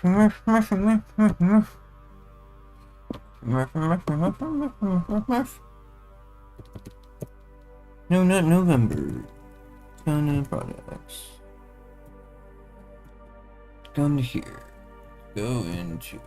No, not November. Gun products. Go into here. Go into.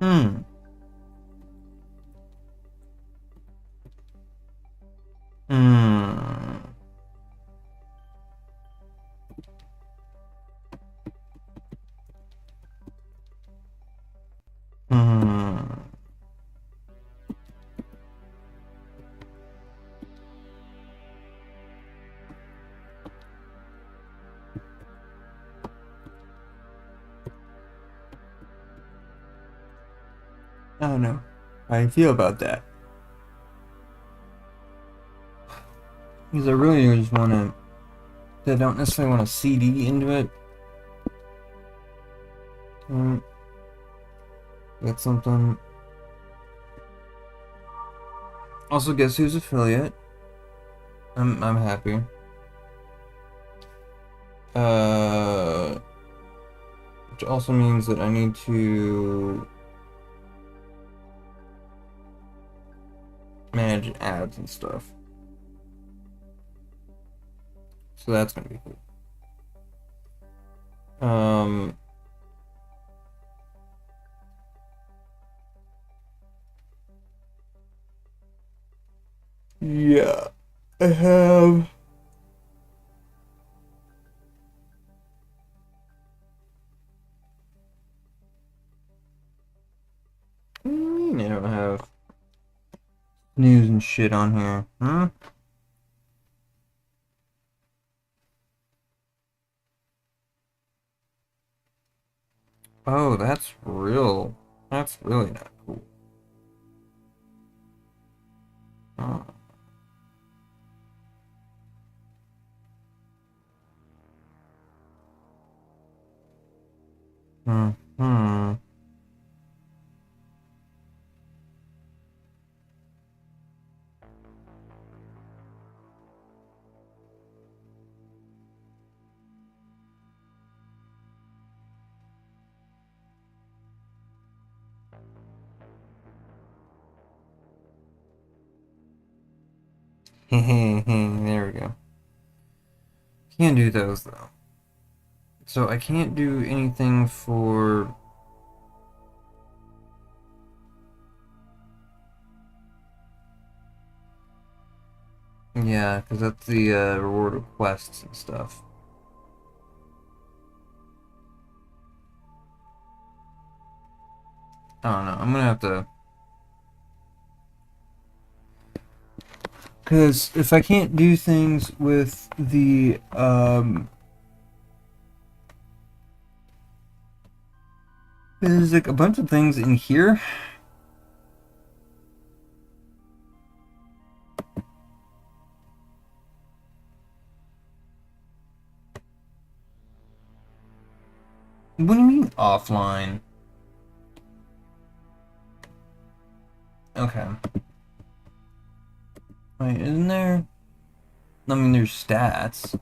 Hmm. Hmm. Hmm. I don't know how you feel about that. Because I really just want to. I don't necessarily want a CD into it. Get something. Also, guess who's affiliate? I'm happy. Which also means that I need to manage ads and stuff. So that's gonna be cool. Yeah, I have. I don't have news and shit on here. Hmm? Oh, that's real. That's really not cool. Oh. Hmm. Hmm. There we go. Can't do those though. So I can't do anything for. Yeah, because that's the reward of quests and stuff. I don't know. I'm gonna have to. Because if I can't do things with the there's like a bunch of things in here. What do you mean offline? Okay. Wait, isn't there? I mean, there's stats.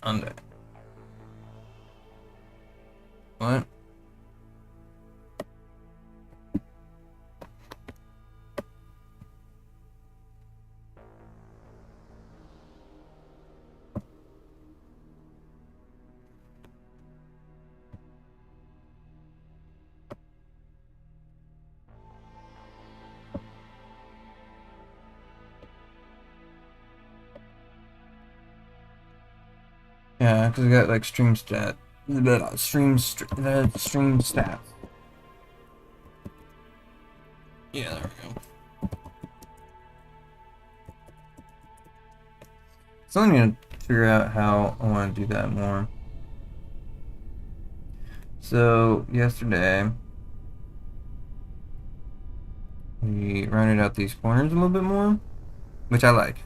Under. What? Yeah, because I got like stream stat, stream stats. Yeah, there we go. So I'm gonna figure out how I want to do that more. So yesterday we rounded out these corners a little bit more, which I like.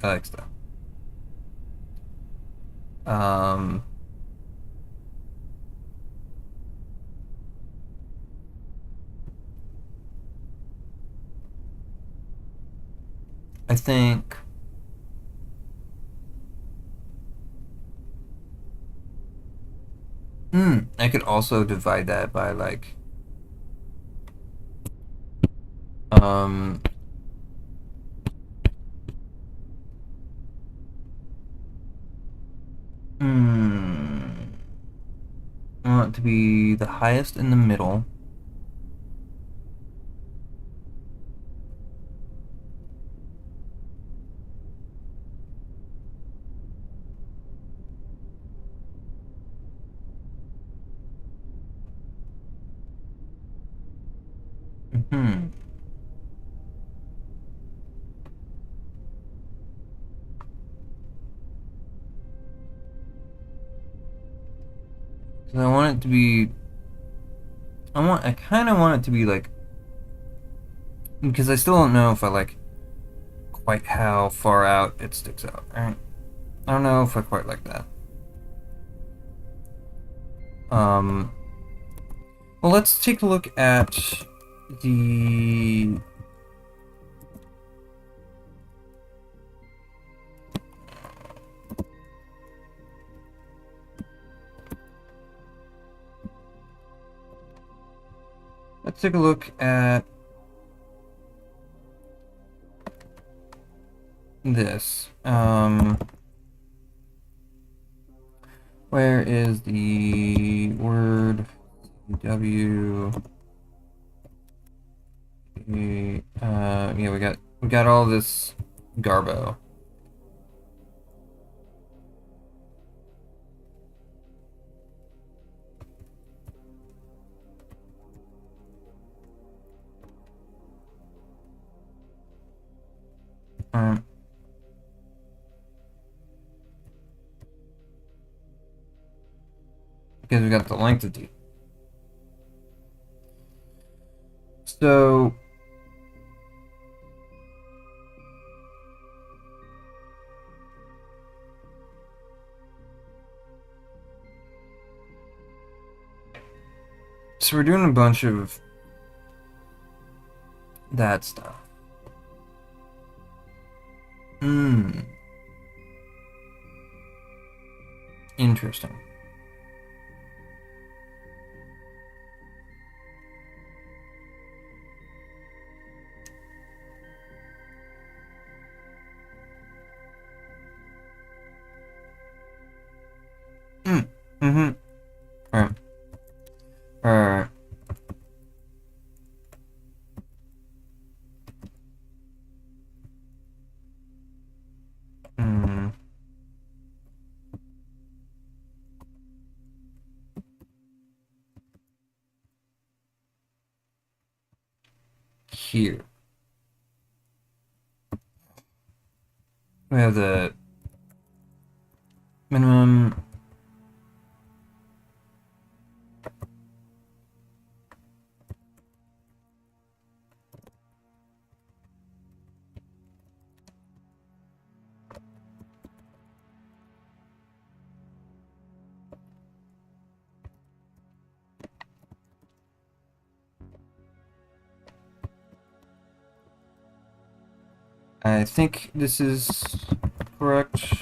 I like stuff. Um, I think I could also divide that by like um hmm, I want it to be the highest in the middle. Hmm. So I want it to be. I kind of want it to be like, because I still don't know if I like quite how far out it sticks out. Right? I don't know if I quite like that. Um. Well, let's take a look at the. Let's take a look at this. Where is the word W? Yeah, we got all this garbo. Um, because we got the length of D. So we're doing a bunch of that stuff. Hmm. Interesting. Mm. Mm-hmm. Alright. Alright. Hmm. Here. We have the minimum. I think this is correct.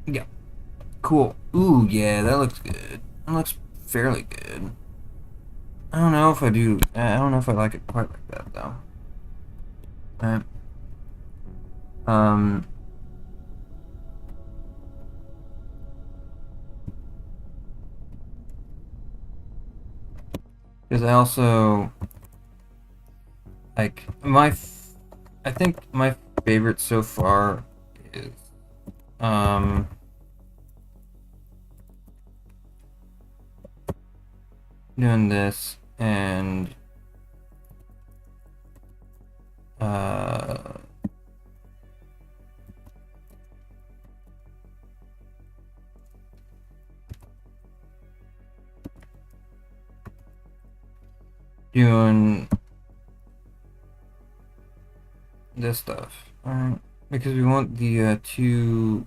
Yeah. Cool. Ooh, yeah, that looks good. That looks fairly good. I don't know if I do. I don't know if I like it quite like that though. Alright. Um. Because I also like I think my favorite so far is um doing this and uh, doing this stuff. Alright. Because we want the two.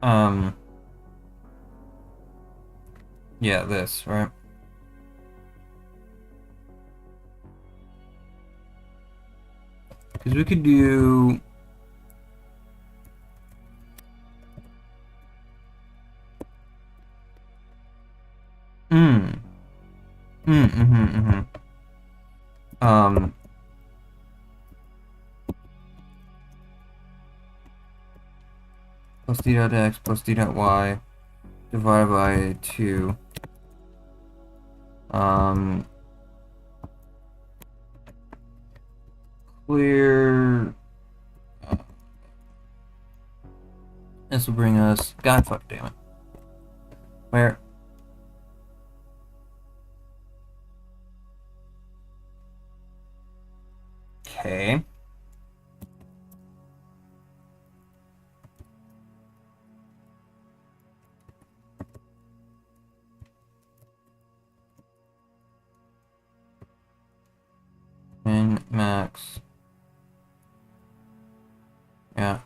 Um, yeah, this, right? Because we could do. Mm. Mm-hmm. Um, plus d dot x plus d dot y divided by 2. Um, clear. This will bring us. God fuck damn it. Where? Okay. Min max. Yeah.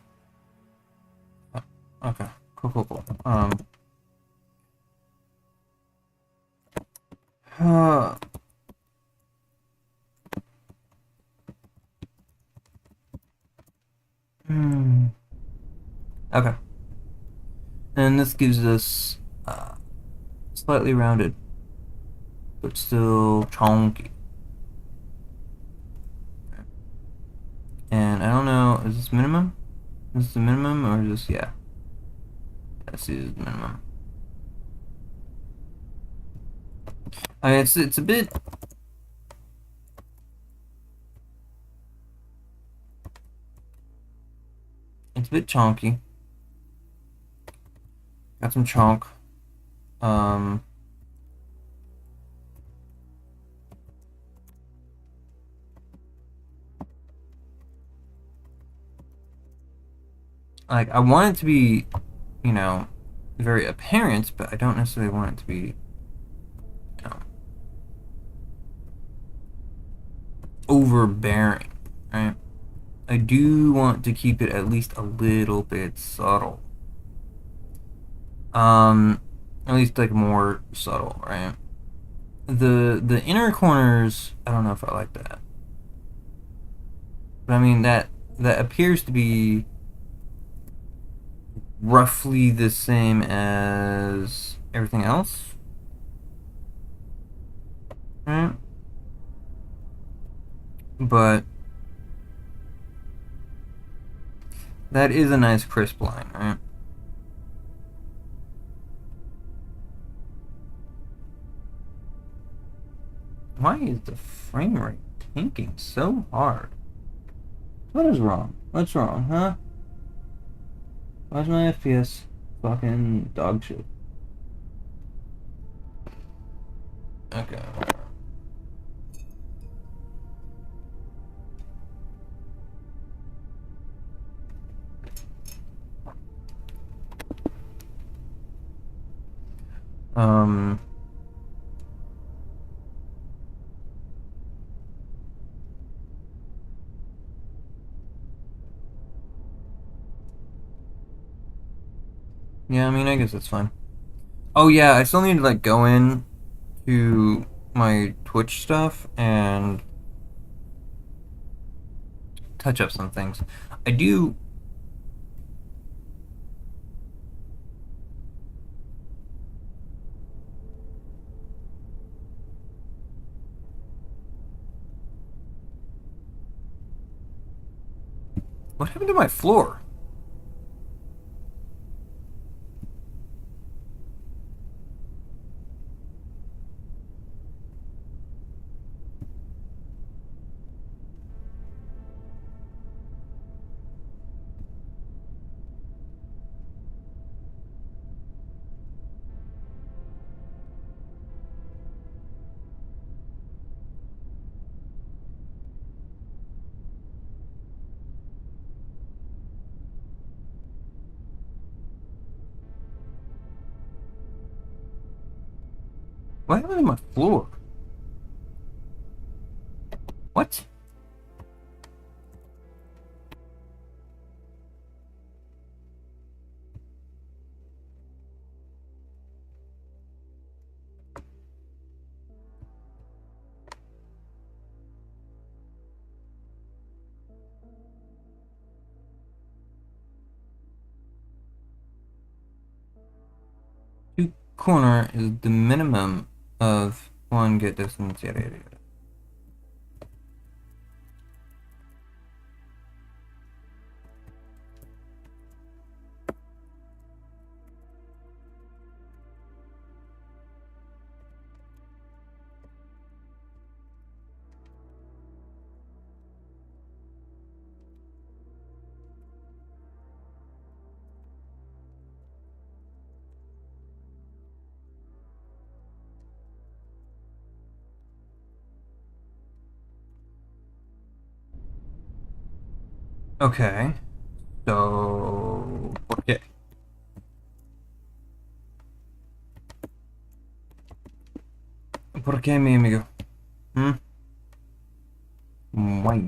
Okay. Cool. Uh, hmm. Okay. And this gives us slightly rounded, but still chunky. And I don't know, is this minimum? Is this the minimum or is this, yeah. This is minimum. I mean, it's a bit. It's a bit chunky. Got some chunk. Um, like I want it to be, you know, very apparent, but I don't necessarily want it to be, you know, overbearing, right? I do want to keep it at least a little bit subtle. At least like more subtle, right? The inner corners, I don't know if I like that. But I mean that appears to be roughly the same as everything else, right? But that is a nice crisp line, right? Why is the frame rate tanking so hard? What is wrong? What's wrong, huh? Why's my FPS fucking dog shit? Okay. Um. Yeah, I mean, I guess that's fine. Oh yeah, I still need to like go in to my Twitch stuff and touch up some things. I do. What happened to my floor? What happened to my floor? What? Two corner is the minimum of one get distance, yada yada yada. Okay, so okay. ¿Por qué, mi amigo? Hmm? Why?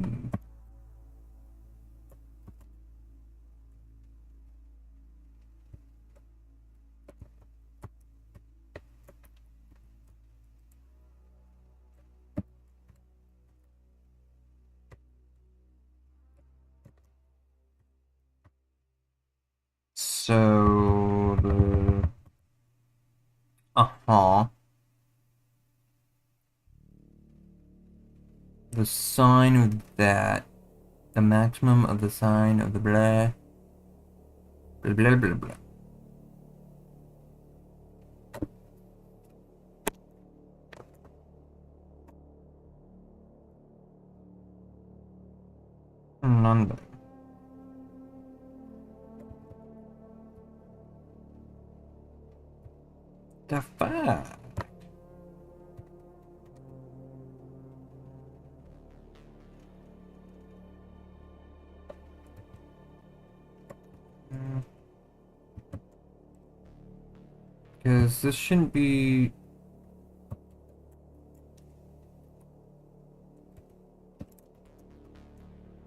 So the uh-huh. The sine of that, the maximum of the sine of the blah blah blah blah blah. None. The fuck? Because this shouldn't be.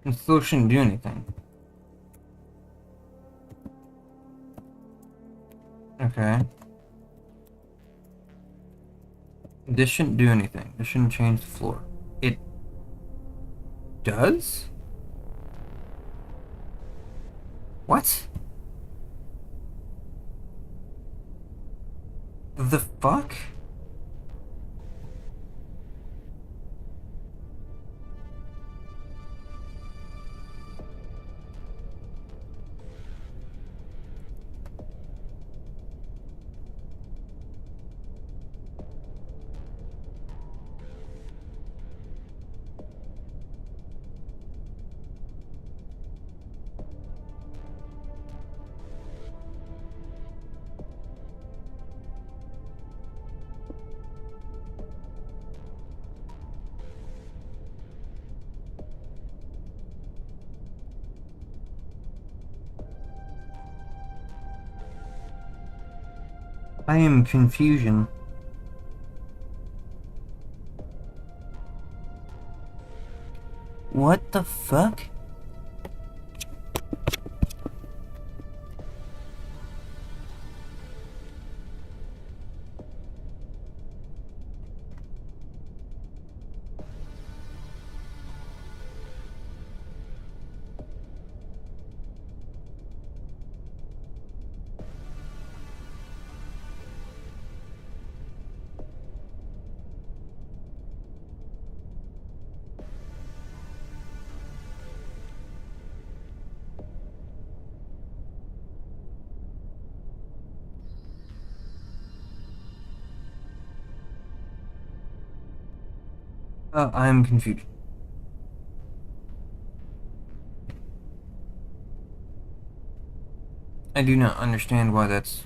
It still shouldn't do anything. Okay. This shouldn't do anything. This shouldn't change the floor. It does? What? The fuck? I am confusion. What the fuck? I am confused. I do not understand why that's.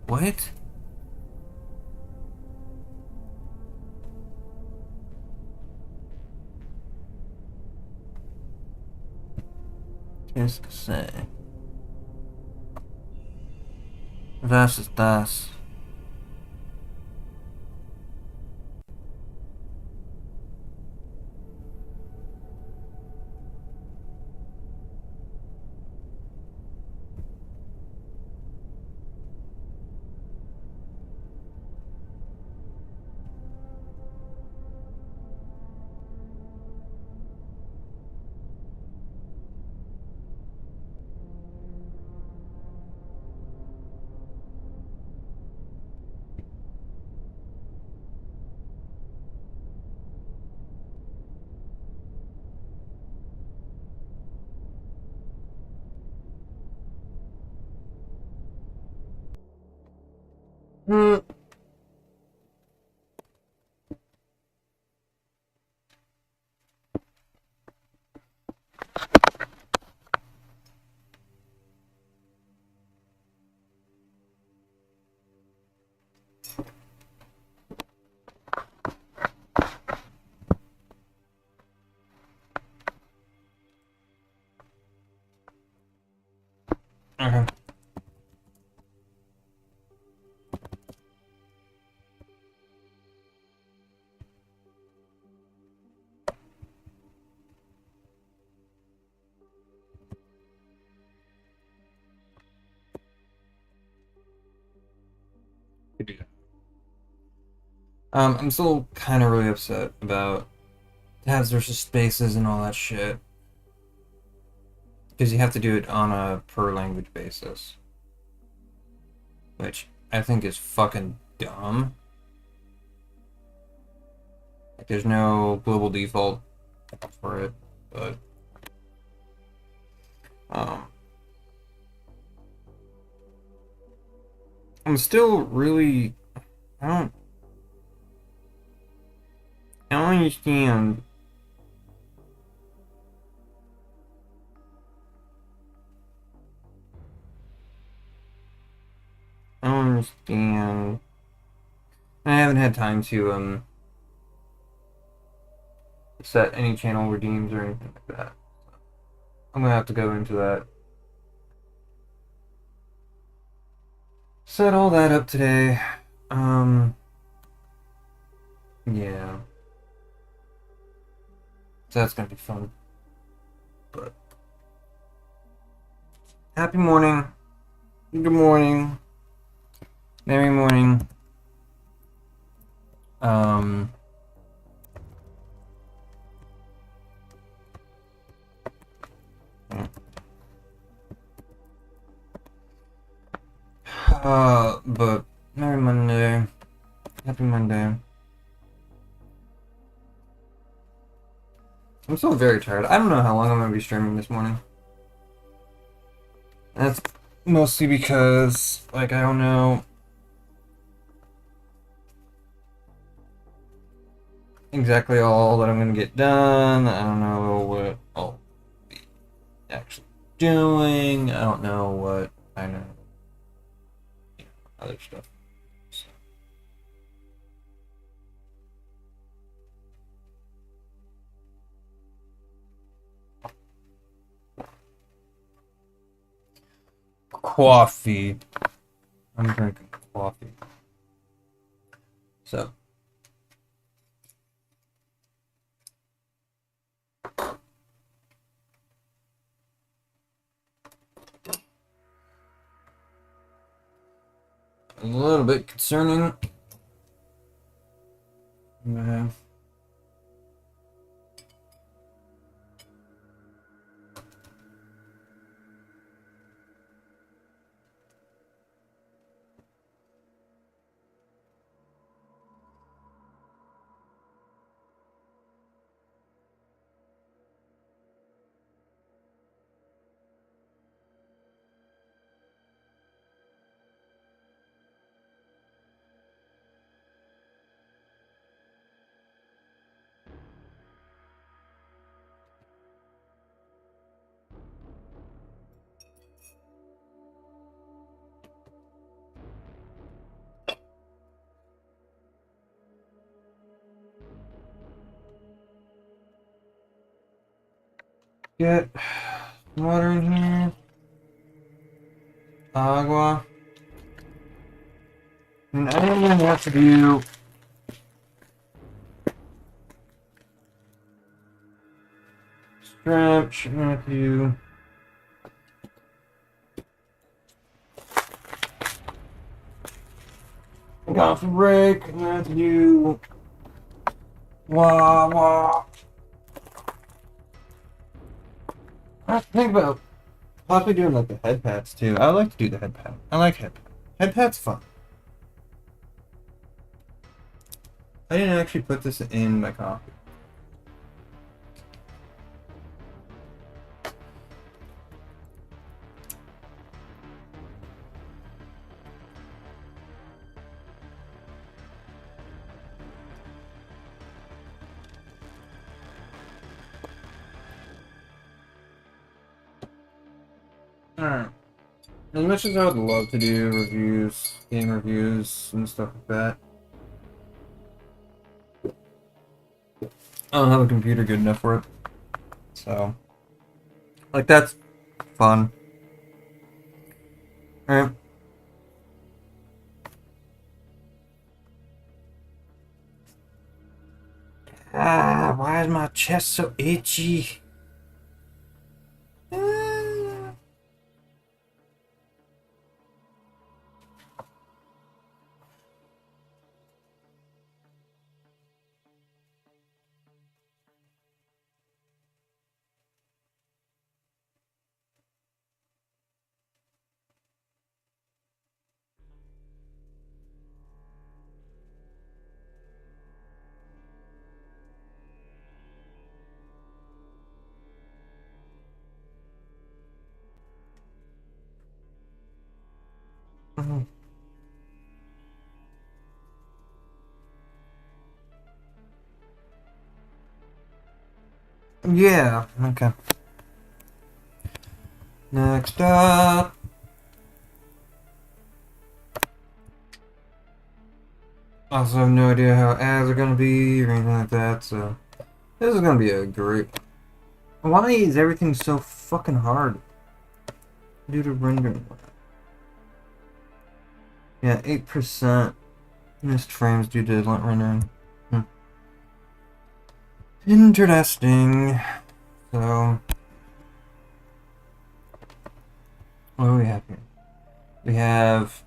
What? Qu'est-ce que c'est? Das ist das. Hmm. Okay. I'm still kind of really upset about tabs versus spaces and all that shit. Because you have to do it on a per language basis. Which I think is fucking dumb. Like, there's no global default for it, but um, I'm still really I don't I don't understand. I don't understand. I haven't had time to set any channel redeems or anything like that. I'm gonna have to go into that. Set all that up today. Um, yeah. So that's gonna be fun. But happy morning. Good morning. Merry morning. Um, but Merry Monday. Happy Monday. I'm still very tired. I don't know how long I'm gonna be streaming this morning. That's mostly because, like, I don't know exactly all that I'm gonna get done. I don't know what I'll be actually doing. I don't know what I know, other stuff. So. Coffee. I'm drinking coffee. So. A little bit concerning. Uh, get water in here. Agua. And I am gonna have to do stretch. I'm gonna have to do coffee break. I'm gonna have to do wah wah. I have to think about possibly doing like the head pats too. I like to do the head pat. I like head pat. Head pat's fun. I didn't actually put this in my coffee. Alright. As much as I would love to do reviews, game reviews, and stuff like that, I don't have a computer good enough for it. So, like, that's fun. Alright. Ah, why is my chest so itchy? Ah. Yeah, okay. Next up. Also have no idea how ads are gonna be or anything like that, so this is gonna be a great. Why is everything so fucking hard? Due to rendering. Yeah, 8% missed frames due to rendering. Interesting. So, what do we have here? We have,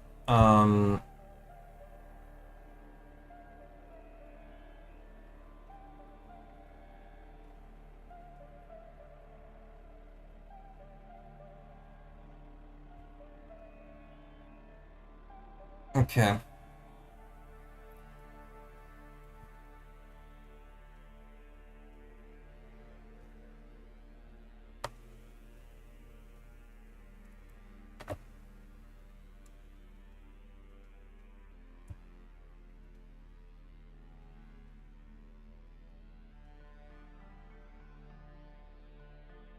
okay.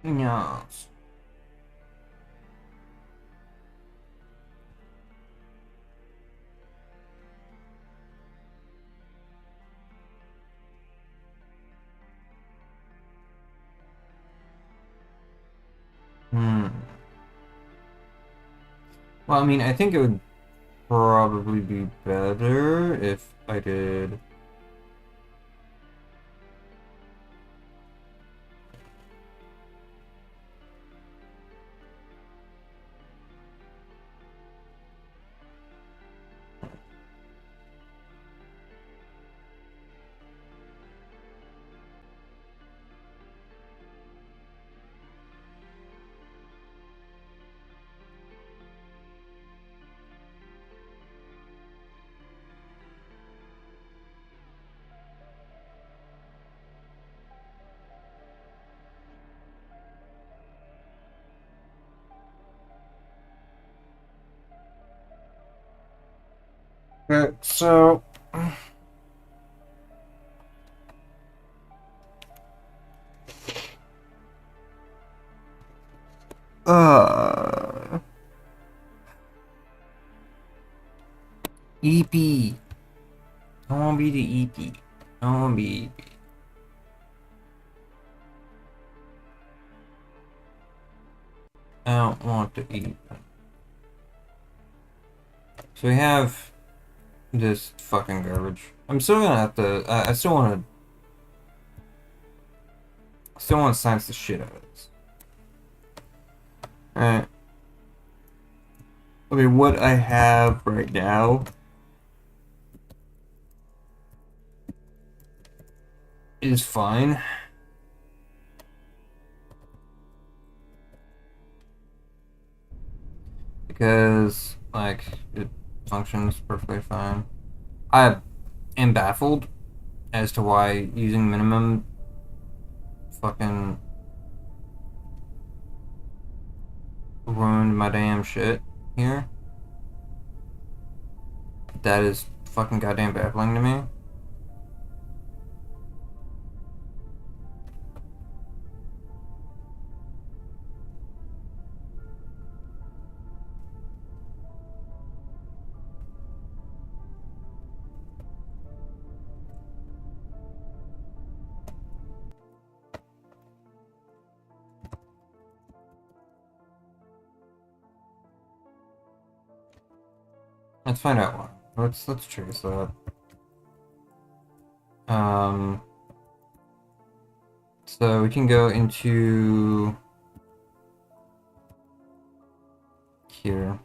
Yes. Hmm. Well, I mean, I think it would probably be better if I did. Okay, so. Uh. EP. I want to be the EP. I want to be EP. I don't want to eat. So we have Just fucking garbage. I'm still gonna have to. I still want to. Still want to science the shit out of this. Alright. Okay, what I have right now is fine. Because, like, it functions perfectly fine. I am baffled as to why using minimum fucking ruined my damn shit here. That is fucking goddamn baffling to me. Let's find out why. Let's trace that. Um, so we can go into here.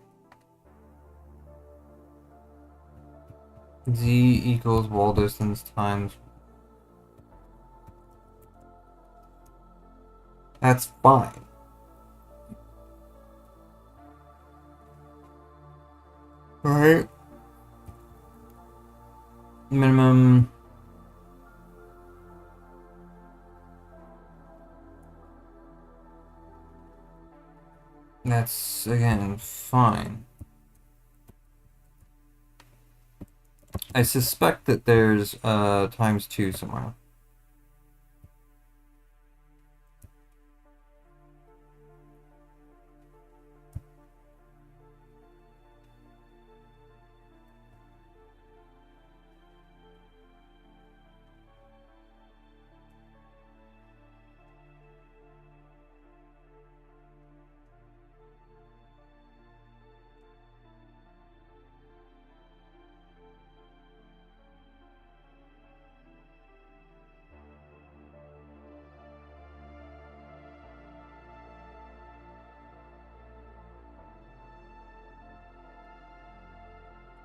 Z equals wall distance times. That's fine. Alright. Minimum. That's, again, fine. I suspect that there's times 2 somewhere.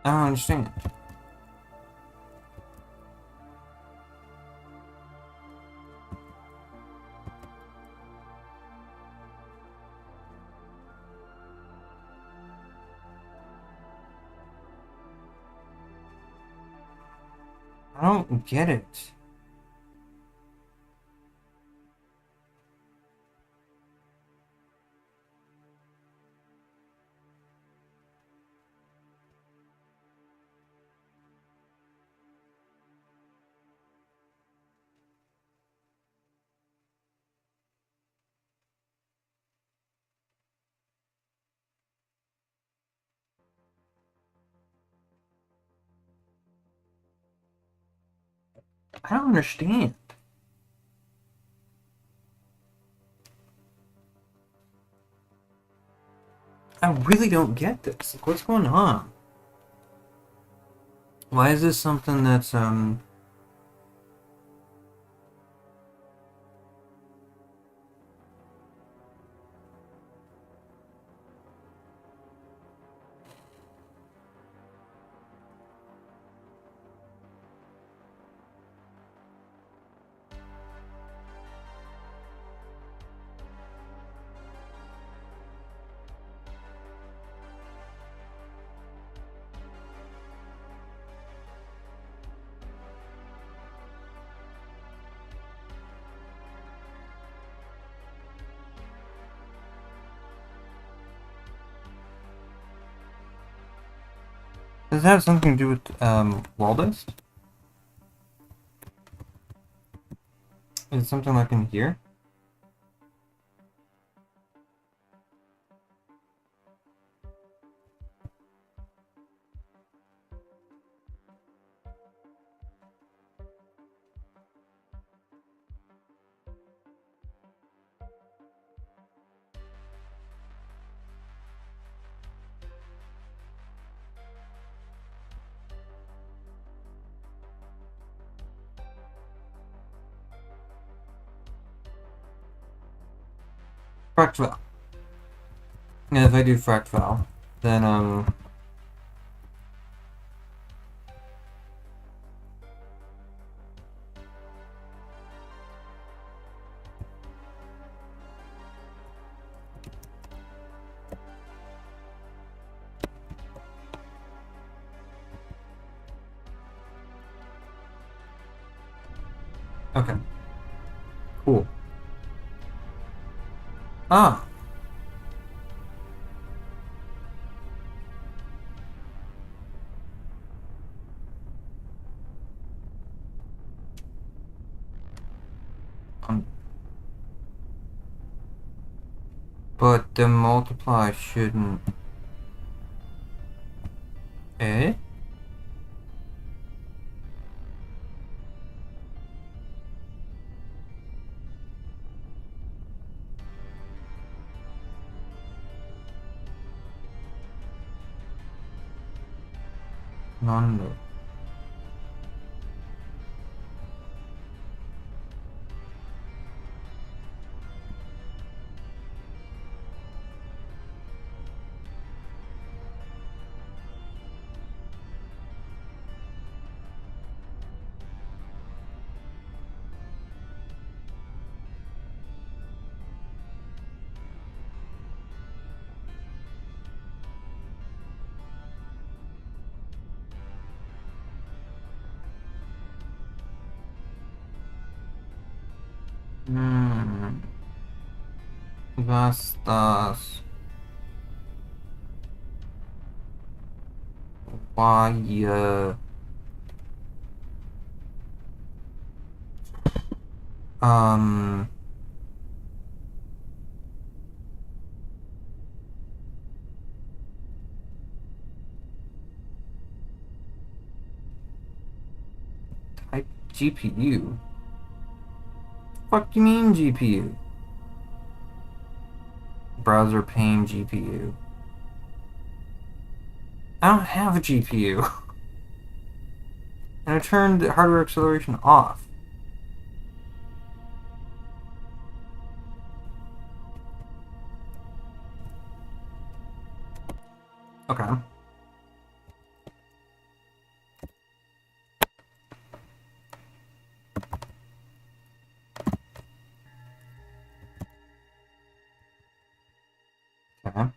I don't understand. I don't get it. I don't understand. I really don't get this. Like, what's going on? Why is this something that's does it have something to do with wall dust? Is it something like in here? fract valve. And if I do fract valve, then okay, cool. Ah, um, but the multiply shouldn't. Eh? No. Hmm. Vastas. Why? Um. Type GPU. Fuck you mean GPU? Browser pane GPU. I don't have a GPU. And I turned hardware acceleration off. Okay. Okay.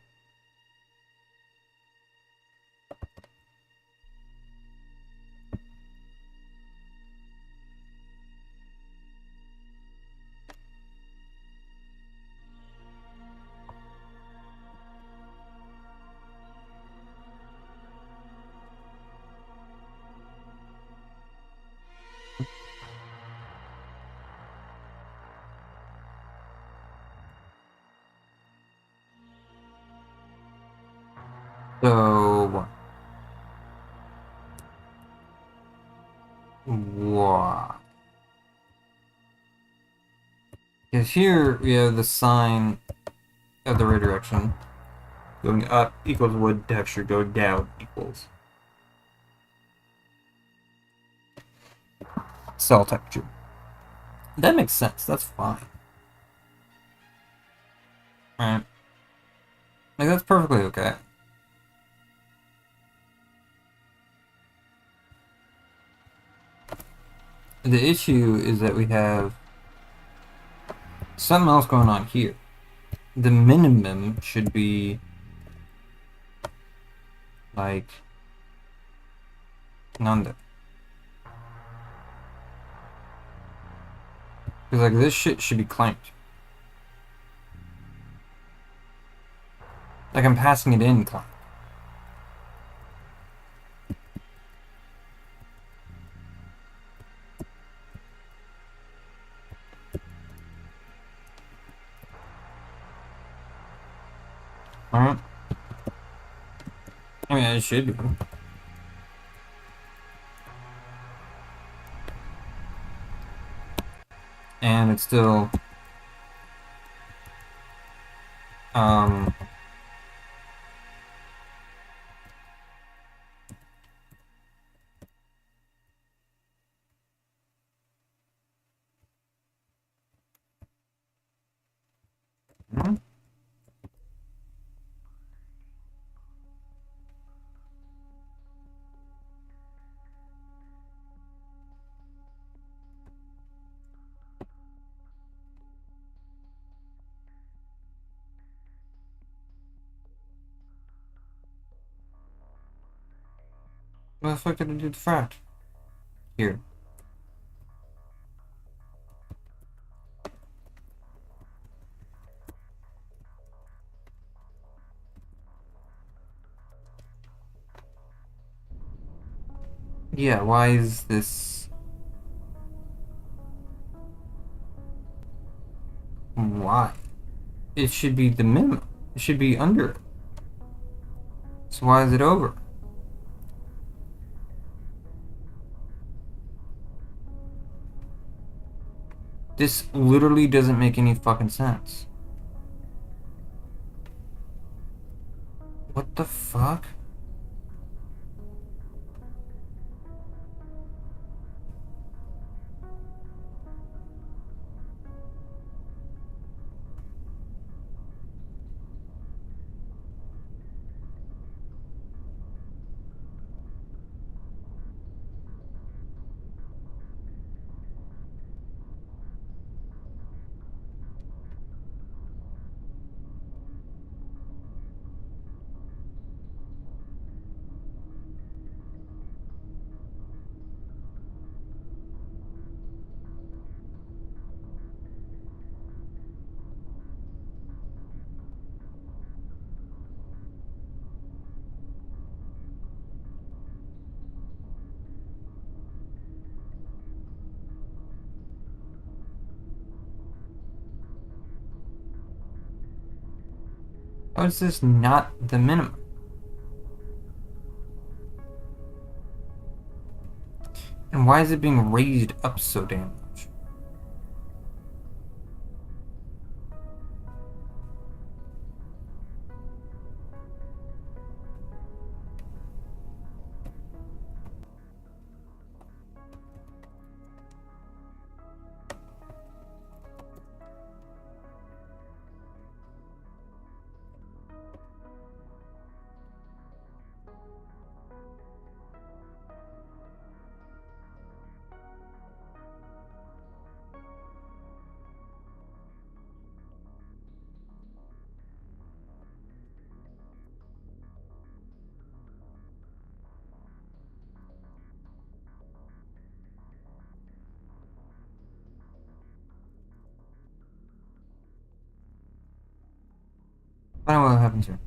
So what? Because here we have the sign of the redirection. Going up equals wood texture, going down equals cell texture. That makes sense. That's fine. Right? Like, that's perfectly okay. The issue is that we have something else going on here. The minimum should be like none. Because like this shit should be clamped. Like I'm passing it in clamped. Alright? I mean, it should be. And it's still um What the fuck did I do with the fract? Here. Yeah, why is this... Why? It should be the minimum. It should be under it. So why is it over? This literally doesn't make any fucking sense. What the fuck? How is this not the minimum? And why is it being raised up so damn much? I don't know what happens here.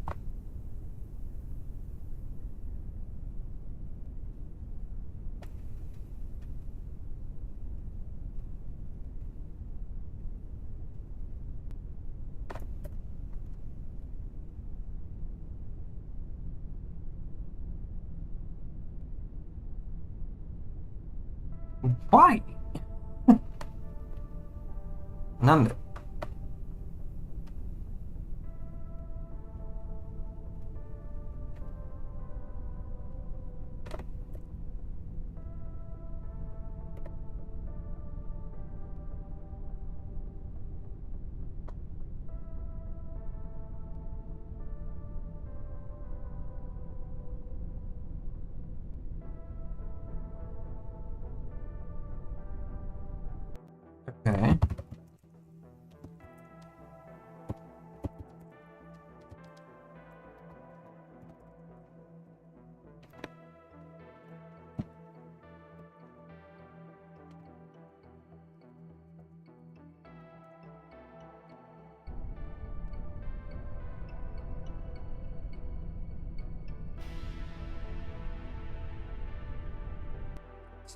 Why? None of it. Okay.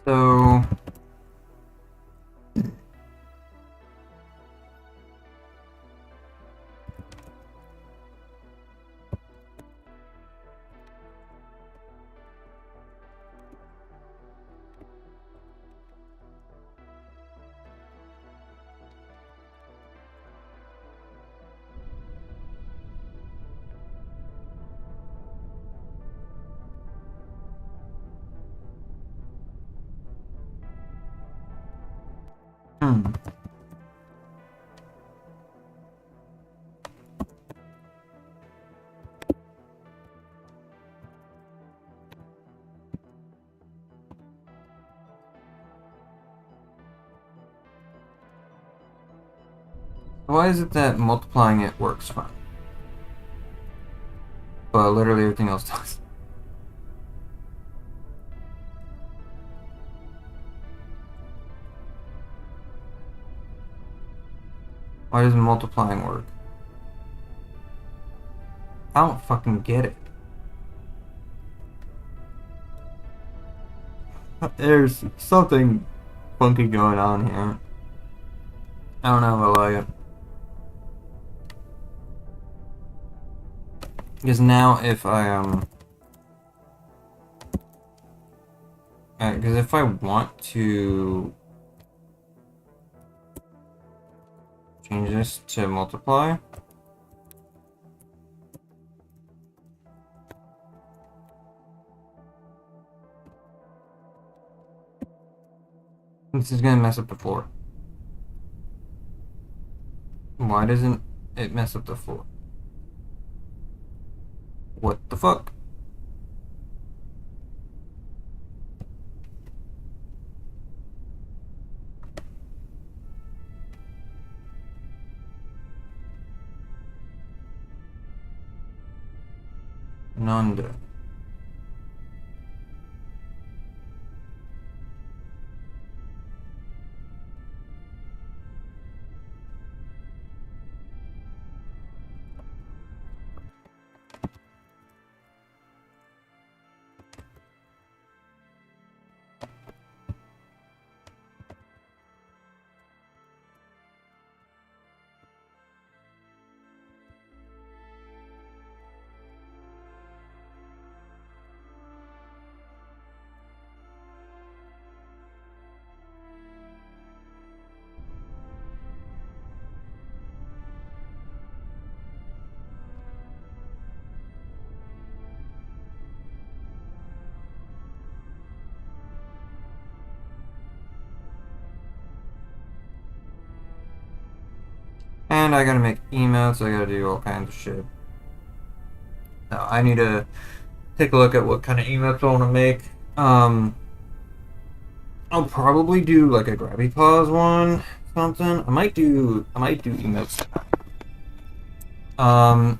So... Hmm. Why is it that multiplying it works fine? But literally everything else does. Why does multiplying work? I don't fucking get it. There's something funky going on here. I don't know if I like it. Because now if I, because if I want to change this to multiply, this is gonna mess up the floor. Why doesn't it mess up the floor? What the fuck? Nanda. And I gotta make emotes, I gotta do all kinds of shit. Now, I need to take a look at what kind of emotes I want to make. I'll probably do like a grabby paws one, something. I might do emotes tonight. I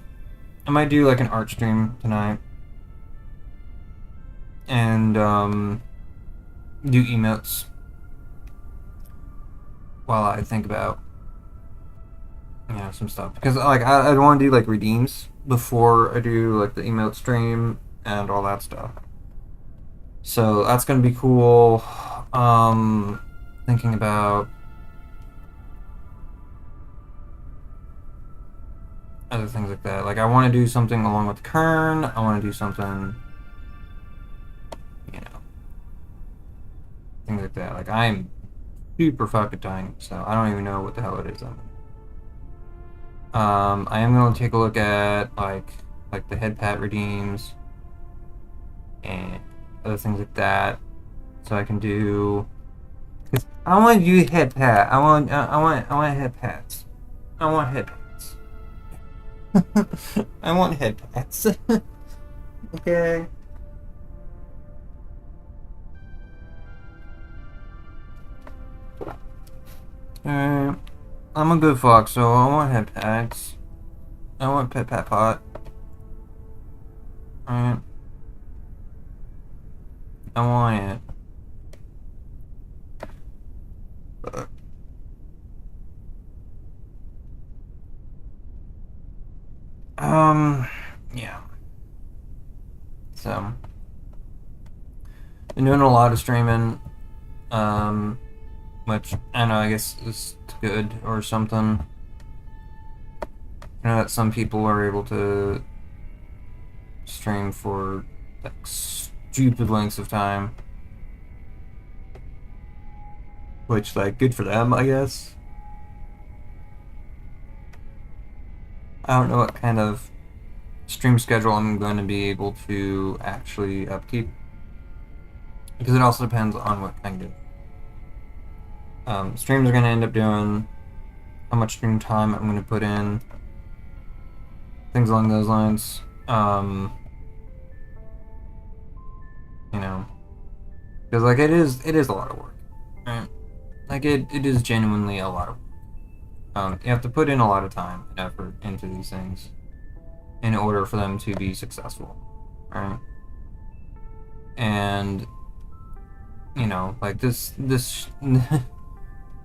might do like an art stream tonight. And, do emotes while I think about, some stuff. Because, like, I want to do, like, redeems before I do, like, the emote stream and all that stuff. So, that's going to be cool. Thinking about other things like that. Like, I want to do something along with Kern. I want to do something, things like that. Like, I'm super fucking tiny, so I don't even know what the hell it is. I am going to take a look at, like the head pat redeems and other things like that, so I can do. Cause I want to do head pat. I want head pats. I want head pats. I want head pats. Okay. Alright. I'm a good fox, so I want head pats. I want pet pat pot. Alright. I want it. Yeah. So, been doing a lot of streaming, which, I don't know, I guess is good or something. I know that some people are able to stream for, like, stupid lengths of time. Which, like, good for them, I guess. I don't know what kind of stream schedule I'm going to be able to actually upkeep, because it also depends on what kind of streams are going to end up doing, how much stream time I'm going to put in, things along those lines. Because, like, it is a lot of work, right? Like, it is genuinely a lot of work. You have to put in a lot of time and effort into these things in order for them to be successful, right? And, like, this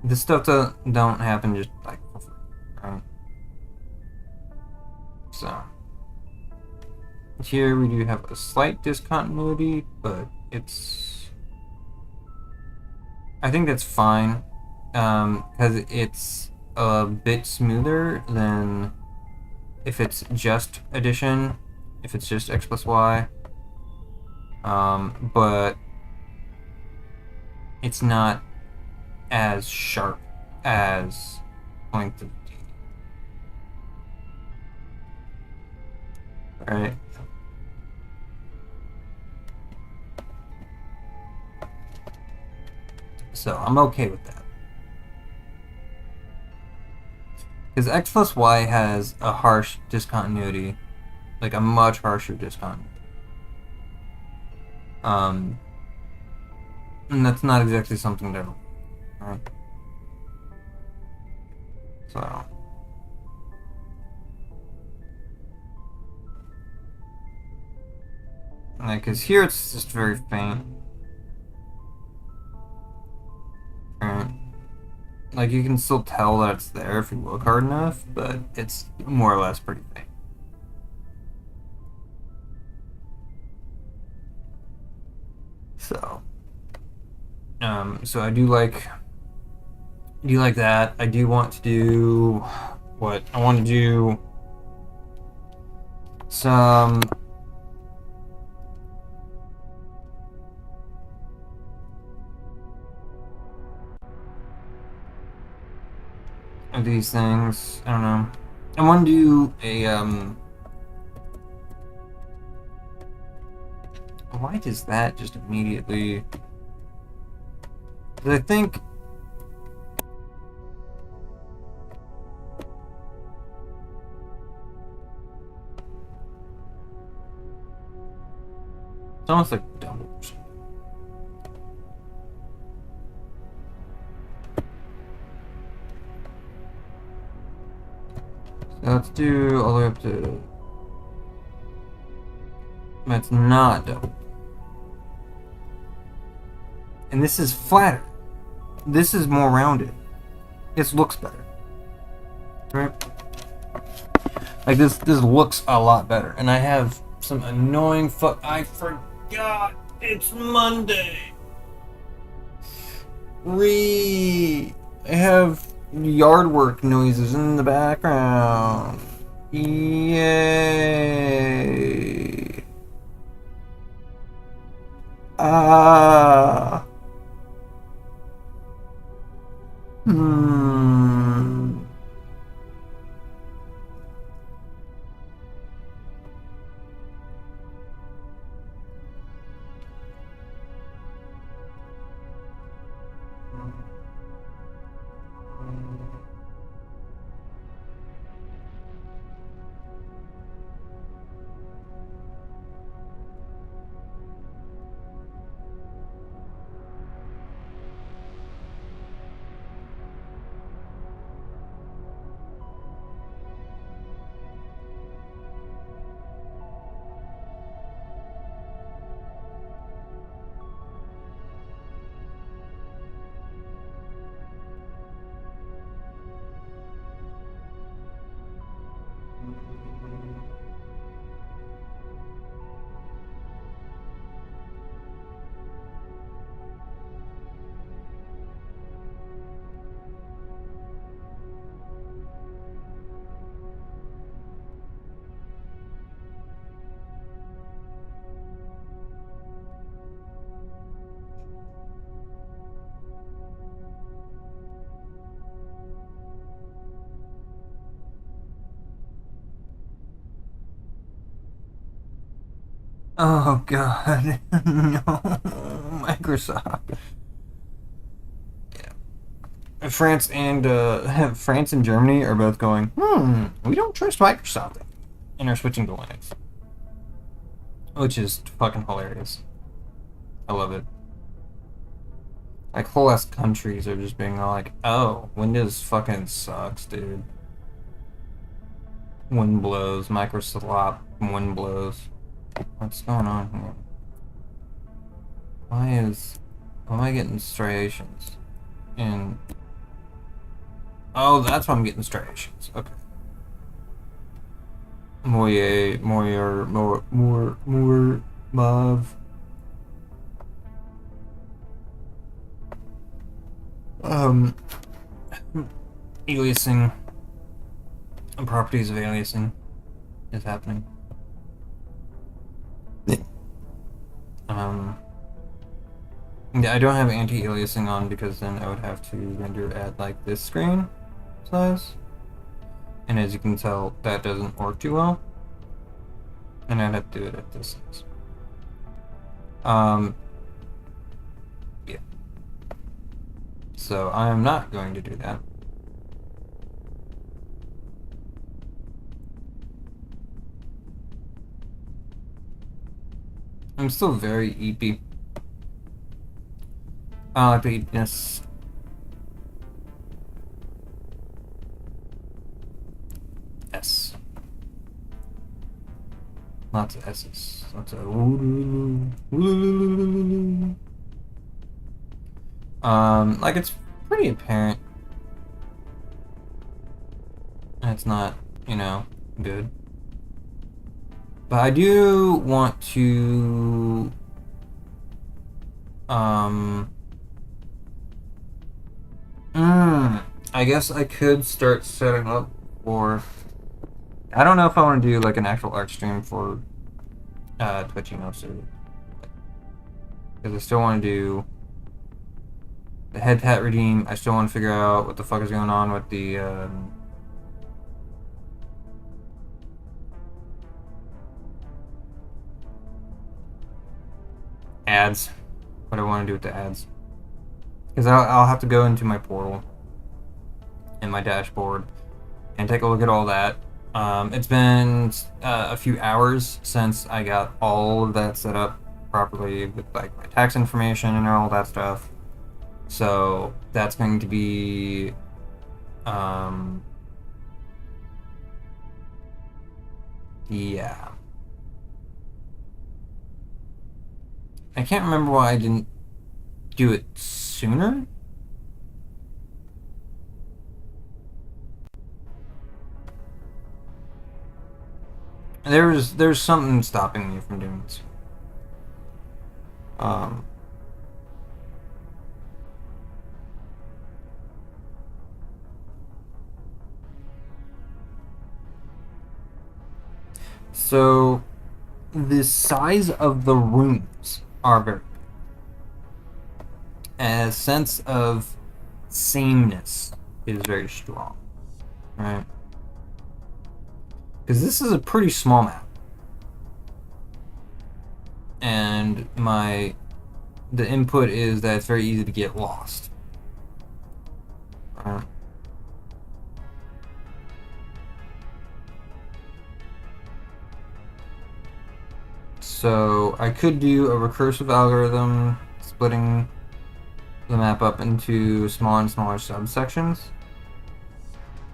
this stuff don't happen just, like, for free, Right. So here we do have a slight discontinuity, but I think that's fine, because it's a bit smoother than if it's just addition, if it's just x plus y, but it's not as sharp as length of D. Right? So I'm okay with that. Because x plus y has a harsh discontinuity, like a much harsher discontinuity. And that's not exactly something to, right? So, like, cause here it's just very faint, right? Like you can still tell that it's there if you look hard enough, but it's more or less pretty faint. So, so I do like that. I do want to do what I want to do. Some of these things. I don't know. I want to do a Why does that just immediately? 'Cause I think it's almost like double. So let's do all the way up to. That's not double. And this is flatter. This is more rounded. This looks better. Right? Like this looks a lot better. And I have some annoying I forgot it's Monday. I have yard work noises in the background. Yay. Ah. Hmm. Oh god. No. Microsoft. Yeah. France and Germany are both going, we don't trust Microsoft. And are switching to Linux. Which is fucking hilarious. I love it. Like whole ass countries are just being all like, oh, Windows fucking sucks, dude. Wind blows, Microsoft wind blows. What's going on here? Why am I getting striations in Oh, that's why I'm getting striations. Okay. More, Mav. Um, aliasing. Properties of aliasing is happening. Um, yeah, I don't have anti-aliasing on because then I would have to render at like this screen size. And as you can tell, that doesn't work too well. And I'd have to do it at this size. Yeah. So I am not going to do that. I'm still very eepy. I like the eepiness. S. Lots of S's. Lots of. Like it's pretty apparent. It's not, good. But I do want to, I guess I could start setting up for. I don't know if I want to do like an actual art stream for Twitch, so because I still want to do the head hat redeem. I still want to figure out what the fuck is going on with the ads. What I want to do with the ads, because I'll have to go into my portal and my dashboard and take a look at all that. It's been a few hours since I got all of that set up properly with like my tax information and all that stuff. So that's going to be yeah. I can't remember why I didn't do it sooner. There's something stopping me from doing this. So the size of the rooms are very big. And a sense of sameness is very strong, right? Because this is a pretty small map, and the input is that it's very easy to get lost. So I could do a recursive algorithm splitting the map up into smaller and smaller subsections.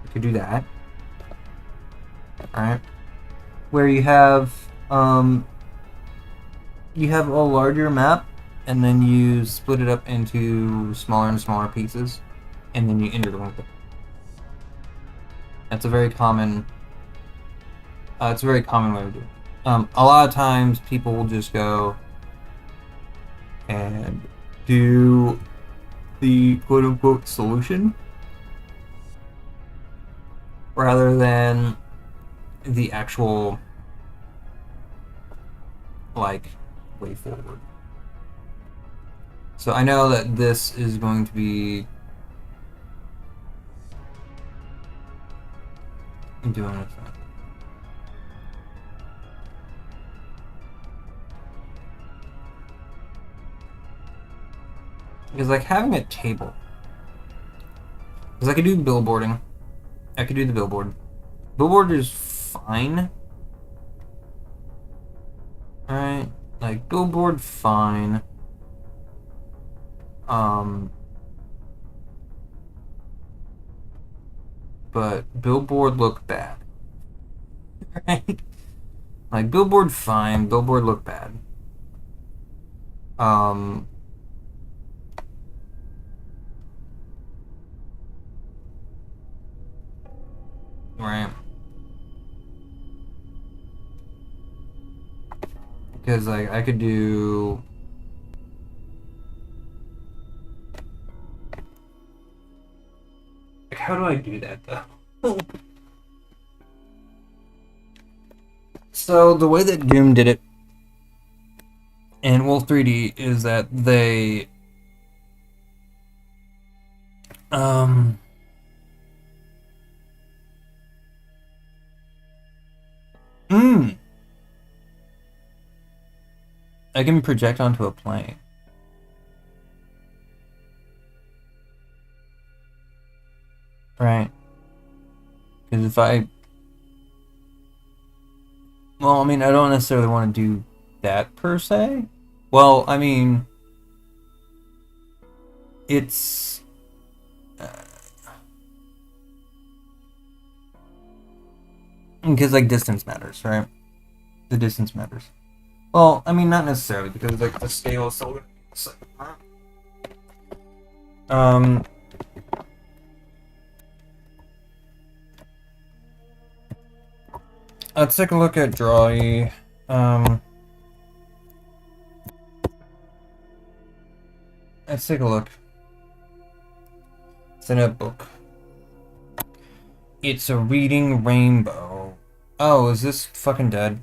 I could do that. Alright. Where you have a larger map and then you split it up into smaller and smaller pieces and then you interlink them. That's a very common it's a very common way of doing it. A lot of times people will just go and do the quote-unquote solution rather than the actual like way forward. So I know that this is going to be doing it. Because like having a table, because I could do billboarding, I could do the billboard. Billboard is fine. Alright, like billboard fine. But billboard look bad. Right? Like billboard fine, billboard look bad. Right. Because like I could do like how do I do that though? So the way that Doom did it in Wolf 3D is that they um mm, I can project onto a plane. Right. Because if I well, I mean I don't necessarily want to do that per se. Well, I mean it's because like distance matters, right? The distance matters. Well, I mean not necessarily because like the scale is still gonna be the same. Um let's take a look at Drawy. Um let's take a look. It's in a book. It's a reading rainbow. Oh, is this fucking dead?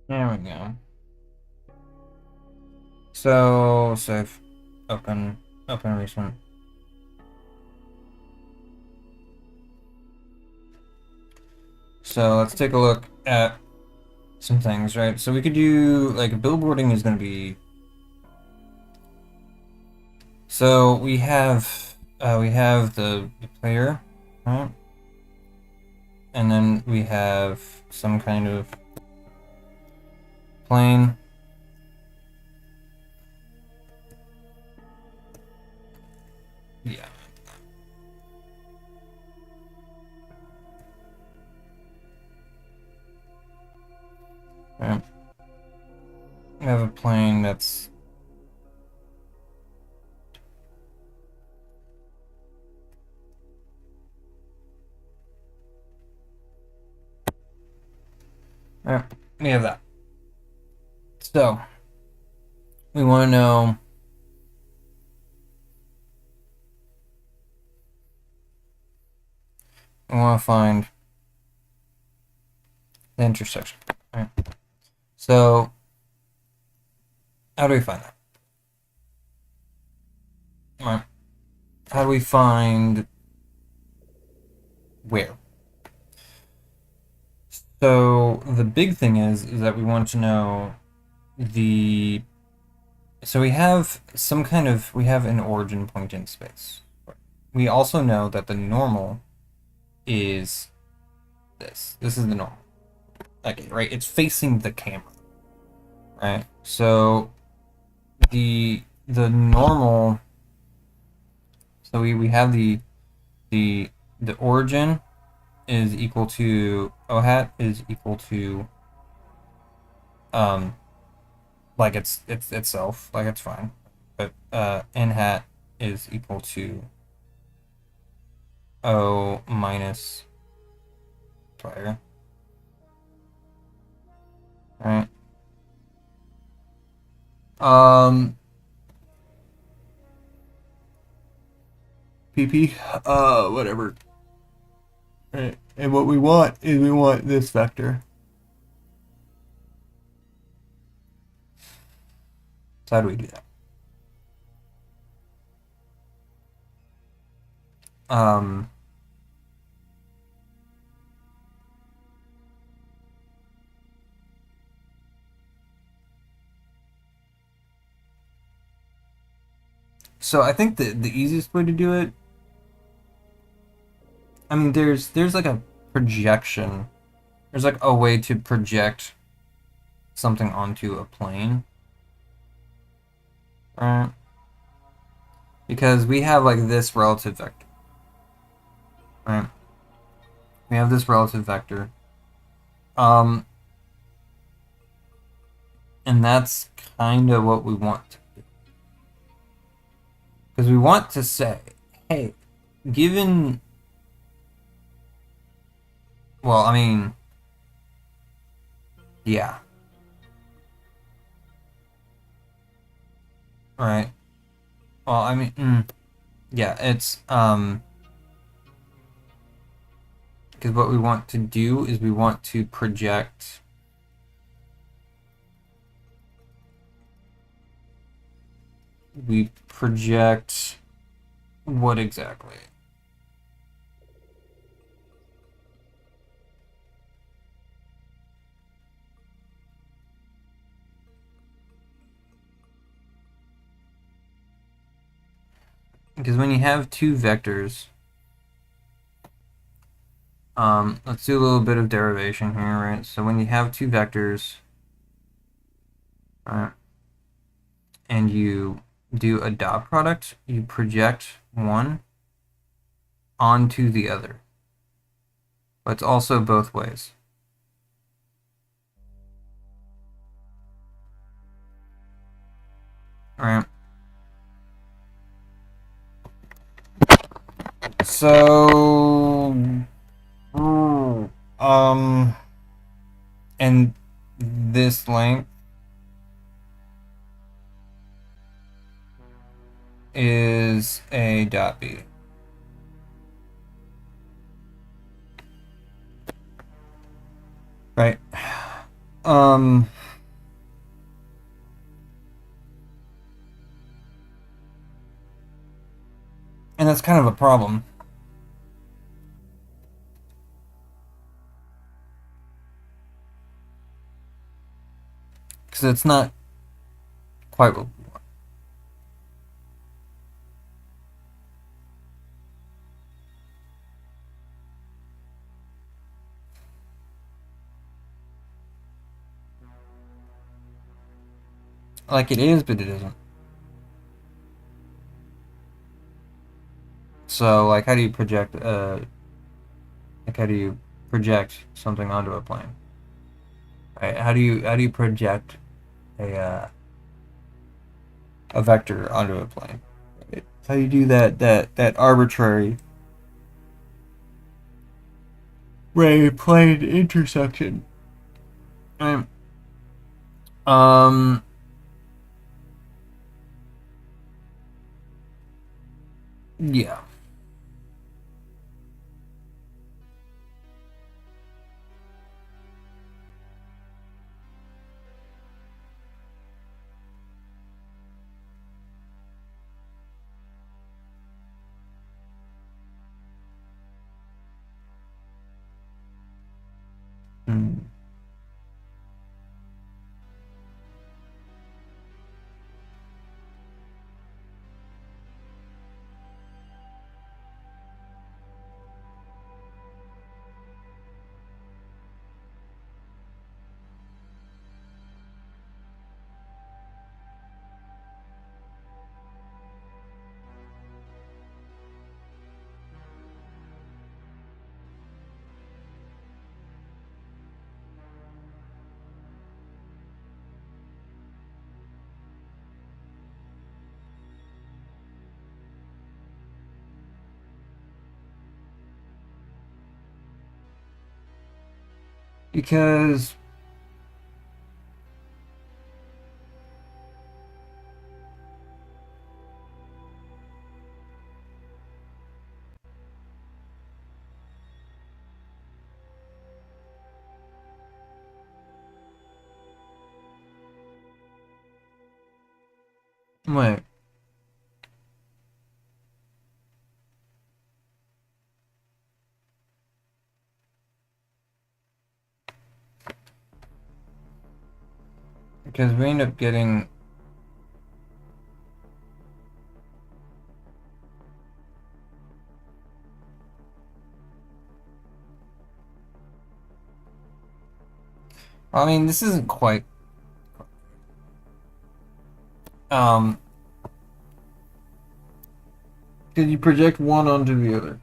There we go. So save, open recent. So let's take a look at some things, right? So we could do like billboarding is going to be. So we have the player, right? And then we have some kind of plane. Yeah. Right. We have a plane that's right. We have that. So we want to know. We want to find the intersection. Right. So how do we find that? Right. How do we find where? So the big thing is that we want to know the. So we have some kind of we have an origin point in space. We also know that the normal is this. This is the normal. Okay, right? It's facing the camera. Right? So the normal so we have the origin is equal to O hat is equal to um like it's itself, like it's fine. But N hat is equal to O minus player. Right? Um PP whatever. Right. And what we want is we want this vector. So how do we do that? Um So I think the easiest way to do it, I mean, there's like a projection. There's like a way to project something onto a plane, right? Because we have like this relative vector, right? We have this relative vector. Um, and that's kind of what we want to do. Because we want to say, hey, given, well, I mean, yeah, right. Well, I mean, yeah, it's, because what we want to do is we want to project, we project what exactly? Because when you have two vectors, let's do a little bit of derivation here, right? So when you have two vectors, right, and you do a dot product, you project one onto the other. But it's also both ways. Right? So, and this length is a dot B. Right? Um, and that's kind of a problem. Because it's not quite what we want. Like it is, but it isn't. So, like, how do you project, like, how do you project something onto a plane? Right? How do you project a vector onto a plane? Right? How do you do that arbitrary ray plane intersection? Right? Um, yeah. Mm. Because wait, because we end up getting I mean, this isn't quite. Um, Did you project one onto the other?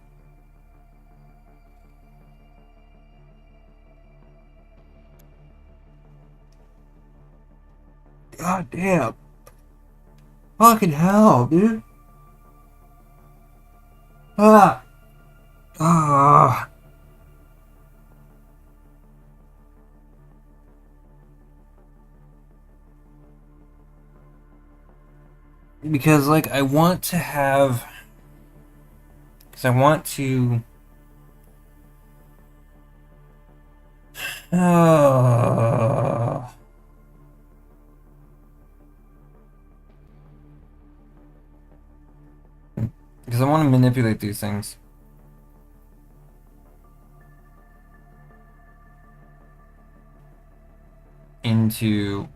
God damn. Fucking hell, dude. Ah. Ah. Because, like, I want to have. Because I want to. Uh, because I want to manipulate these things into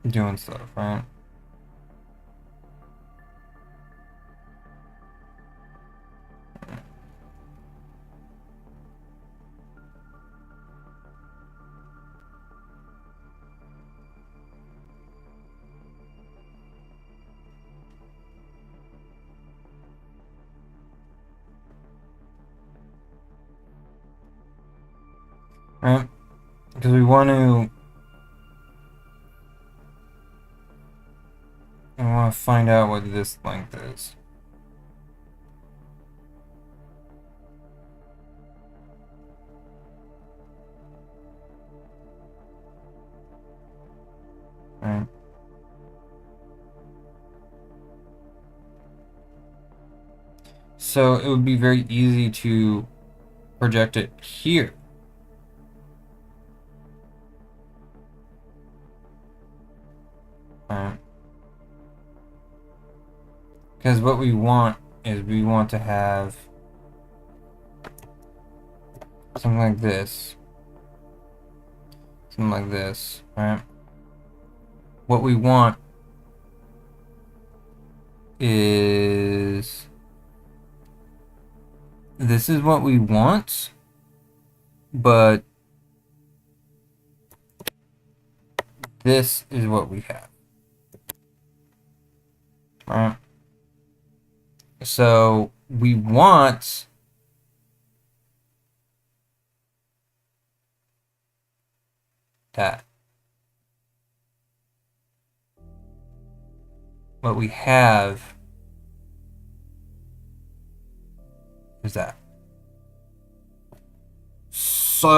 doing stuff, right? Right? Because we want to find out what this length is. Right? So it would be very easy to project it here. Right? Because what we want is we want to have something like this. Something like this, right? What we want is this is what we want, but this is what we have. Right? So we want that. What we have is that. So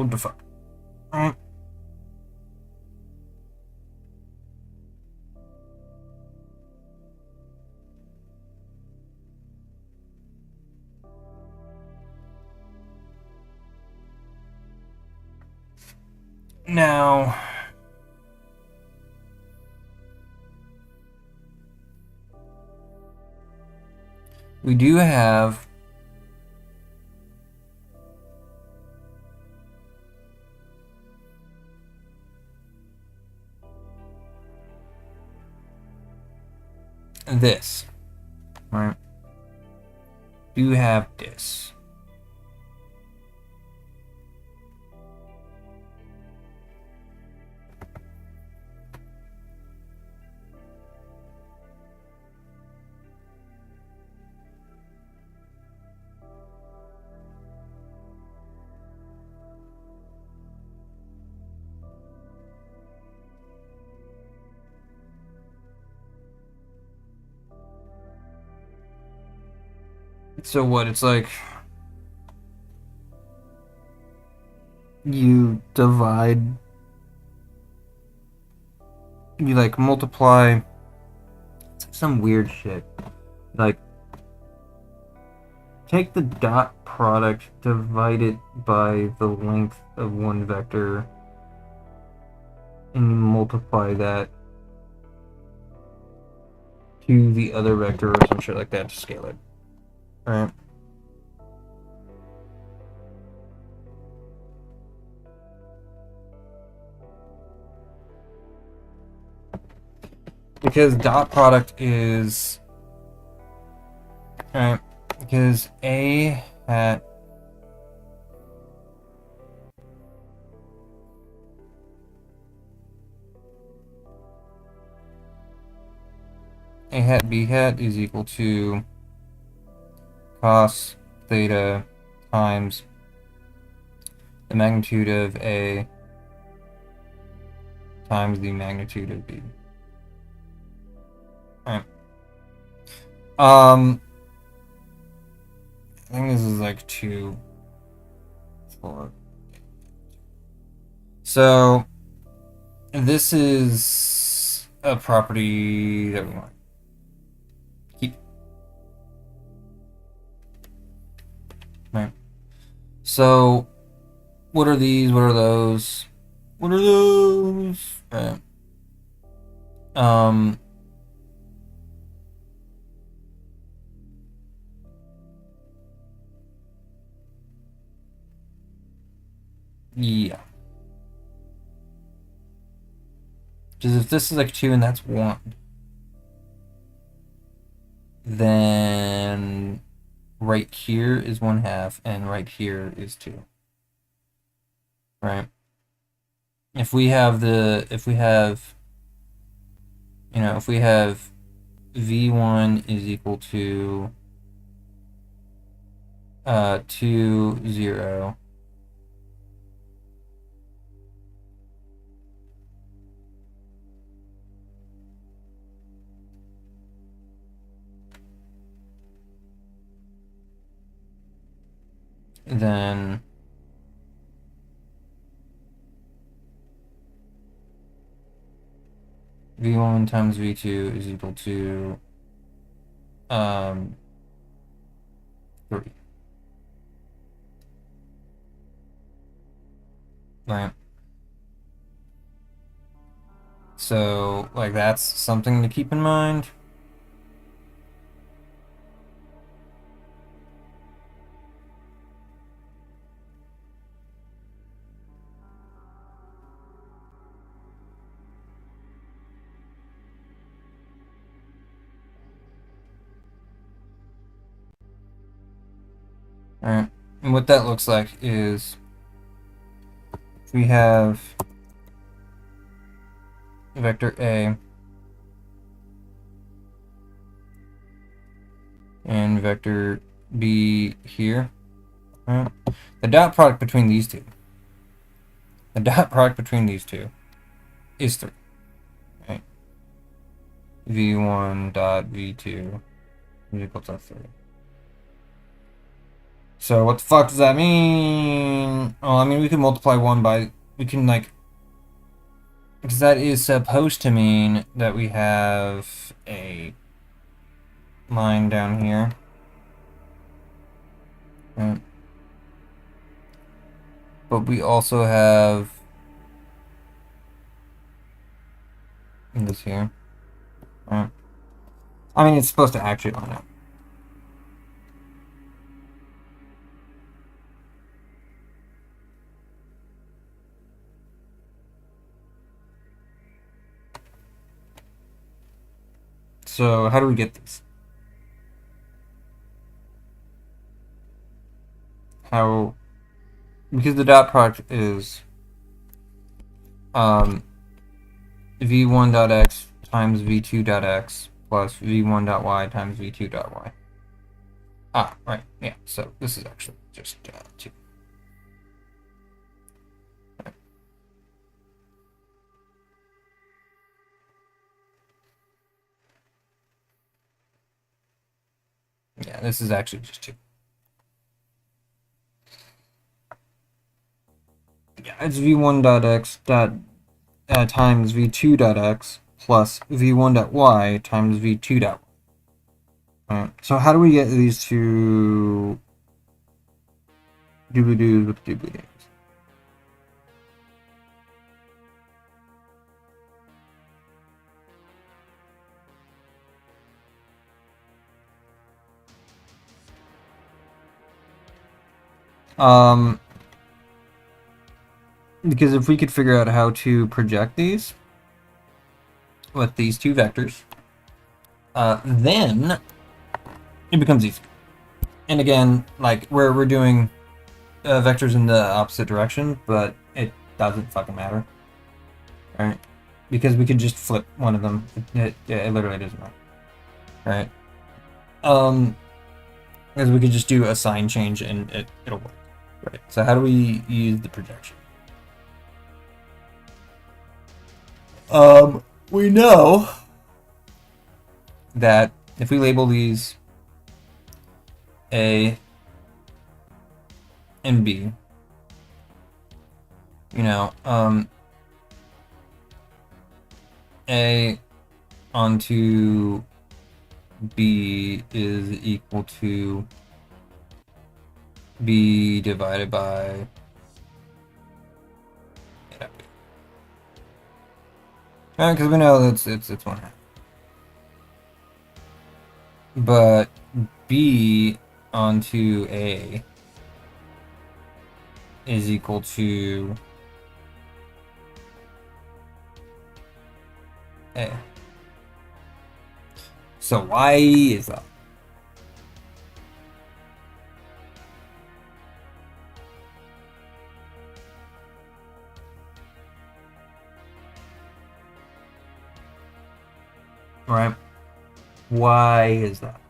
the fuck. Right? Now, we do have this, right? Do have this. So what? It's like you divide, you like multiply some weird shit. Like take the dot product, divide it by the length of one vector, and multiply that to the other vector or some shit like that to scale it. Right? Because dot product is right, because A hat A hat B hat is equal to cos theta times the magnitude of A times the magnitude of B. Alright. I think this is like 2, 4. So this is a property that we want to keep. Right. So what are these? What are those? What are those? Right. Yeah. Because if this is like 2 and that's 1, then right here is 1/2 and right here is 2. Right? If we have V1 is equal to 2, 0, then V1 times V2 is equal to 3. Right. So, like, that's something to keep in mind. Alright, and what that looks like is we have vector A and vector B here. Right? The dot product between these two is 3. Right? V1 dot V2 is equal to 3. So what the fuck does that mean? Oh, I mean, we can multiply 1 by... We can, like... Because that is supposed to mean that we have a line down here. Right. But we also have this here. Right. I mean, it's supposed to actually line up. So how do we get this? How? Because the dot product is v1.x times v2.x plus v1.y times v2.y. Ah, right. Yeah. So this is actually just 2. Right. Yeah, this is actually just 2. Yeah, it's v1.x times v2.x plus v1.y times v2.y. Right. So how do we get these two doobly-doos with doobly-doos? Because if we could figure out how to project these with these two vectors, then it becomes easy. And again, like we're doing vectors in the opposite direction, but it doesn't fucking matter, right? Because we could just flip one of them. It literally doesn't matter, right? Because we could just do a sign change and it'll work, right? So how do we use the projection? We know that if we label these A and B, you know, A onto B is equal to B divided by because we know it's 1/2. But B onto A is equal to A. So why is that? Right? Why is that?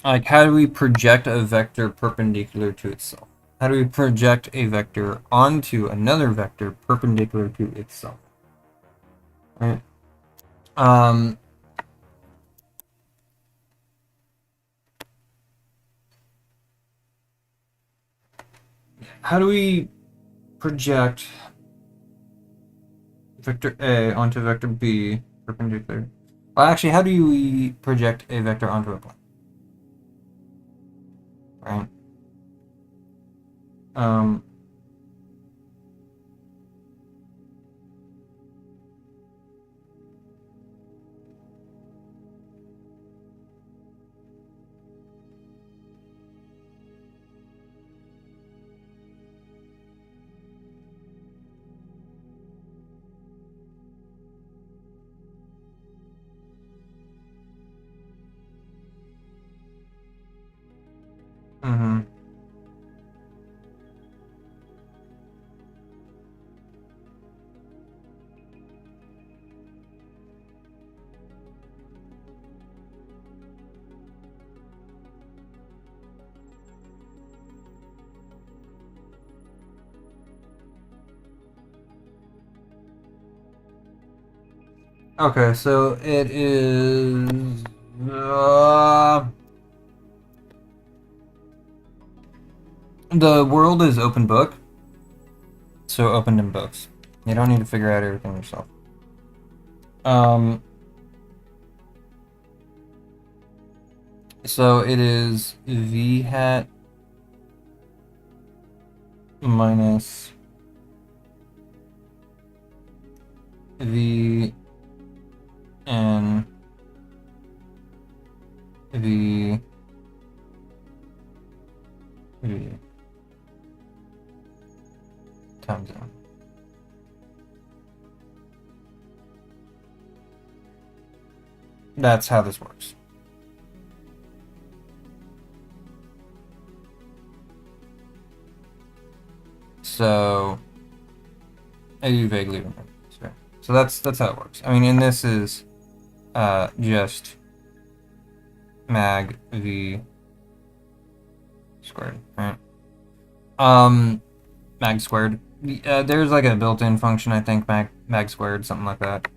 Like, how do we project a vector perpendicular to itself? How do we project a vector onto another vector perpendicular to itself? Right? Um, how do we project vector A onto vector B perpendicular? Well, actually, how do we project a vector onto a plane? Right? Um, mm-hmm. Okay, so it is. The world is open book, so open in books. You don't need to figure out everything yourself. Um, so it is v hat minus v n v v times n. That's how this works. So I do vaguely remember this, right? So that's how it works. I mean, and this is just mag v squared, right? Mag squared. There's like a built-in function, I think, mag squared, something like that.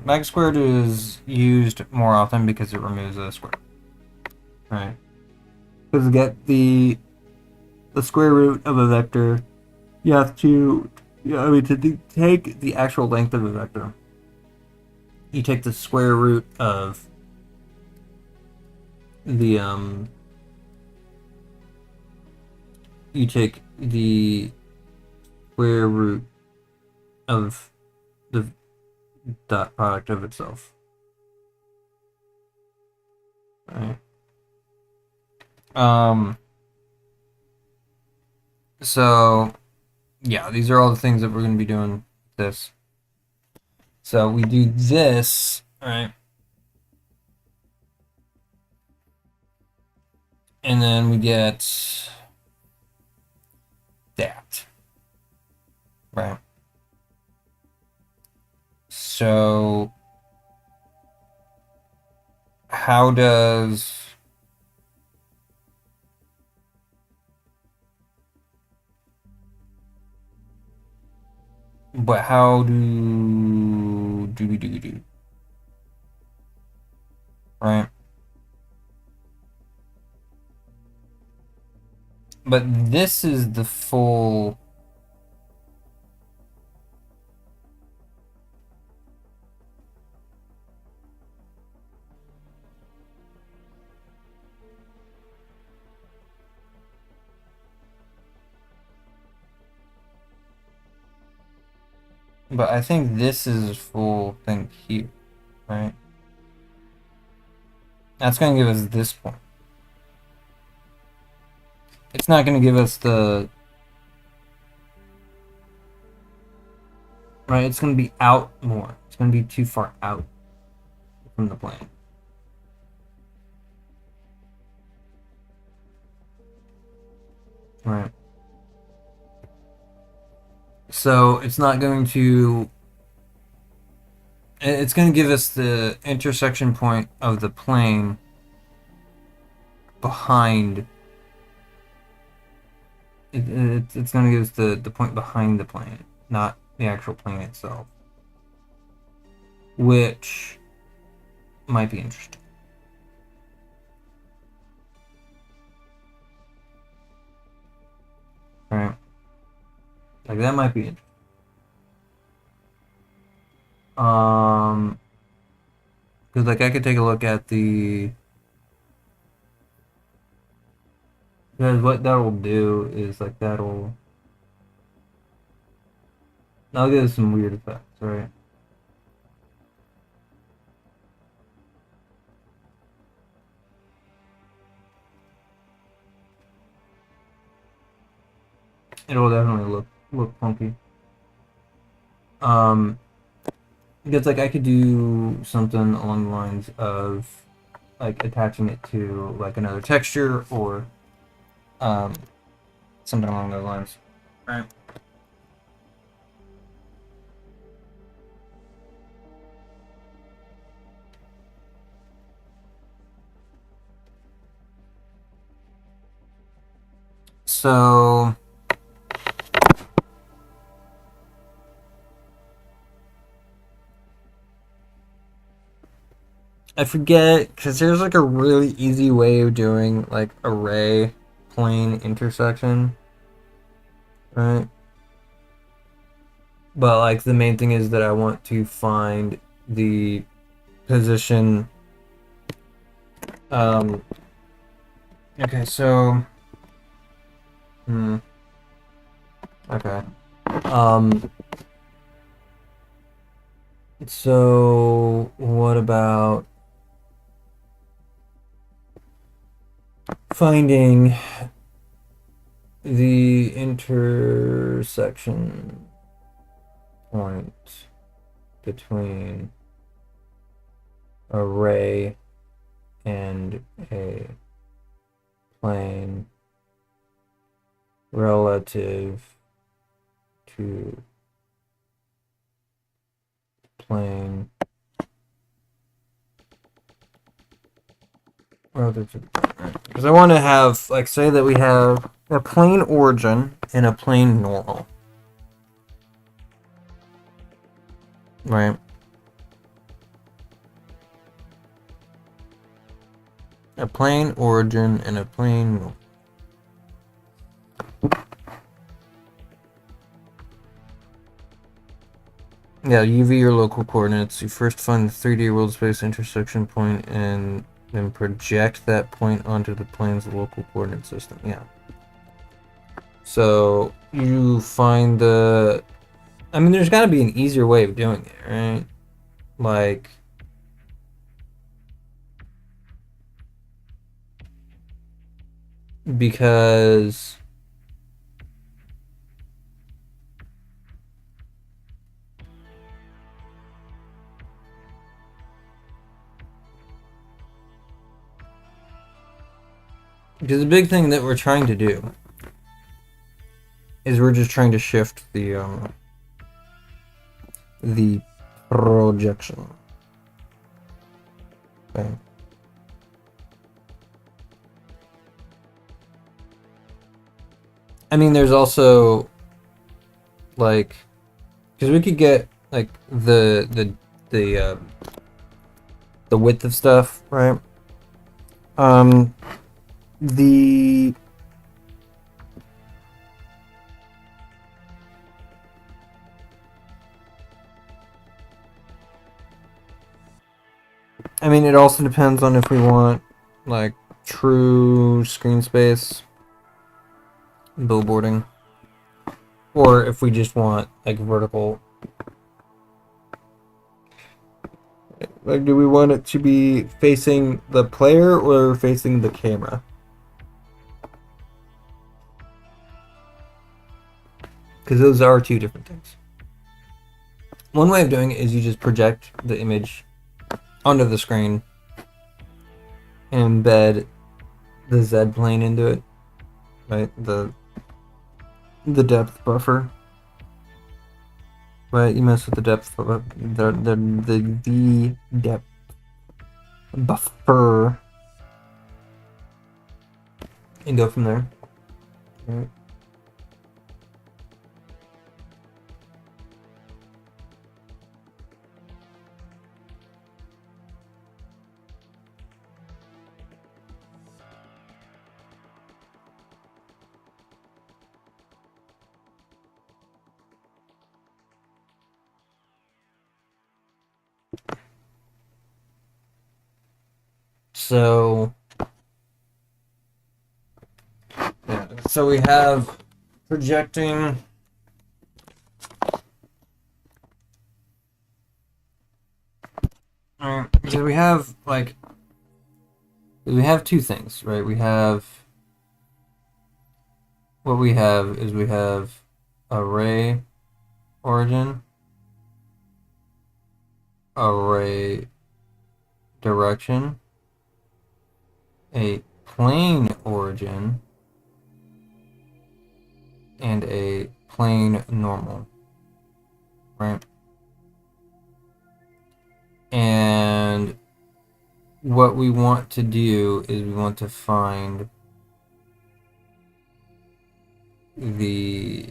Mag squared is used more often because it removes a square, right? Because to get the square root of a vector, you have to, I mean, to take the actual length of a vector, you take the square root of the you take the square root of the dot product of itself, right? So yeah, these are all the things that we're going to be doing this. So we do this, right? And then we get that, right? So how does but how do we do, right? But this is the full. But I think this is a full thing here, right? That's going to give us this point. It's not going to give us the... Right, it's going to be out more. It's going to be too far out from the plane. Right. So it's not going to... It's going to give us the intersection point of the plane behind... It's going to give us the point behind the plane, not the actual plane itself. Which might be interesting. Right. Like that might be interesting. Because like I could take a look at the... Because what that'll do is like that'll give us some weird effects, right? It'll definitely look funky. Um, because like I could do something along the lines of like attaching it to like another texture or um something along those lines. Right. So I forget because there's like a really easy way of doing like array plane intersection, right? But like the main thing is that I want to find the position. Um, okay, so okay. Um, so what about finding the intersection point between array and a plane relative to plane relative to because I want to have like say that we have a plane origin and a plane normal, right? A plane origin and a plane normal. Yeah, UV or local coordinates. You first find the 3D world space intersection point and then project that point onto the plane's local coordinate system. Yeah. So you find the... I mean, there's got to be an easier way of doing it, right? Like... Because... Because the big thing that we're trying to do is we're just trying to shift the projection. Okay. I mean, there's also like, because we could get like the the width of stuff, right? Um, the I mean, it also depends on if we want like true screen space billboarding, or if we just want like vertical. Like, do we want it to be facing the player or facing the camera? Because those are two different things. One way of doing it is you just project the image onto the screen and embed the Z plane into it, right? The depth buffer. Right, you mess with the depth of the depth buffer and go from there. Right. So yeah, so we have projecting. So we have like we have two things, right? We have what we have is we have array origin, array direction, a plane origin, and a plane normal, right? And what we want to do is we want to find the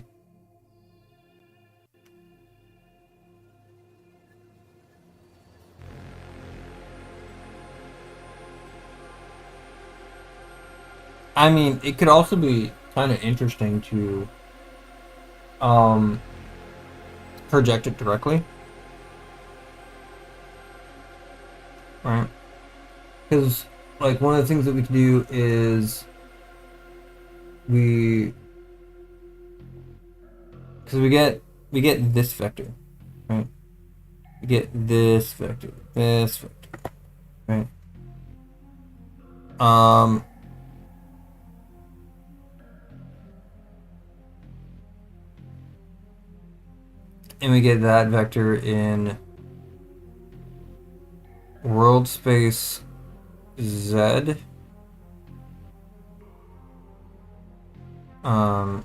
I mean, it could also be kind of interesting to um, project it directly, right? Because like one of the things that we can do is we because we get this vector, right? We get this vector, right? Um, and we get that vector in world space Z. Um,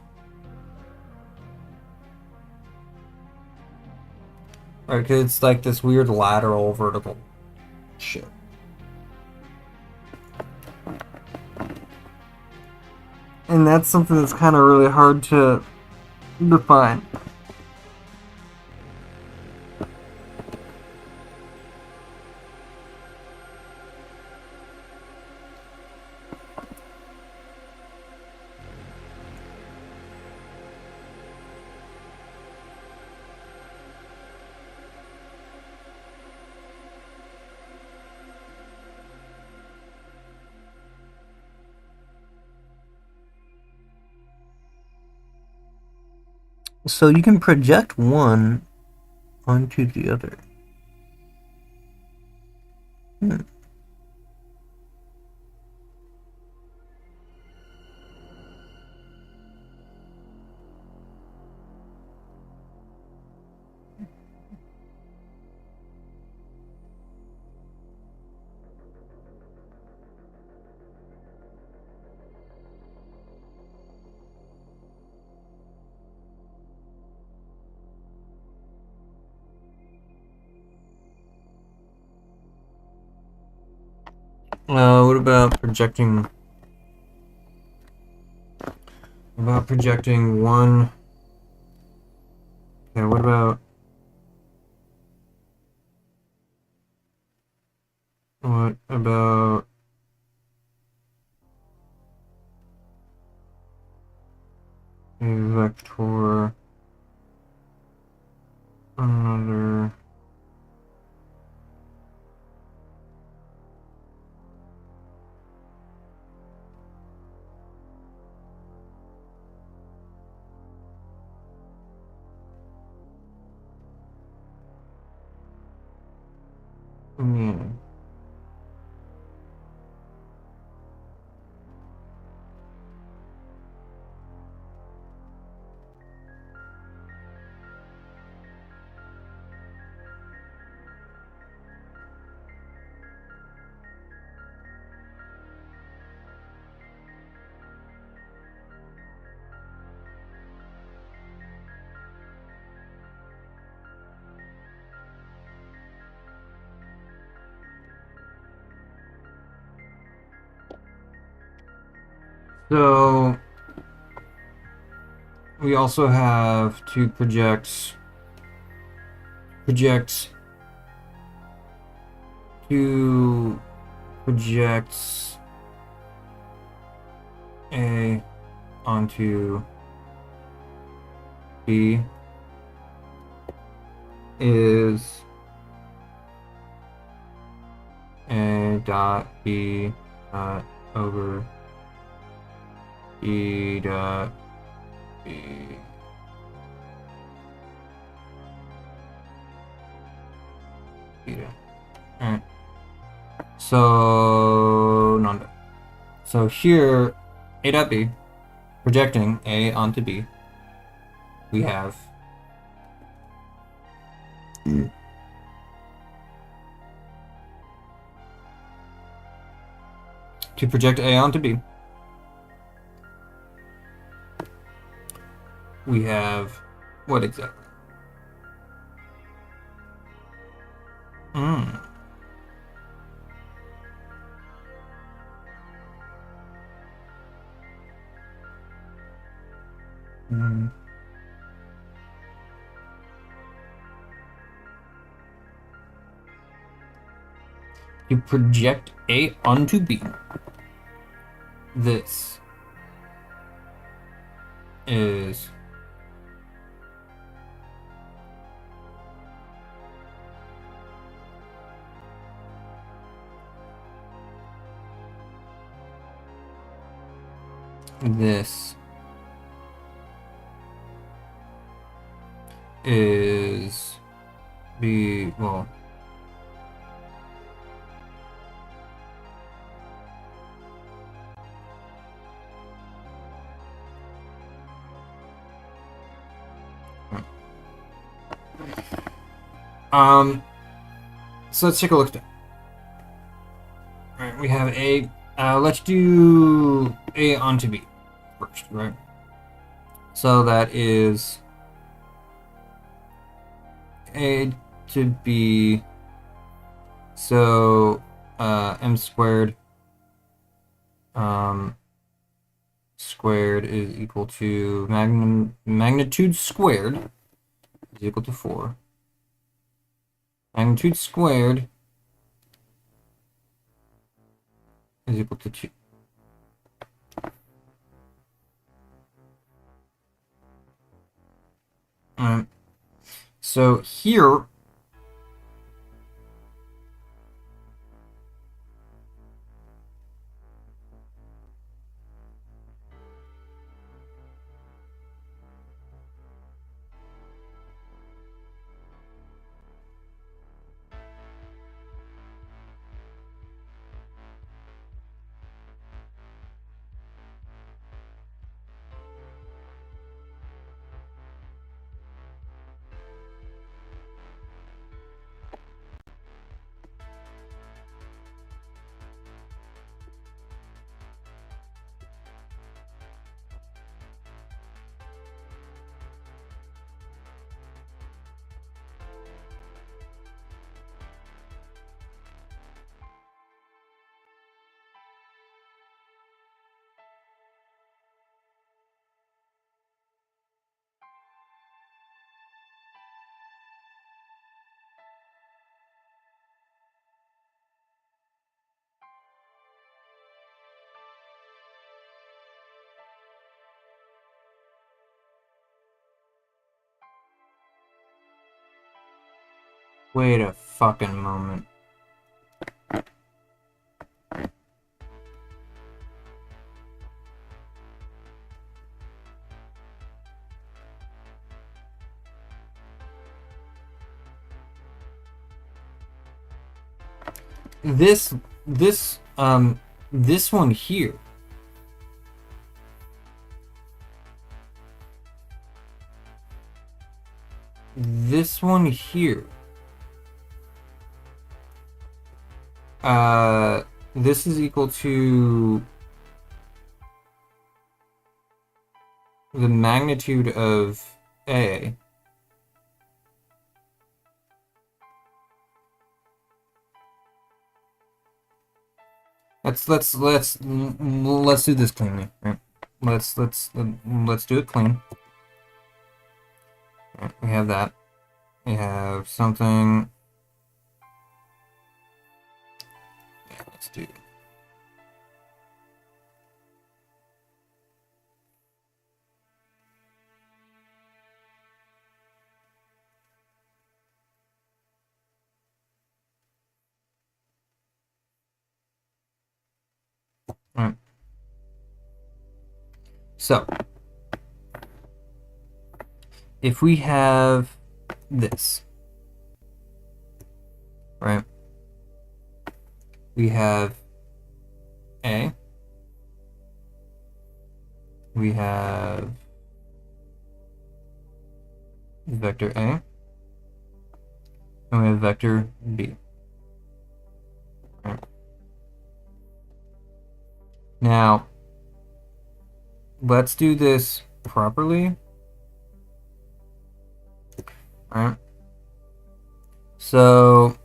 right, because it's like this weird lateral vertical shit. And that's something that's kind of really hard to define. So you can project one onto the other. Hmm. What about projecting? About projecting one. Okay, what about a vector another meaning? So we also have to project to projects A onto B is A dot B dot over B dot B beta. Alright. So non. So here A dot B projecting A onto B, we have to project A onto B, we have what exactly? Mm. Mm. You project A onto B. This is this is B, well, so let's take a look at that. Alright, we have A, let's do A onto B first, right? So that is A to B, so M squared squared is equal to magnitude squared is equal to 4. Magnitude squared is equal to 2. Alright. So here Wait a fucking moment. This this one here. This one here. This is equal to the magnitude of A. Let's do this cleanly, right? Let's do it clean. Right, we have that. We have something. Yeah, let's do. Right. So, if we have this, right? We have A. We have vector A. And we have vector B. Right. Now, let's do this properly. All right. So,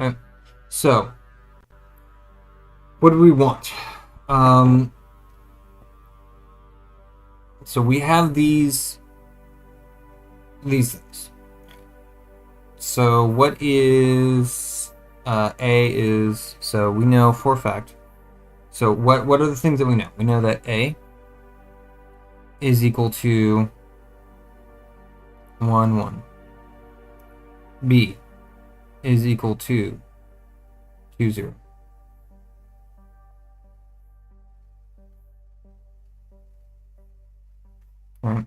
okay. So, what do we want? So we have these things. So what is A is, so we know for a fact. So what are the things that we know? We know that A is equal to 1, 1. B is equal to 2, 0. Right.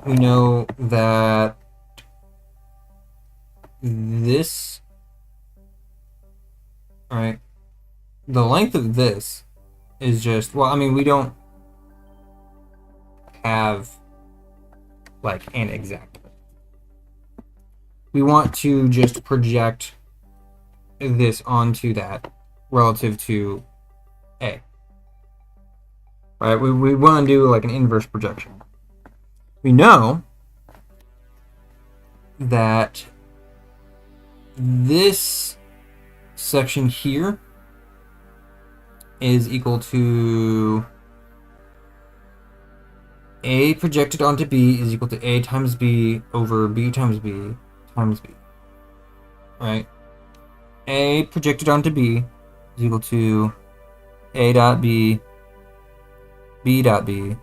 We know that this, right, the length of this is just, well, I mean, we don't have like an exact. We want to just project this onto that relative to A. Right? We want to do like an inverse projection. We know that this section here is equal to A projected onto B is equal to A times B over B times B times B. Right? A projected onto B is equal to A dot B, B dot B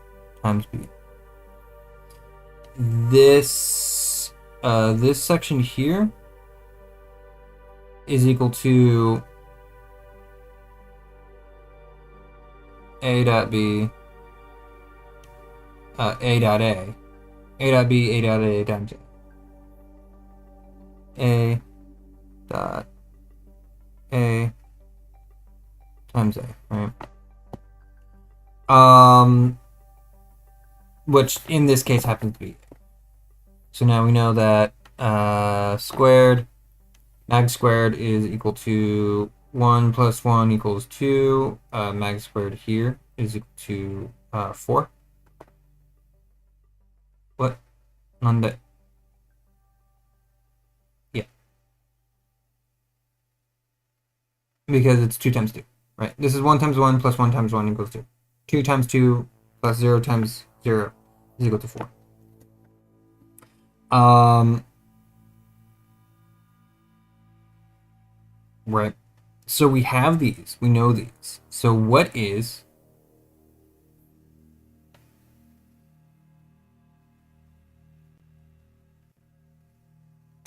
times B. This section here is equal to A dot B, A dot A, A dot B, A dot A times A dot A times A, right? Which in this case happens to be. So now we know that mag squared is equal to 1 plus 1 equals 2. Mag squared here is equal to 4. What? Nande. Yeah. Because it's 2 times 2, right? This is 1 times 1 plus 1 times 1 equals 2. 2 times 2 plus 0 times 0 is equal to 4. Um, right. So we have these. We know these. So what is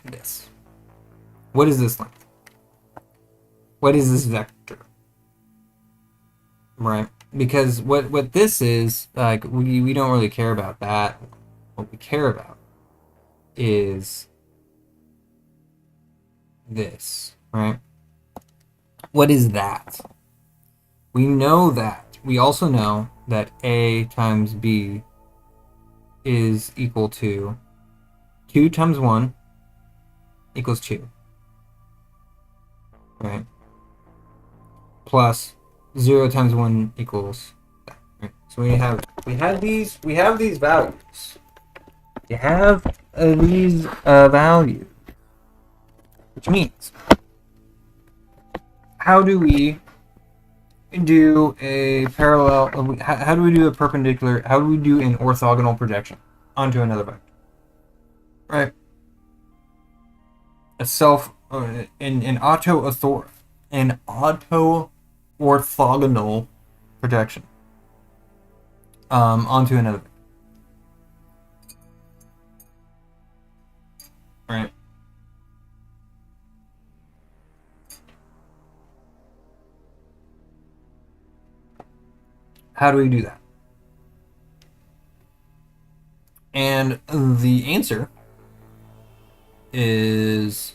this? What is this length? What is this vector? Right? Because what this is, like, we don't really care about that. What we care about is this, right? What is that? We know that. We also know that A times B is equal to 2 times 1 equals 2, right? Plus 0 times 1 equals that, right? So we have these values. You have these values, which means how do we do a parallel? How do we do a perpendicular? How do we do an orthogonal projection onto another vector? Right. A self an auto orthogonal projection onto another vector. Right. How do we do that? And the answer is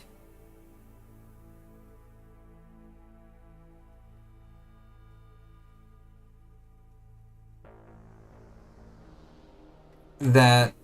that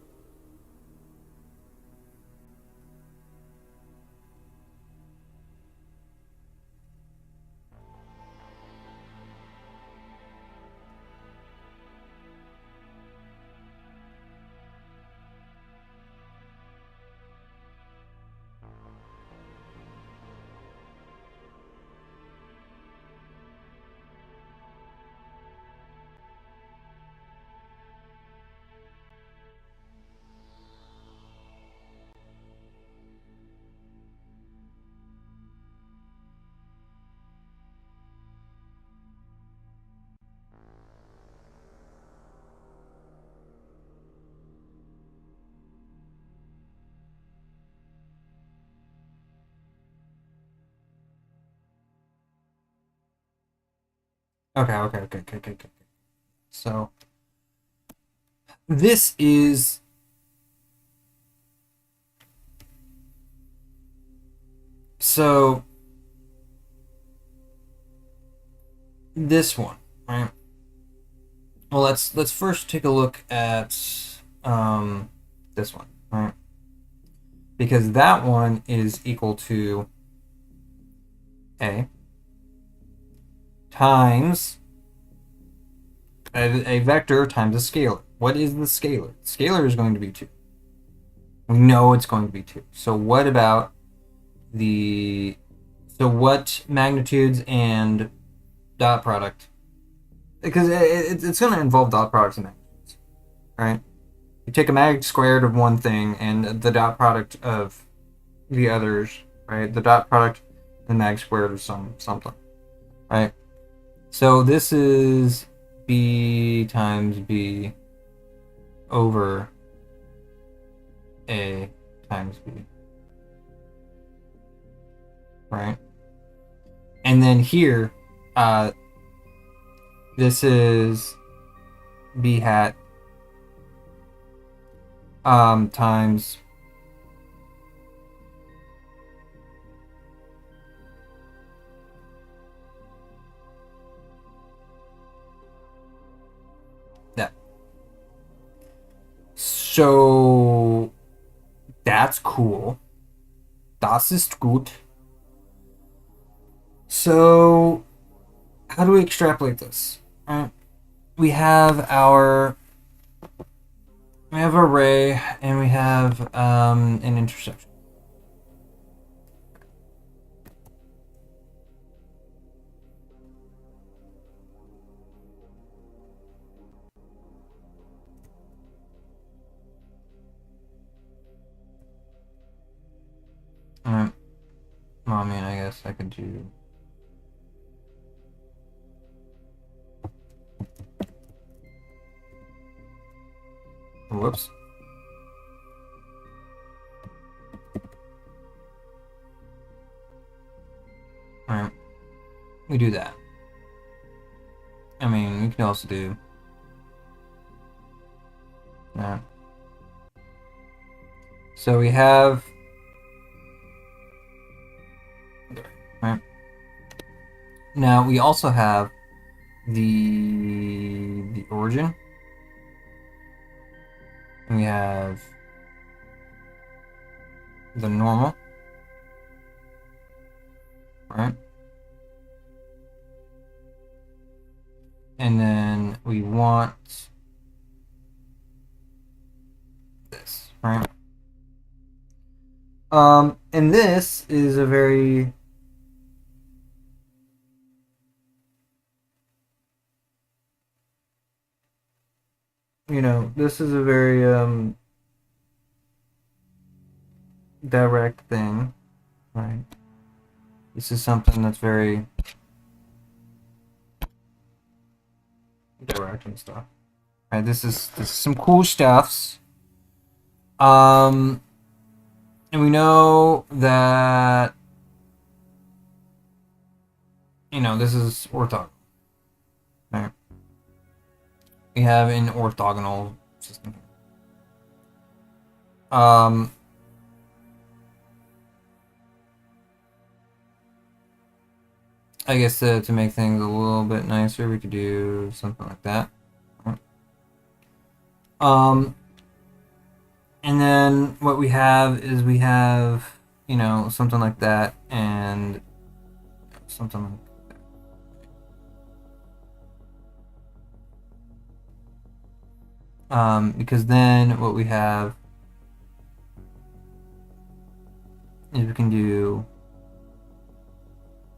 okay. So this is so this one, right? Well, let's first take a look at this one, right? Because that one is equal to A times a vector times a scalar. What is the scalar? Scalar is going to be 2. We know it's going to be 2. So what about the... So what magnitudes and dot product? Because it's going to involve dot products and magnitudes, right? You take a mag squared of one thing and the dot product of the others, right? The dot product and mag squared of something, right? So this is B times B over A times B, right? And then here, this is B hat times that. So that's cool. Das ist gut. So how do we extrapolate this? We have our ray and we have an intersection. Well, I mean, I guess I could do. Whoops. Alright. We do that. I mean, we could also do that. So we have. Right. Now we also have the origin. And we have the normal. Right? And then we want this, right? And this is a very this is a very direct thing, right? This is something that's very direct and stuff. Right, this is some cool stuffs. And we know that this is orthogonal. Right? We have an orthogonal system. I guess to make things a little bit nicer, we could do something like that. Right? And then what we have is we have something like that and something like that. Because then what we have is we can do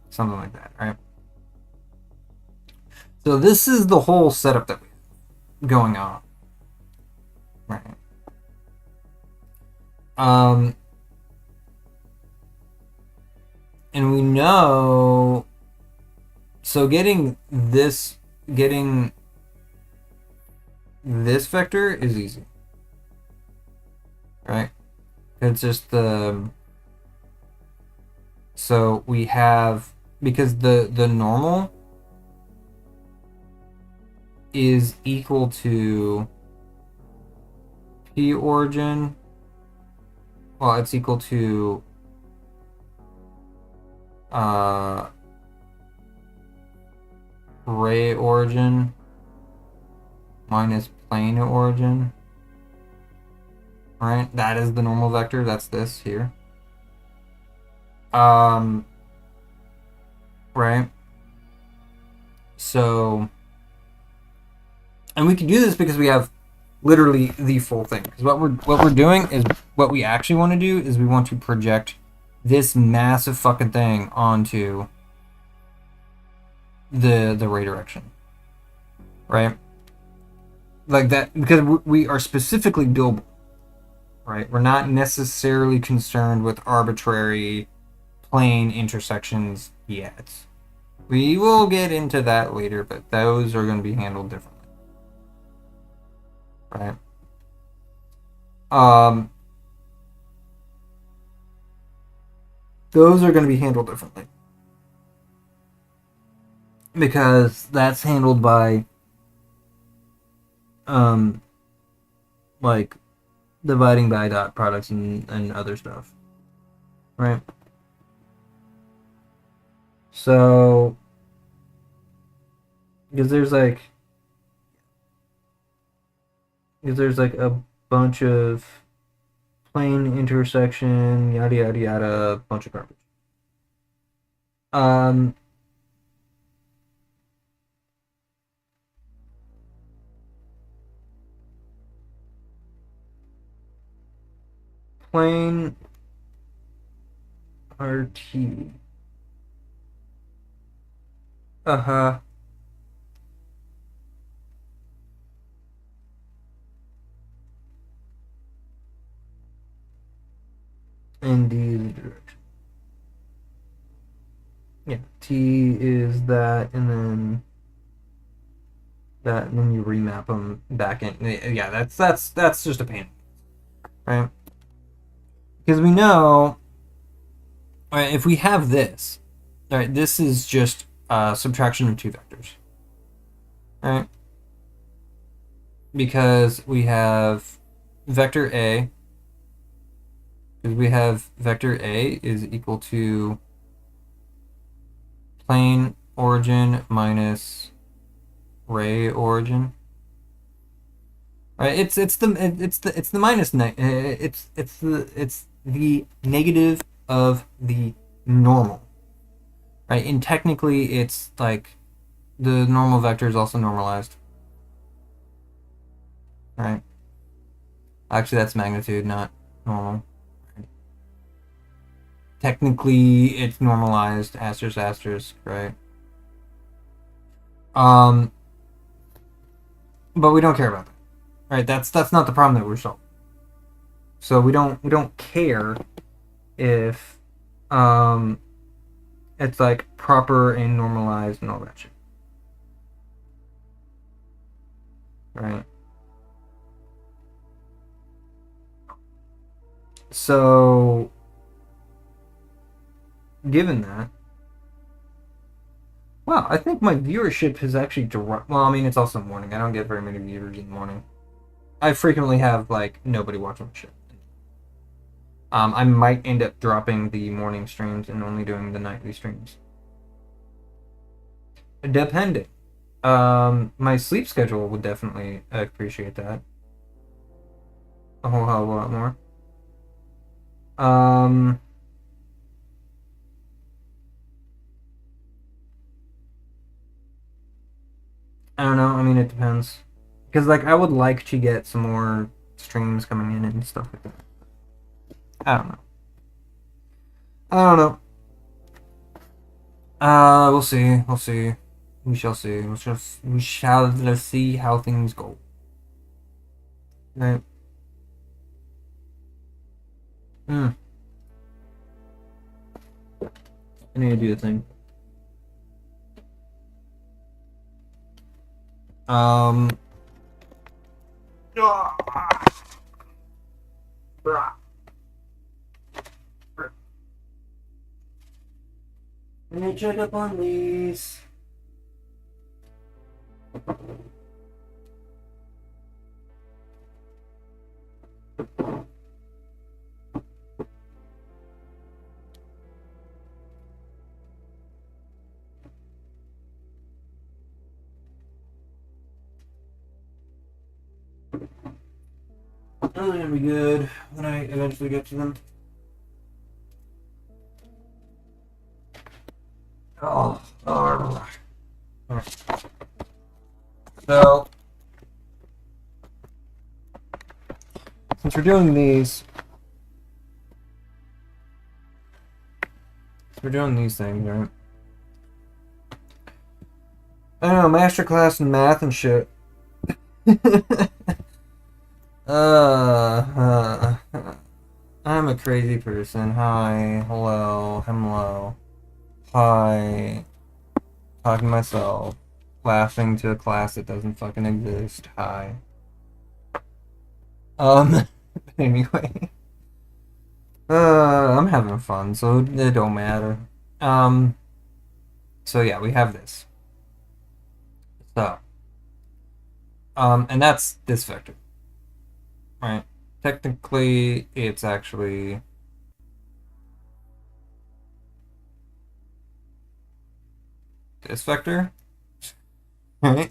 something like that, right? So this is the whole setup that we have going on, right? And we know, so getting this vector is easy, right? It's just so we have, because the normal is equal to P origin. Well, it's equal to ray origin minus plane origin. Right? That is the normal vector. That's this here. Right? So, and we can do this because we have literally the full thing. Because what we're doing is, what we actually want to do is we want to project this massive fucking thing onto the ray direction, right? Like that, because we are specifically global, right? We're not necessarily concerned with arbitrary plane intersections yet. We will get into that later, but those are going to be handled differently, right? Those are going to be handled differently because that's handled by like dividing by dot products and other stuff, right? So because there's like a bunch of plane intersection, yada yada yada, bunch of garbage. Um, Plane RT. Uh-huh. In these direction. Yeah, T is that, and then that, and then you remap them back in. Yeah, that's just a pain, right? Because we know, right, if we have this, right, this is just subtraction of two vectors, right? Because we have vector A, because we have vector A is equal to plane origin minus ray origin. Right? It's the minus it's the negative of the normal. Right? And technically it's like the normal vector is also normalized. Right? Actually that's magnitude, not normal. Right? Technically it's normalized, asterisk asterisk, right? Um but we don't care about that. Right? That's not the problem that we're solving. So we don't care if um it's like proper and normalized and all that shit. Right? So given that, wow, I think my viewership has actually dropped. Well, I mean, it's also morning. I don't get very many viewers in the morning. I frequently have like nobody watching shit. I might end up dropping the morning streams and only doing the nightly streams, depending. My sleep schedule would definitely appreciate that a whole hell of a lot more. Um, I don't know. I mean, it depends. Because like I would like to get some more streams coming in and stuff like that. I don't know. I don't know. We'll see. We'll see. We shall see. We shall see how things go. Right. Hmm. I need to do the thing. Um. Let me check up on these. They're gonna be good when I eventually get to them. Oh, alright. So, since we're doing these, things, right? I don't know, masterclass in math and shit. uh, I'm a crazy person. Hi, hello, hello. Hi, talking to myself, laughing to a class that doesn't fucking exist. Hi. Anyway. I'm having fun, so it don't matter. Um, so yeah, we have this. So, and that's this vector, right? Technically, it's actually this vector, right?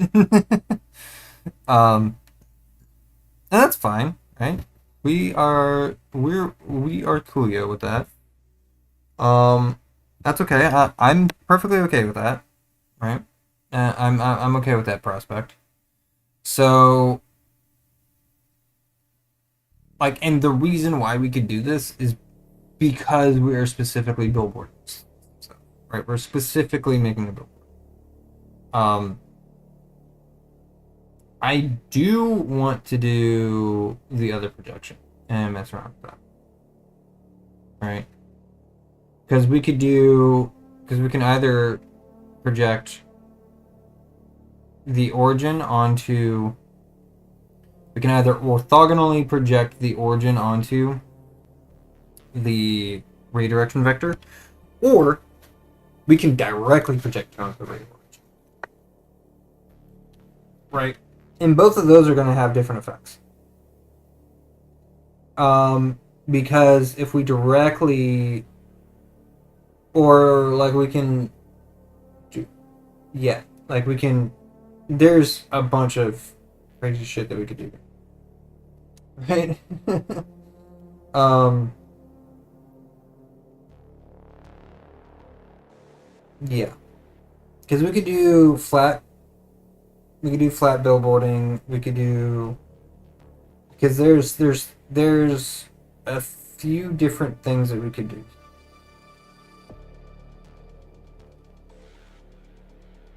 And that's fine, right? We are coolio with that. Um, that's okay. I'm perfectly okay with that, right? I'm okay with that prospect. So, like, and the reason why we could do this is because we are specifically billboarding, so, right? We're specifically making a billboard. Um, I do want to do the other projection and mess around with that, right? Because we could do because we can either project the origin onto, we can either orthogonally project the origin onto the ray direction vector, or we can directly project it onto the ray origin. Right? And both of those are going to have different effects. Because if we directly, or like we can, yeah, like we can, there's a bunch of crazy shit that we could do. Right? Yeah. Because we could do flat billboarding, we could do, because there's a few different things that we could do.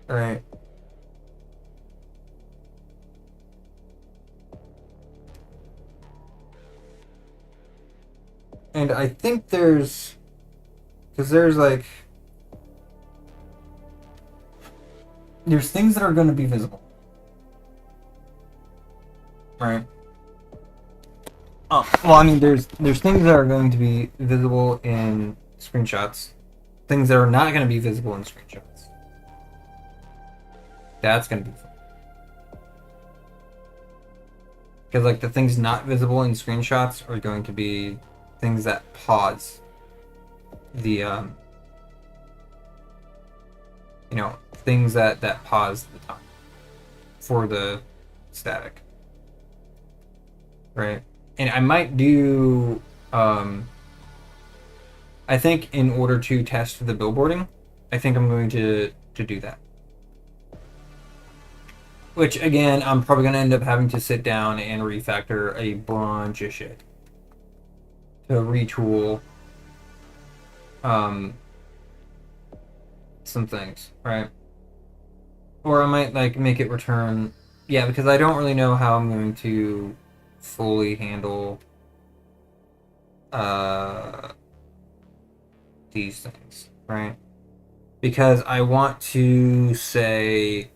All right. And I think there's, because there's things that are going to be visible. Right. Oh, well, I mean, there's things that are going to be visible in screenshots, things that are not going to be visible in screenshots. That's going to be fun. Because, like, the things not visible in screenshots are going to be things that pause the, things that pause the time for the static. Right? And I might do, I think in order to test the billboarding, I think I'm going to do that. Which, again, I'm probably going to end up having to sit down and refactor a bunch of shit to retool some things, right? Or I might, like, make it return... Yeah, because I don't really know how I'm going to fully handle these things, right? Because I want to, say,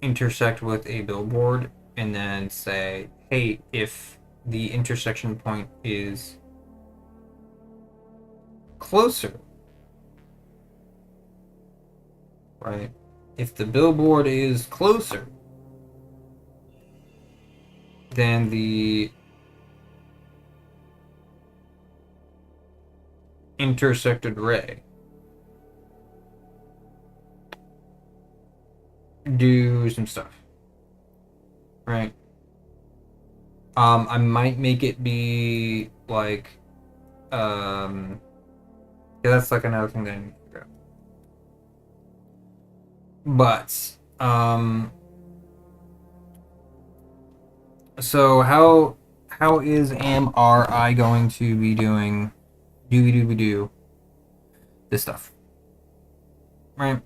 intersect with a billboard and then say, hey, if the intersection point is closer, right? If the billboard is closer than the intersected ray, do some stuff, right? I might make it be like, yeah, that's like another thing that I need to figure out. But, so how am I going to be doing do this stuff, right?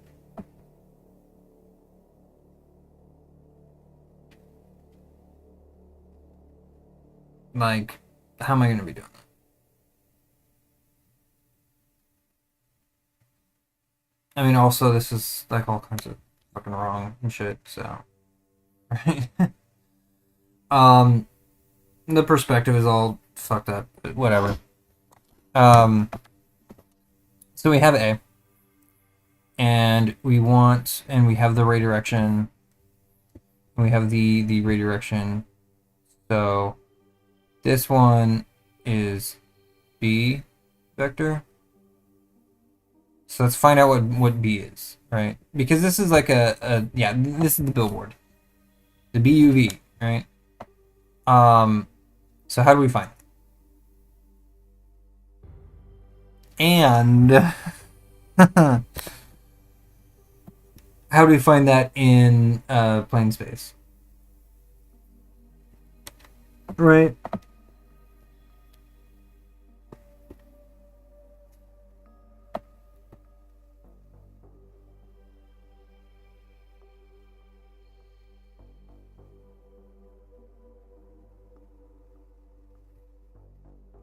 Like, how am I going to be doing it? I mean, also, this is like all kinds of fucking wrong and shit, so, right? The perspective is all fucked up, but whatever. So we have A, and we have the ray direction, and we have the ray direction. So this one is B vector. So let's find out what B is, right? Because this is like yeah, this is the billboard, the BUV, right? So how do we find it? And how do we find that in plane space? Right.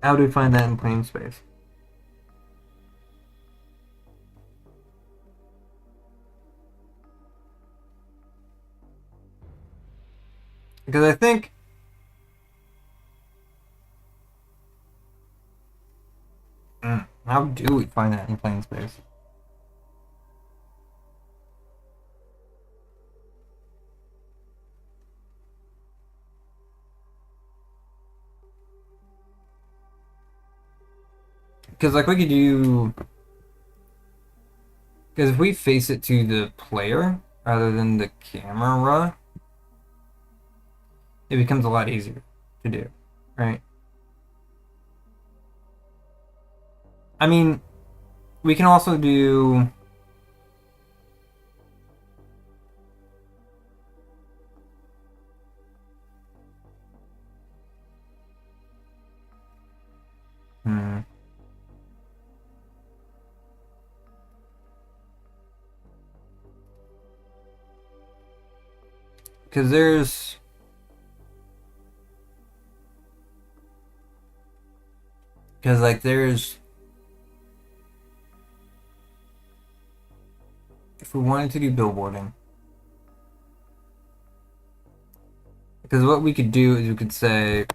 How do we find that in plane space? Because I think how do we find that in plain space? Because like we could do, because if we face it to the player rather than the camera, it becomes a lot easier to do, right? I mean, we can also do. Hmm. Because there's. Because, like, there's. If we wanted to do billboarding. Because what we could do is we could say,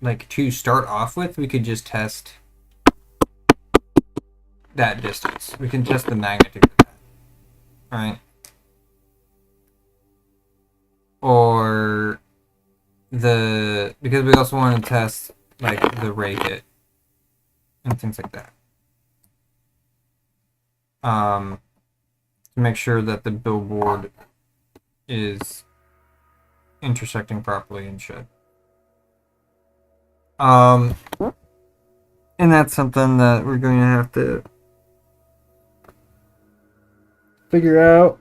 like, to start off with, we could just test that distance. We can test the magnitude of that, right? Or because we also want to test, like, the ray hit and things like that. To make sure that the billboard is intersecting properly and shit. And that's something that we're going to have to figure out.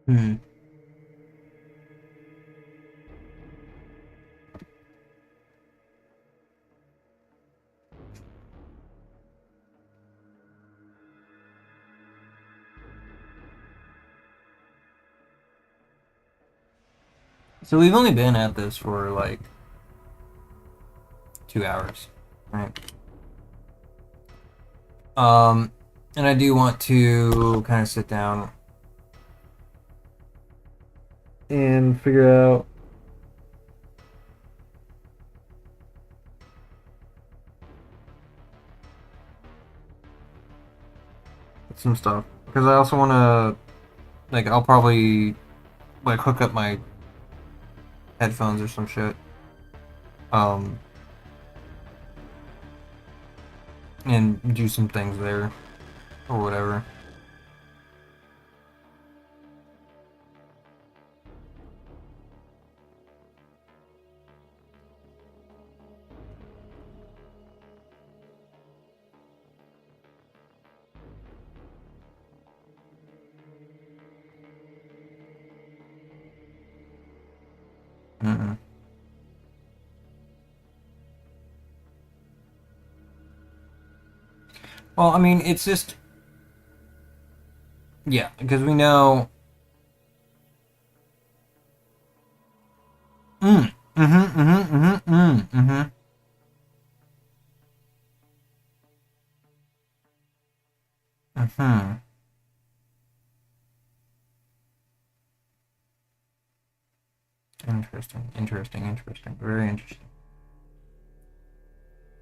Hmm. So we've only been at this for like 2 hours, right? And I do want to kind of sit down and figure out some stuff because I also want to like I'll probably like hook up my headphones or some shit. Um, and do some things there or whatever. Mm-mm. Well, I mean, it's just yeah, because we know. Mm-hmm. Mm-hmm. Mm-hmm. Mm-hmm. Mm-hmm. Interesting. Interesting. Interesting. Very interesting.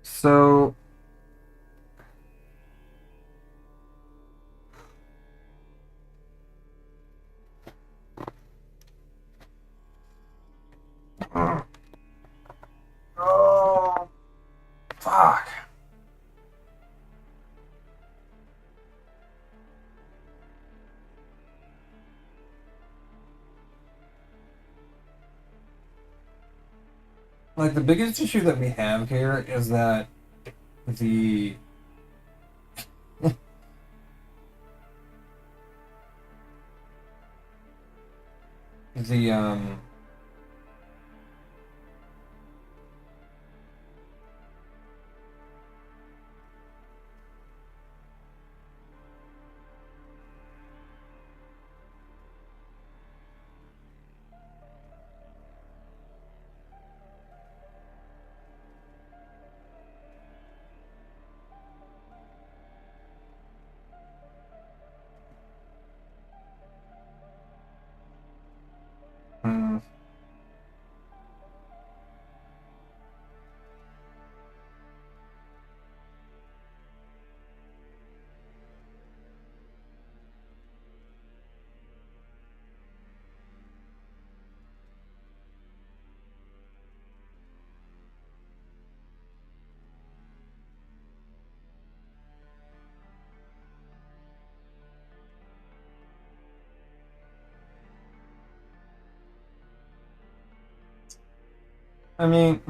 So. Oh, fuck. Like the biggest issue that we have here is that the the. Mm, I mean,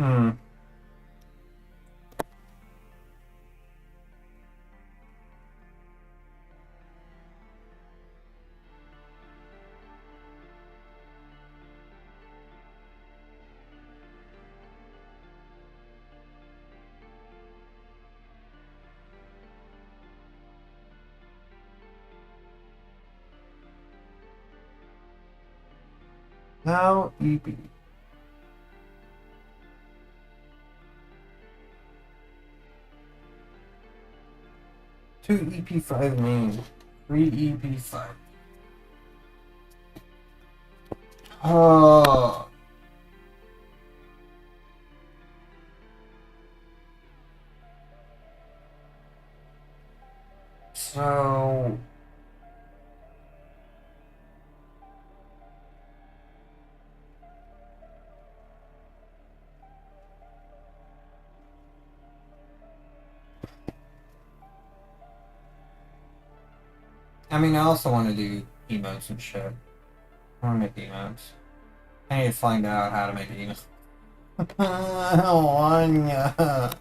'How EP? Two EP5 main, three EP5. Oh, so I mean, I also want to do emotes and shit. I want to make emotes. I need to find out how to make emotes. I don't want ya.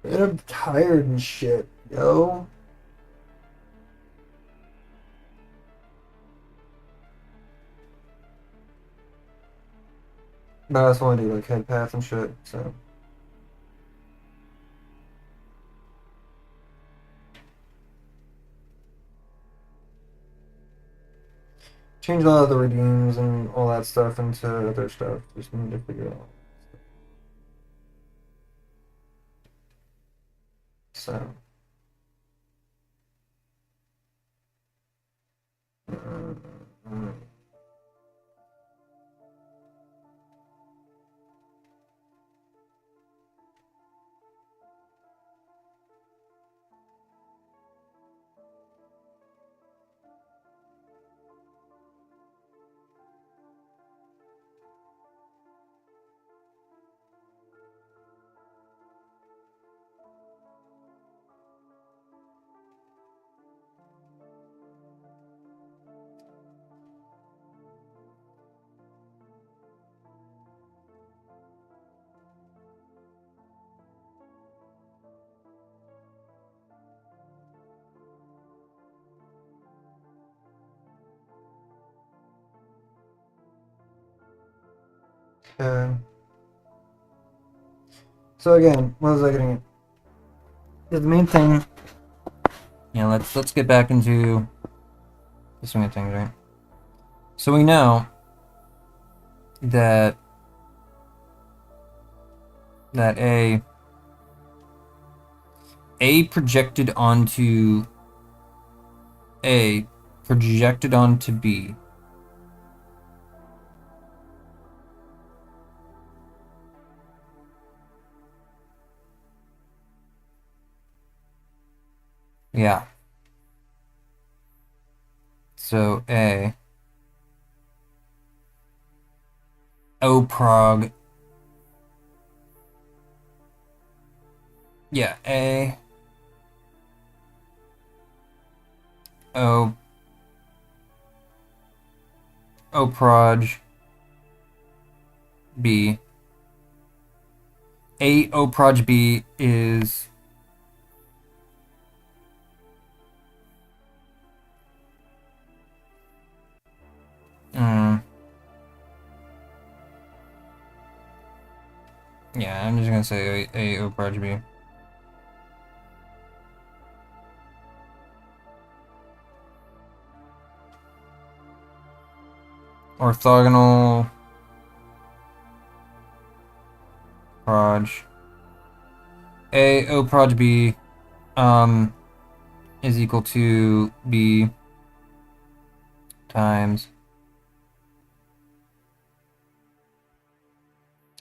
Man, I'm tired and shit, yo. But I just want to do like head path and shit, so. Change a lot of the redeems and all that stuff into other stuff. Just need to figure it out. So. mm, Okay. So again, what was I getting at? Yeah, the main thing. Yeah, let's get back into the swing of things, right? So we know that that A projected onto A projected onto B. Yeah. So A O prog. Yeah, A O O proj B. A O proj B is mm, yeah, I'm just gonna say A O proj B. Orthogonal proj A O proj B is equal to B times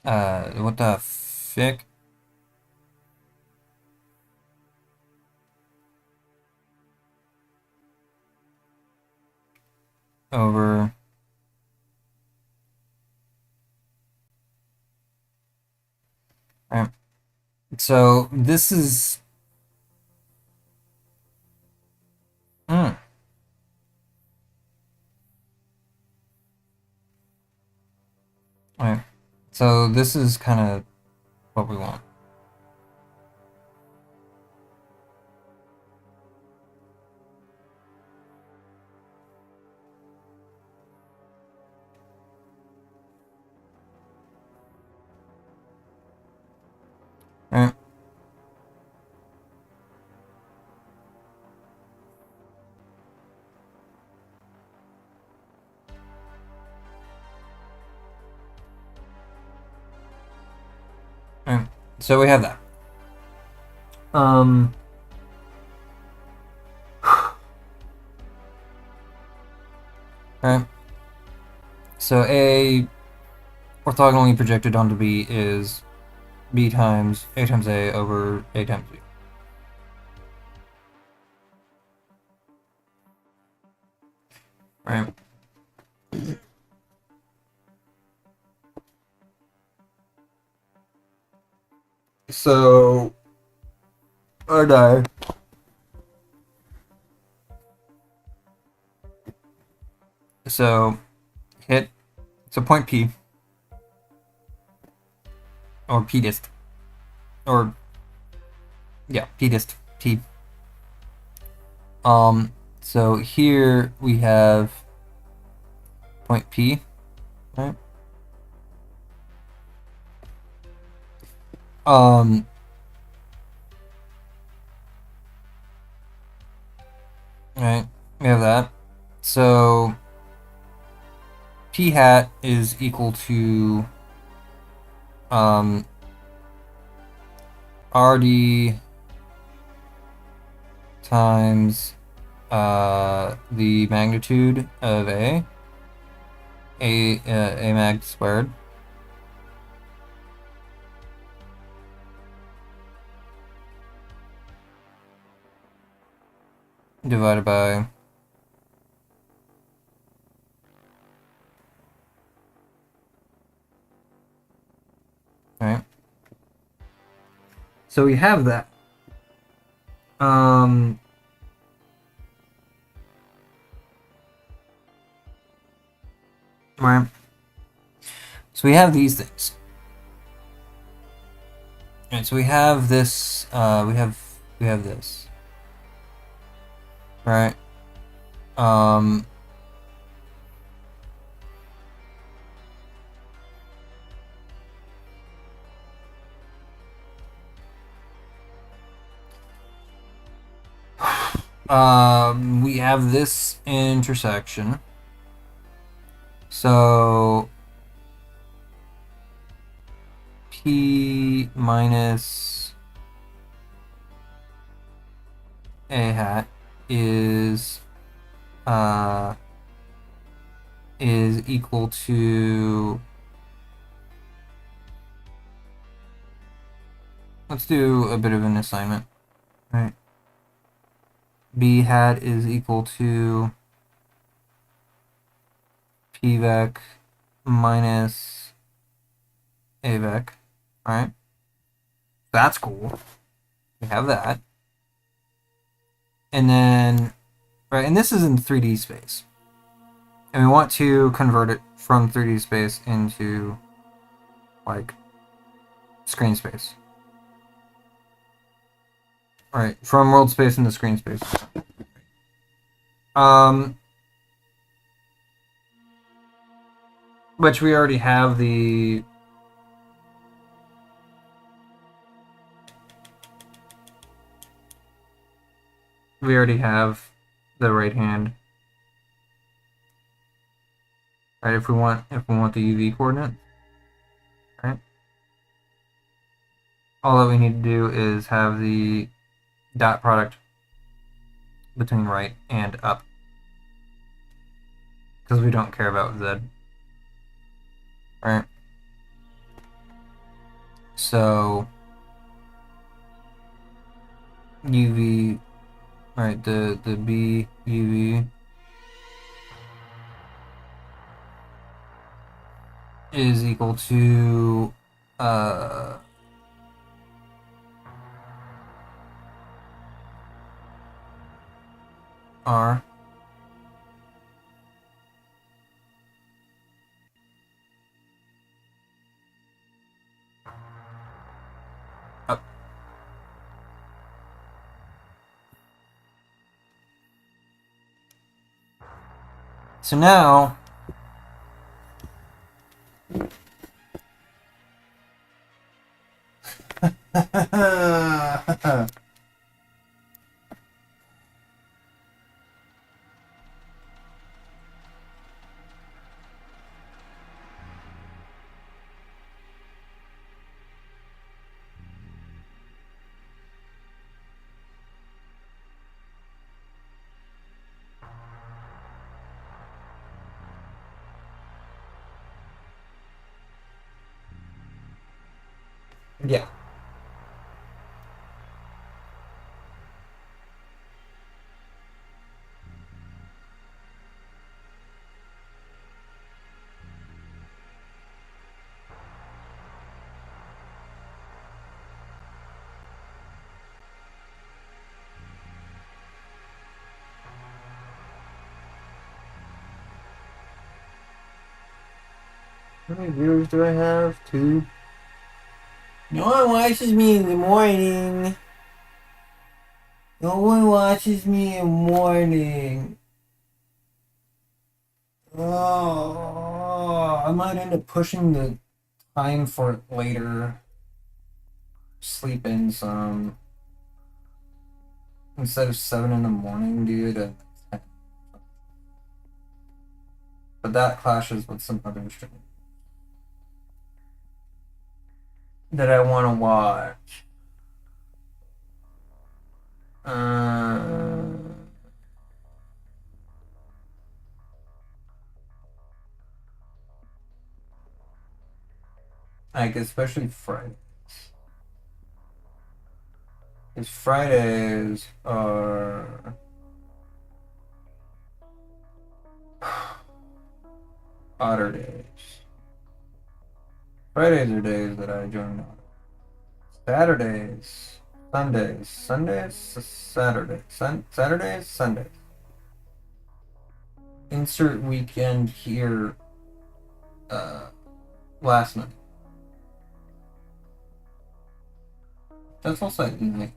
what the fick? Over right. So this is mm, right. So this is kind of what we want. Right. Right. So we have that. Um right. So A orthogonally projected onto B is B times A over A times B. Right. So or no. So hit so point P or P dist or yeah P dist P. So here we have point P, right? Um, right. We have that. So P hat is equal to um RD times the magnitude of A mag squared divided by right. So we have that. Um, right. So we have these things. Right. So we have this. We have this. Right. Um. We have this intersection. So P minus A hat is equal to, let's do a bit of an assignment, right? B hat is equal to P vec minus A vec, right? That's cool. We have that. And then right? And this is in 3D space. And we want to convert it from 3D space into, like, screen space. Right, from world space into screen space. Which we already have the... We already have the right hand. Right, if we want the UV coordinate. Right? All that we need to do is have the dot product between right and up. Because we don't care about Z. Right? So UV, right, the B UV is equal to R. Up. So now yeah. How many viewers do I have? 2. No one watches me in the morning. No one watches me in the morning. Oh, I might end up pushing the time for it later. Sleep in some. Instead of 7 in the morning, dude. 10. But that clashes with some other streams that I want to watch. Like, especially Fridays. Because Fridays are otter days. Fridays are days that I join otter. Saturdays, Sundays, Saturdays, Saturdays, Sundays. Insert weekend here. Last night. That's also at night.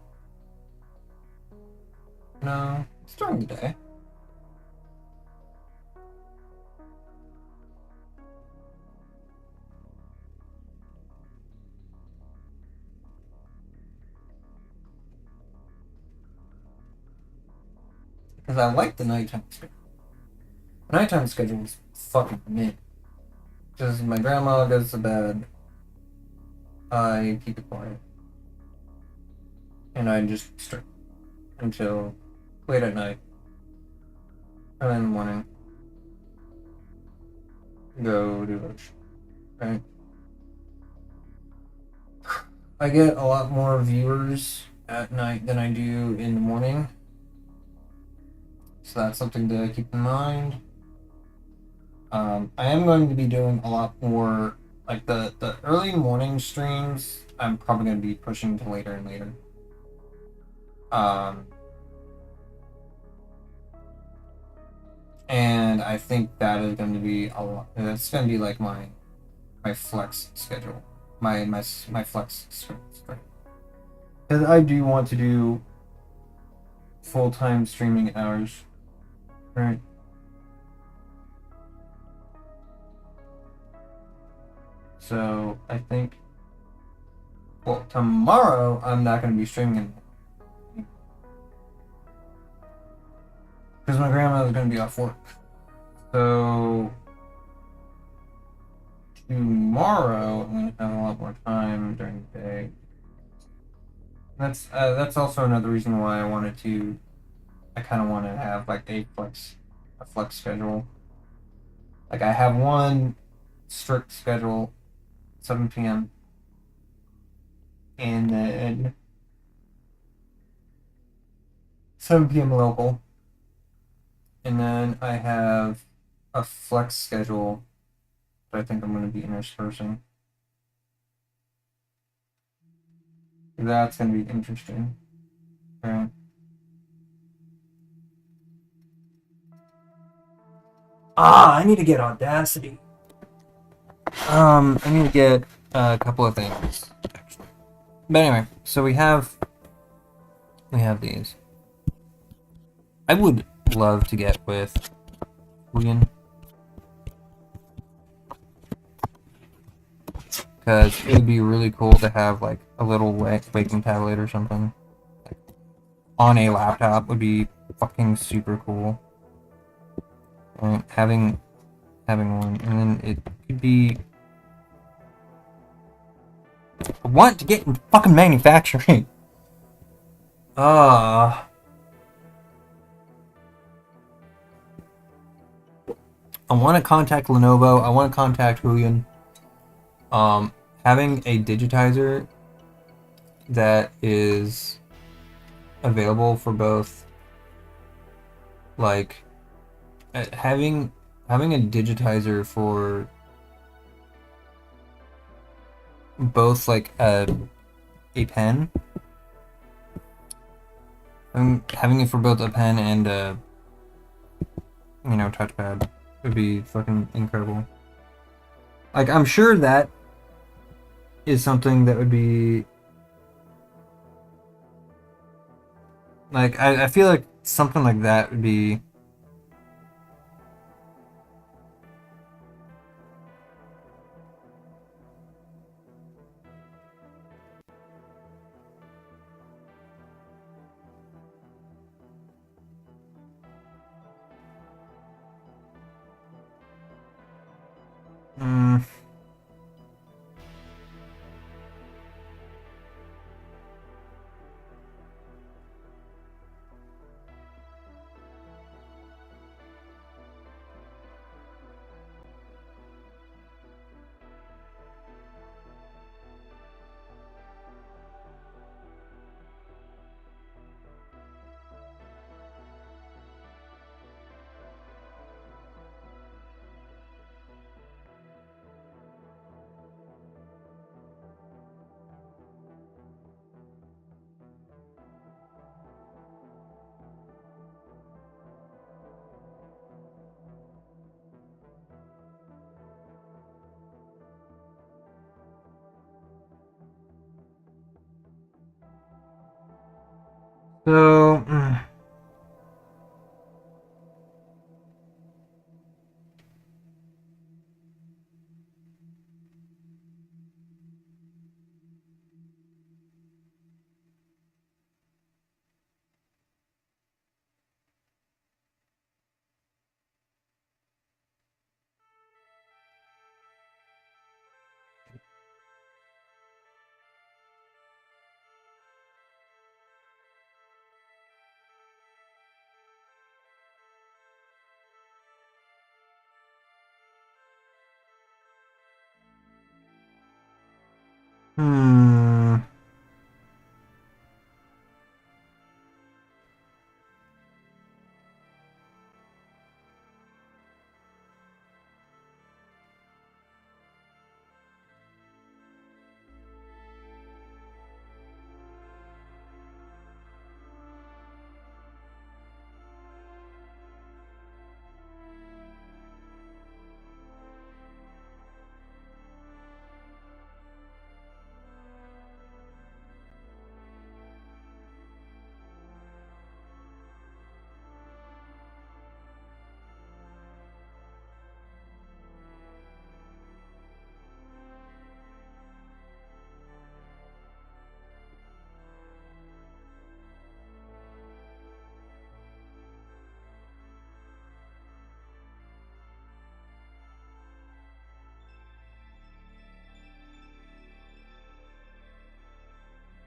No, it's during the day. Because I like the nighttime schedule. The nighttime schedule is fucking mid. Because my grandma goes to bed, I keep it quiet. And I just stream until late at night. And then in the morning, go do lunch. Right? I get a lot more viewers at night than I do in the morning. So that's something to keep in mind. I am going to be doing a lot more, like the early morning streams, I'm probably going to be pushing to later and later. and I think that is going to be a lot. That's going to be like my flex schedule, my flex schedule. Because I do want to do full time streaming hours, right? So I think, well, tomorrow I'm not going to be streaming because my grandmother's going to be off work. So tomorrow I'm going to have a lot more time during the day. That's also another reason why I wanted to. I kind of want to have like a flex schedule. Like I have one strict schedule, 7 p.m. and then 7 p.m. local, and then I have a flex schedule that I think I'm going to be interspersing. That's going to be interesting. Right. I need to get Audacity. I need to get a couple of things. But anyway, so we have these. I would love to get with William, because it would be really cool to have like a little waking tablet or something like, on a laptop would be fucking super cool. Having one, and then it could be. I want to get in fucking manufacturing. I want to contact Lenovo. I want to contact Huion. Having a digitizer that is available for both, like, having a digitizer for both, like a pen. Having it for both a pen and a touchpad would be fucking incredible. Like, I'm sure that is something that would be like, I feel like something like that would be mm, so. Hmm.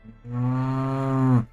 Mm.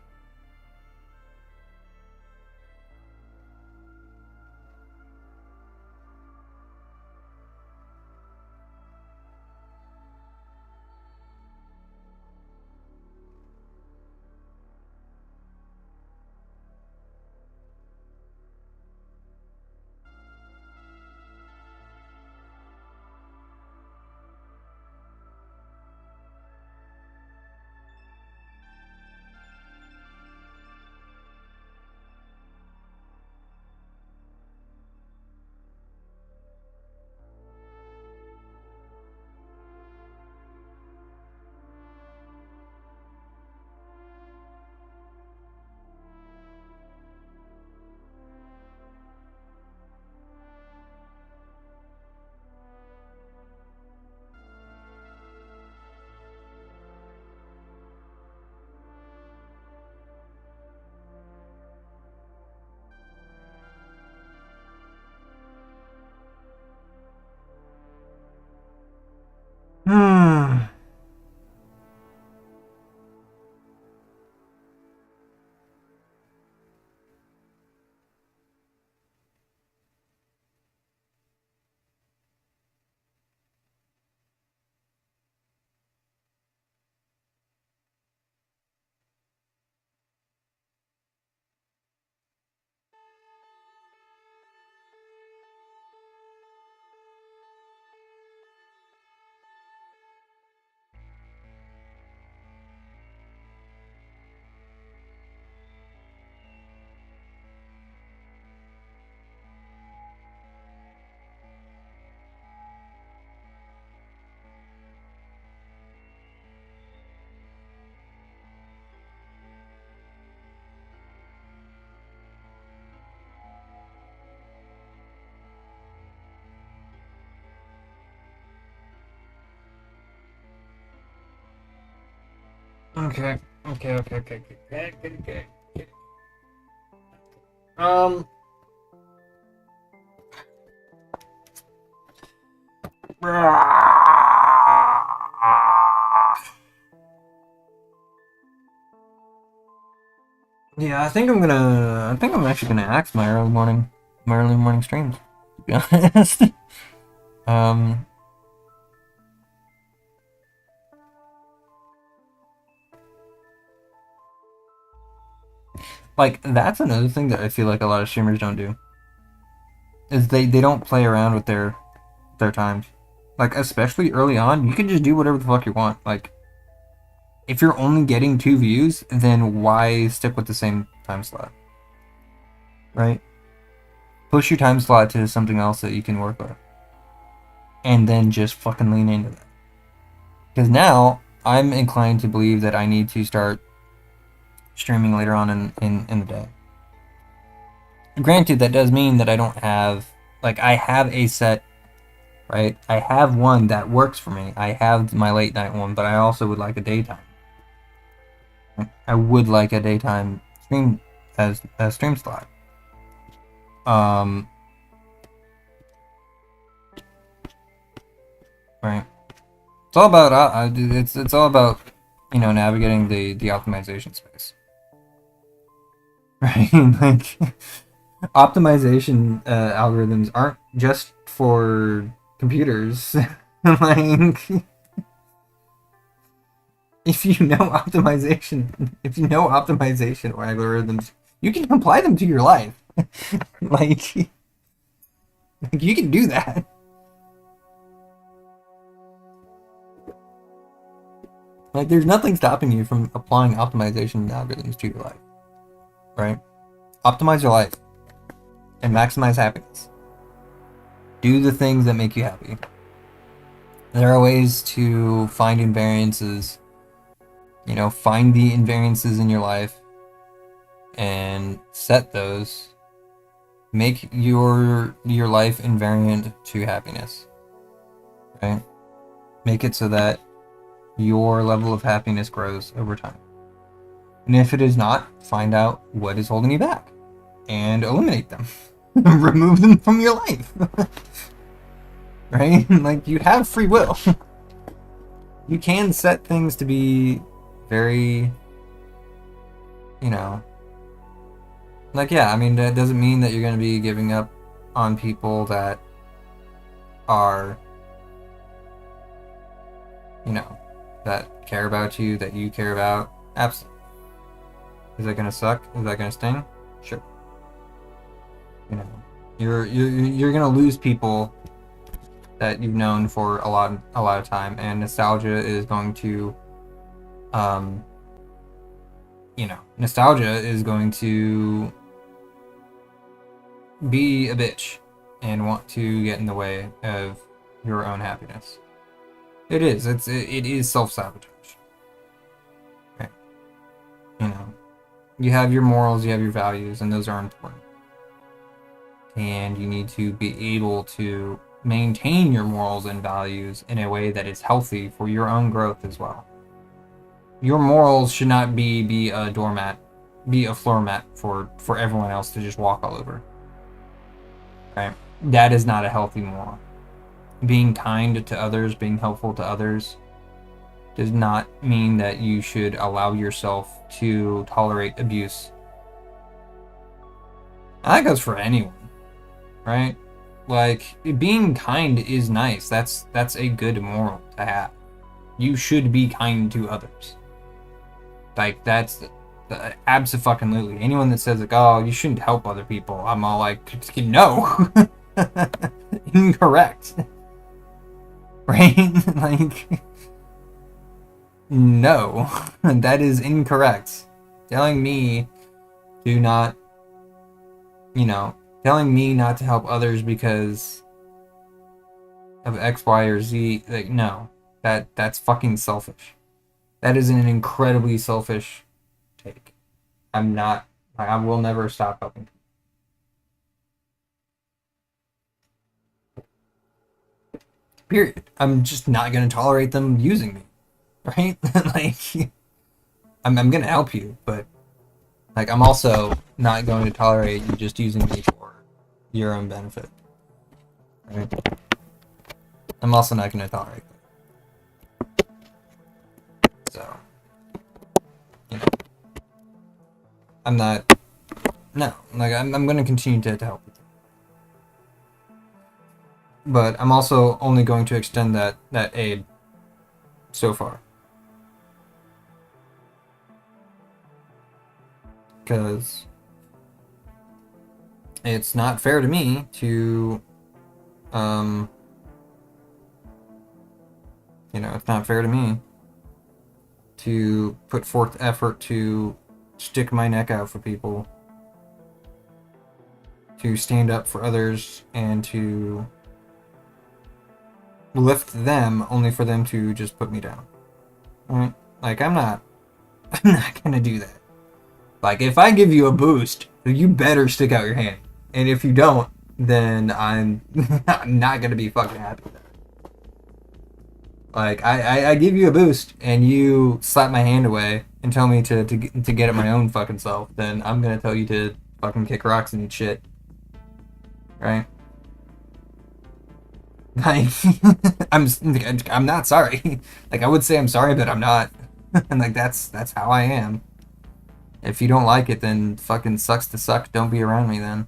Hmm. Okay. Okay. Um. Yeah, I think I'm gonna. I think I'm actually gonna axe my early morning streams. To be honest. um. Like that's another thing that I feel like a lot of streamers don't do is they don't play around with their times. Like especially early on, you can just do whatever the fuck you want. Like if you're only getting 2 views, then why stick with the same time slot? Right? Push your time slot to something else that you can work with. And then just fucking lean into that. Because now I'm inclined to believe that I need to start streaming later on in the day. Granted, that does mean that I don't have like I have a set, right? I have one that works for me. I have my late night one, but I also would like a daytime. I would like a daytime stream as a stream slot. Um, right. It's all about it's all about navigating the optimization space, right? Like optimization algorithms aren't just for computers. Like if you know optimization or algorithms, you can apply them to your life. like, like you can do that. Like there's nothing stopping you from applying optimization algorithms to your life, right? Optimize your life and maximize happiness. Do the things that make you happy. There are ways to find invariances, find the invariances in your life and set those. Make your life invariant to happiness, right? Make it so that your level of happiness grows over time. And if it is not, find out what is holding you back and eliminate them. Remove them from your life. Right? Like you have free will. You can set things to be very you know, like, yeah, I mean, that doesn't mean that you're going to be giving up on people that are, you know, that care about you, that you care about. Absolutely. Is that going to suck? Is that going to sting? Sure. You know, you're going to lose people that you've known for a lot of time, and nostalgia is going to, nostalgia is going to be a bitch and want to get in the way of your own happiness. It is. It is self-sabotage. Right. You know, you have your morals, you have your values, and those are important. And you need to be able to maintain your morals and values in a way that is healthy for your own growth as well. Your morals should not be a doormat, be a floor mat for everyone else to just walk all over. Right? That is not a healthy moral. Being kind to others, being helpful to others, does not mean that you should allow yourself to tolerate abuse. That goes for anyone, right? Like, being kind is nice. That's a good moral to have. You should be kind to others. Like, that's abso-fucking-lutely. Anyone that says, like, oh, you shouldn't help other people, I'm all like, no. Incorrect. Right? Like, no. That is incorrect. Telling me to not, telling me not to help others because of X, Y, or Z, like, no. That's fucking selfish. That is an incredibly selfish take. I will never stop helping people. Period. I'm just not going to tolerate them using me. Right? Like, I'm going to help you, but, like, I'm also not going to tolerate you just using me for your own benefit. Right? I'm also not going to tolerate that. So, I'm not, no, like, I'm going to continue to help you. But I'm also only going to extend that aid so far. Because it's not fair to me to, it's not fair to me to put forth effort to stick my neck out for people, to stand up for others, and to lift them only for them to just put me down. Right? Like, I'm not gonna do that. Like, if I give you a boost, you better stick out your hand. And if you don't, then I'm not gonna be fucking happy with that. Like, I give you a boost, and you slap my hand away and tell me to get it my own fucking self, then I'm gonna tell you to fucking kick rocks and eat shit. Right? Like, I'm not sorry. Like, I would say I'm sorry, but I'm not. And, like, that's how I am. If you don't like it, then fucking sucks to suck. Don't be around me then.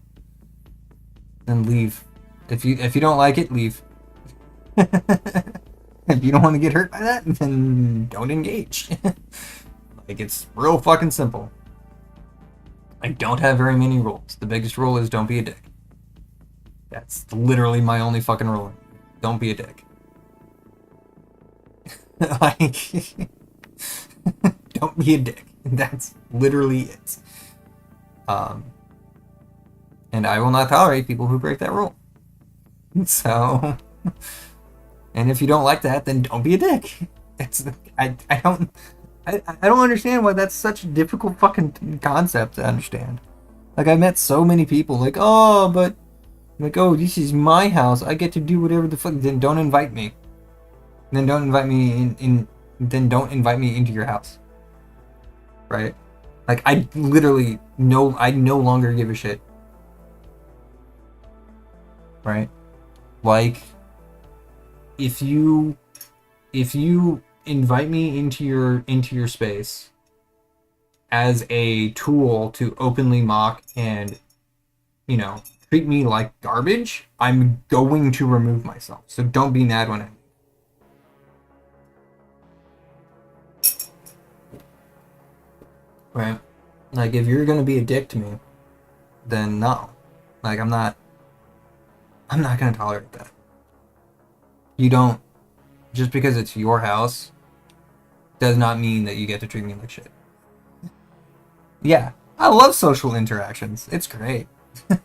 Then leave. If you don't like it, leave. If you don't want to get hurt by that, then don't engage. Like, it's real fucking simple. I don't have very many rules. The biggest rule is don't be a dick. That's literally my only fucking rule. Don't be a dick. Like, don't be a dick. That's literally it. And I will not tolerate people who break that rule. So, and if you don't like that, then don't be a dick. I don't understand why that's such a difficult fucking concept to understand. Like, I've met so many people like, oh, but, like, oh, this is my house. I get to do whatever the fuck. Then don't invite me. Then don't invite me then don't invite me into your house. Right? Like, I literally I no longer give a shit. Right? Like, if you invite me into your space as a tool to openly mock and, you know, treat me like garbage, I'm going to remove myself. So don't be mad when I leave. Right? Like, if you're gonna be a dick to me, then no. Like, I'm not gonna tolerate that. You don't, just because it's your house, does not mean that you get to treat me like shit. Yeah, I love social interactions. It's great. And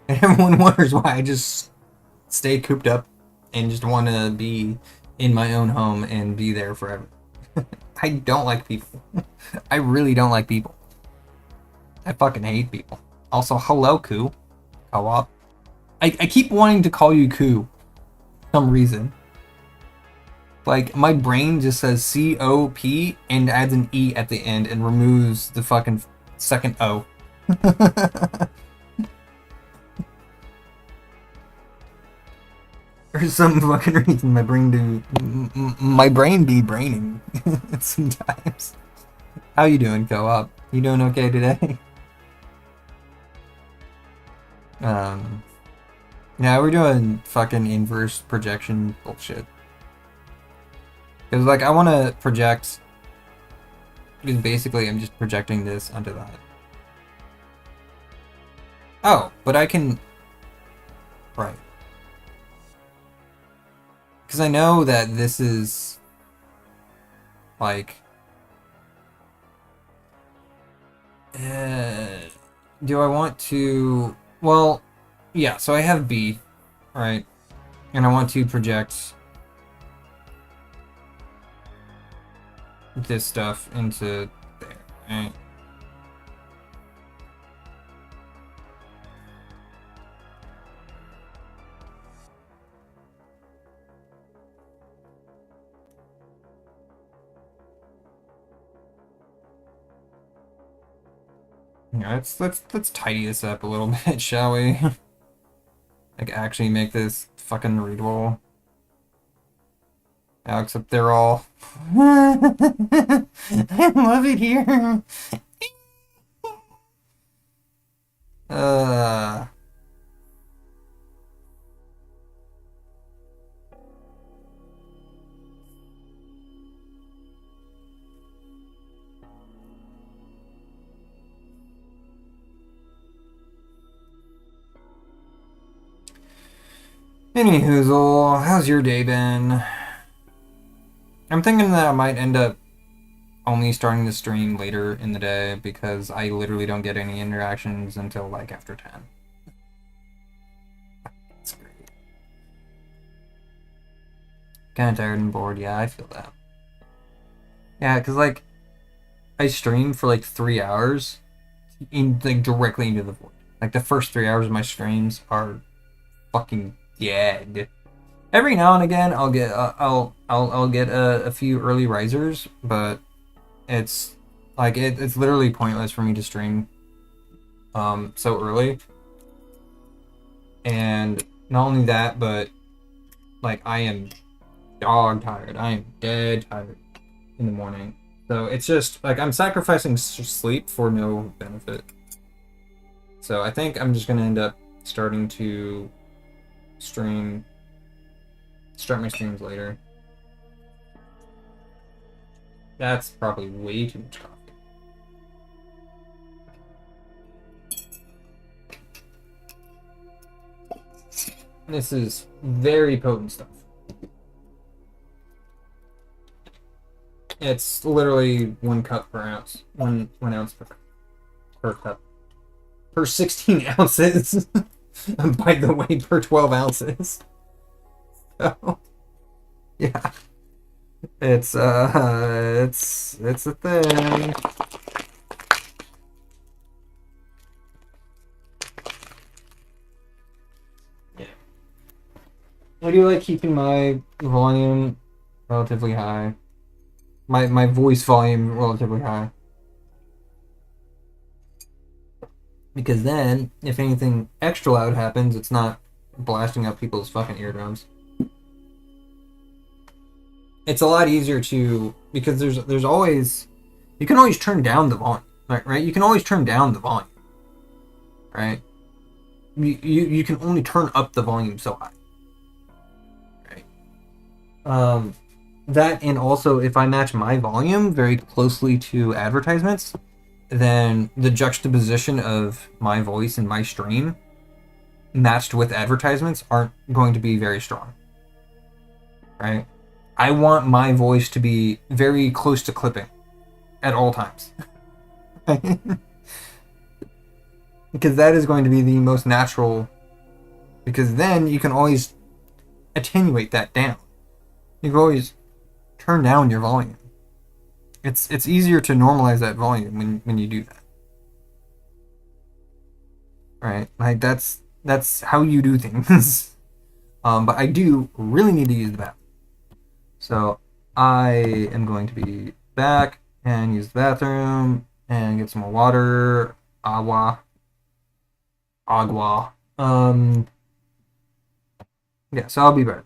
everyone wonders why I just stay cooped up and just want to be in my own home and be there forever. I don't like people. I really don't like people. I fucking hate people. Also, hello, Koo. Co-op. I keep wanting to call you Koo for some reason. Like, my brain just says C-O-P and adds an E at the end and removes the fucking second O. For some fucking reason, my brain be braining sometimes. How you doing, Co-op? You doing okay today? Yeah, we're doing fucking inverse projection bullshit. Because, like, I want to project, because basically I'm just projecting this onto that. Oh, but I can, right. Because I know that this is, like, do I want to, well, yeah, so I have B, right, and I want to project this stuff into there, right? Yeah, let's tidy this up a little bit, shall we? Like, actually make this fucking readable. Now, except they're all... I love it here. Uh... Anyhoozle, how's your day been? I'm thinking that I might end up only starting the stream later in the day because I literally don't get any interactions until like after 10. That's great. Kinda tired and bored, yeah, I feel that. Yeah, because like I stream for like 3 hours in like directly into the void. Like the first 3 hours of my streams are fucking dead. Every now and again, I'll get I'll get a few early risers, but it's like it's literally pointless for me to stream so early. And not only that, but like I am dog tired. I am dead tired in the morning. So it's just like I'm sacrificing sleep for no benefit. So I think I'm just gonna end up starting to start my streams later. That's probably way too much coffee. This is very potent stuff. It's literally 1 cup per ounce. 1 ounce per cup. Per 16 ounces. By the way, per 12 ounces. So, yeah. It's a thing. Yeah. I do like keeping my volume relatively high. My voice volume relatively high. Because then, if anything extra loud happens, it's not blasting up people's fucking eardrums. It's a lot easier to, because there's always You can always turn down the volume, right? You can always turn down the volume, right? You can only turn up the volume so high, right? Um, that, and also if I match my volume very closely to advertisements, then the juxtaposition of my voice and my stream matched with advertisements aren't going to be very strong, right? I want my voice to be very close to clipping at all times. Because that is going to be the most natural, because then you can always attenuate that down. You can always turn down your volume. It's easier to normalize that volume when you do that. Right? Like that's how you do things. But I do really need to use the bathroom. So I am going to be back and use the bathroom and get some more water. Agua. Yeah, so I'll be back.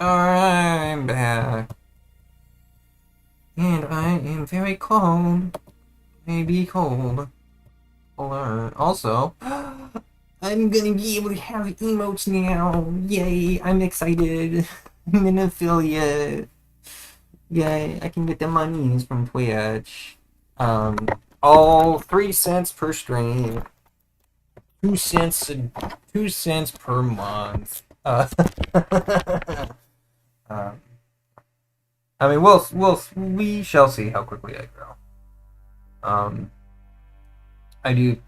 I'm back. And I am very cold. Maybe cold. Also, I'm gonna be able to have emotes now. Yay, I'm excited. I'm an affiliate. Yay, I can get the monies from Twitch. All 3 cents per stream. 2 cents, 2 cents per month. Um, I mean, we shall see how quickly I grow. I do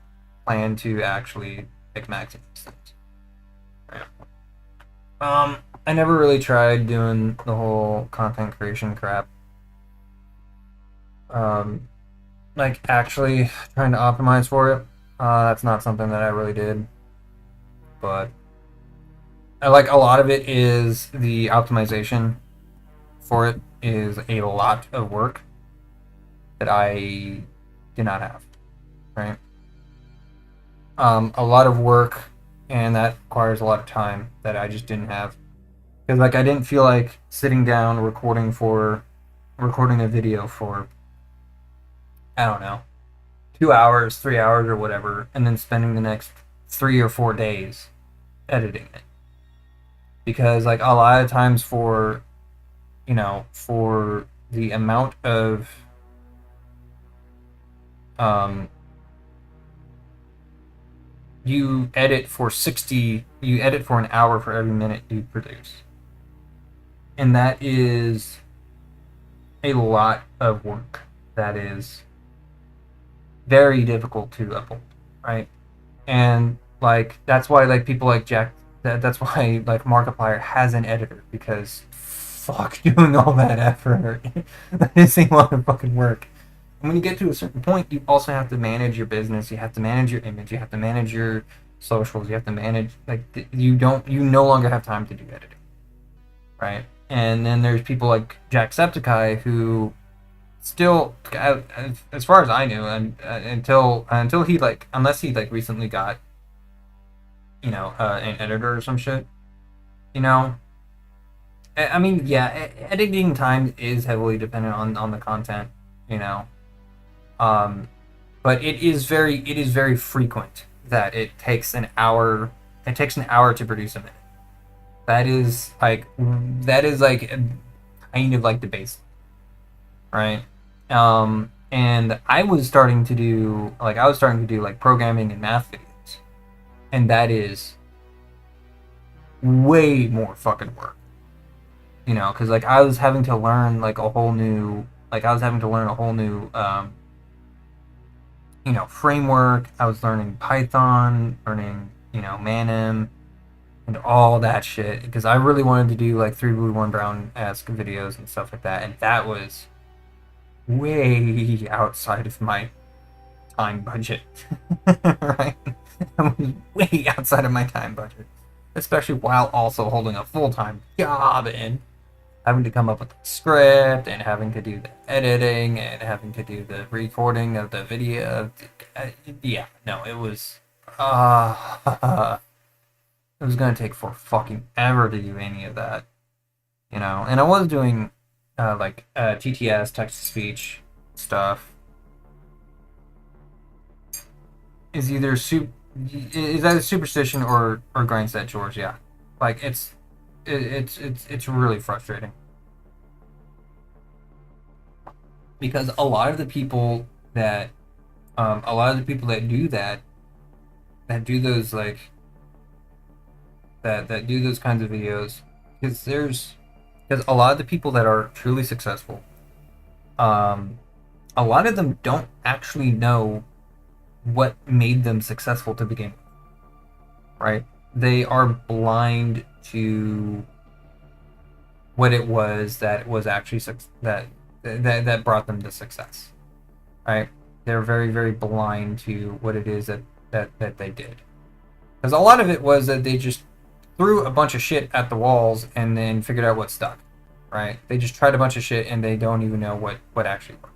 plan to actually pick maxing these things. I never really tried doing the whole content creation crap. Like actually trying to optimize for it. That's not something that I really did, but I like a lot of it is the optimization for it is a lot of work that I did not have, right? A lot of work, and that requires a lot of time that I just didn't have. Because like I didn't feel like sitting down recording a video for, I don't know, 2 hours, 3 hours, or whatever, and then spending the next 3 or 4 days editing it. Because like a lot of times for the amount of um you edit for an hour for every minute you produce. And that is a lot of work. That is very difficult to uphold, right? And like that's why like people like Jack that's why like Markiplier has an editor, because fuck doing all that effort. That is a lot of fucking work. And when you get to a certain point, you also have to manage your business, you have to manage your image, you have to manage your socials, you have to manage like you no longer have time to do editing, right? And then there's people like Jacksepticeye who still, as far as I knew, and until he like unless he like recently got an editor or some shit, you know. I mean, yeah, editing time is heavily dependent on the content, you know. Um, but it is very frequent that it takes an hour. It takes an hour to produce a minute. That is like kind of like the base, right? And I was starting to do like programming and math videos, and that is way more fucking work, because like I was having to learn like a whole new like I was having to learn a whole new framework. I was learning Python, learning Manim, and all that shit, because I really wanted to do like three blue one brown esque videos and stuff like that, and that was way outside of my time budget. Right? That was way outside of my time budget, especially while also holding a full time job and having to come up with the script and having to do the editing and having to do the recording of the video. Yeah, no, it was. It was gonna take for fucking ever to do any of that, And I was doing TTS, text to speech stuff. Is either is that a superstition or grind set chores? Yeah, like it's really frustrating, because a lot of the people that do that do those like that do those kinds of videos, because a lot of the people that are truly successful, a lot of them don't actually know what made them successful to begin with, right? They are blind to what it was that was actually that brought them to success, right? They're very, very blind to what it is that they did, because a lot of it was that they just threw a bunch of shit at the walls and then figured out what stuck, right? They just tried a bunch of shit and they don't even know what actually worked.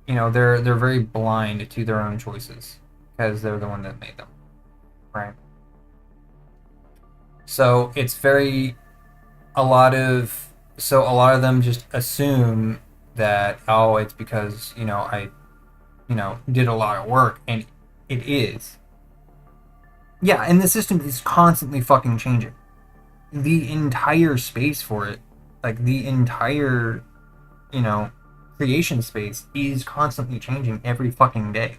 They're very blind to their own choices because they're the one that made them, right? So it's very a lot of a lot of them just assume that, oh, it's because I did a lot of work, and it is. Yeah, and the system is constantly fucking changing. The entire space for it, like the entire, creation space is constantly changing every fucking day,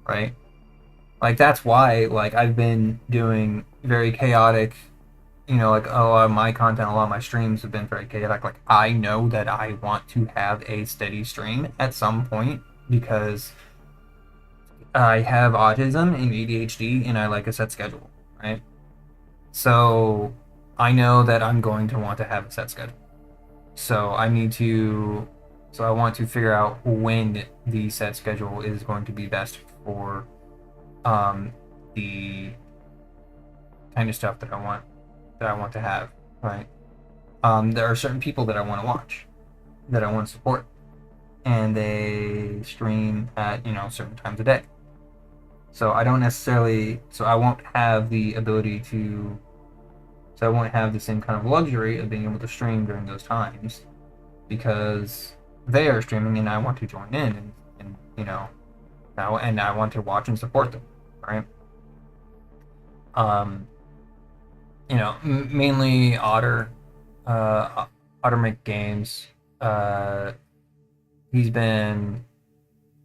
right? Like that's why like I've been doing very chaotic, like a lot of my content, a lot of my streams have been very chaotic. Like I know that I want to have a steady stream at some point, because I have autism and ADHD, and I like a set schedule, right? So I know that I'm going to want to have a set schedule. So I want to figure out when the set schedule is going to be best for the kind of stuff that I want to have, right? There are certain people that I want to watch, that I want to support, and they stream at certain times a day. So I don't necessarily, so I won't have the ability to, so I won't have the same kind of luxury of being able to stream during those times because they are streaming and I want to join in and you know, now and I want to watch and support them, right? Um, mainly Otter make games. Uh, he's been,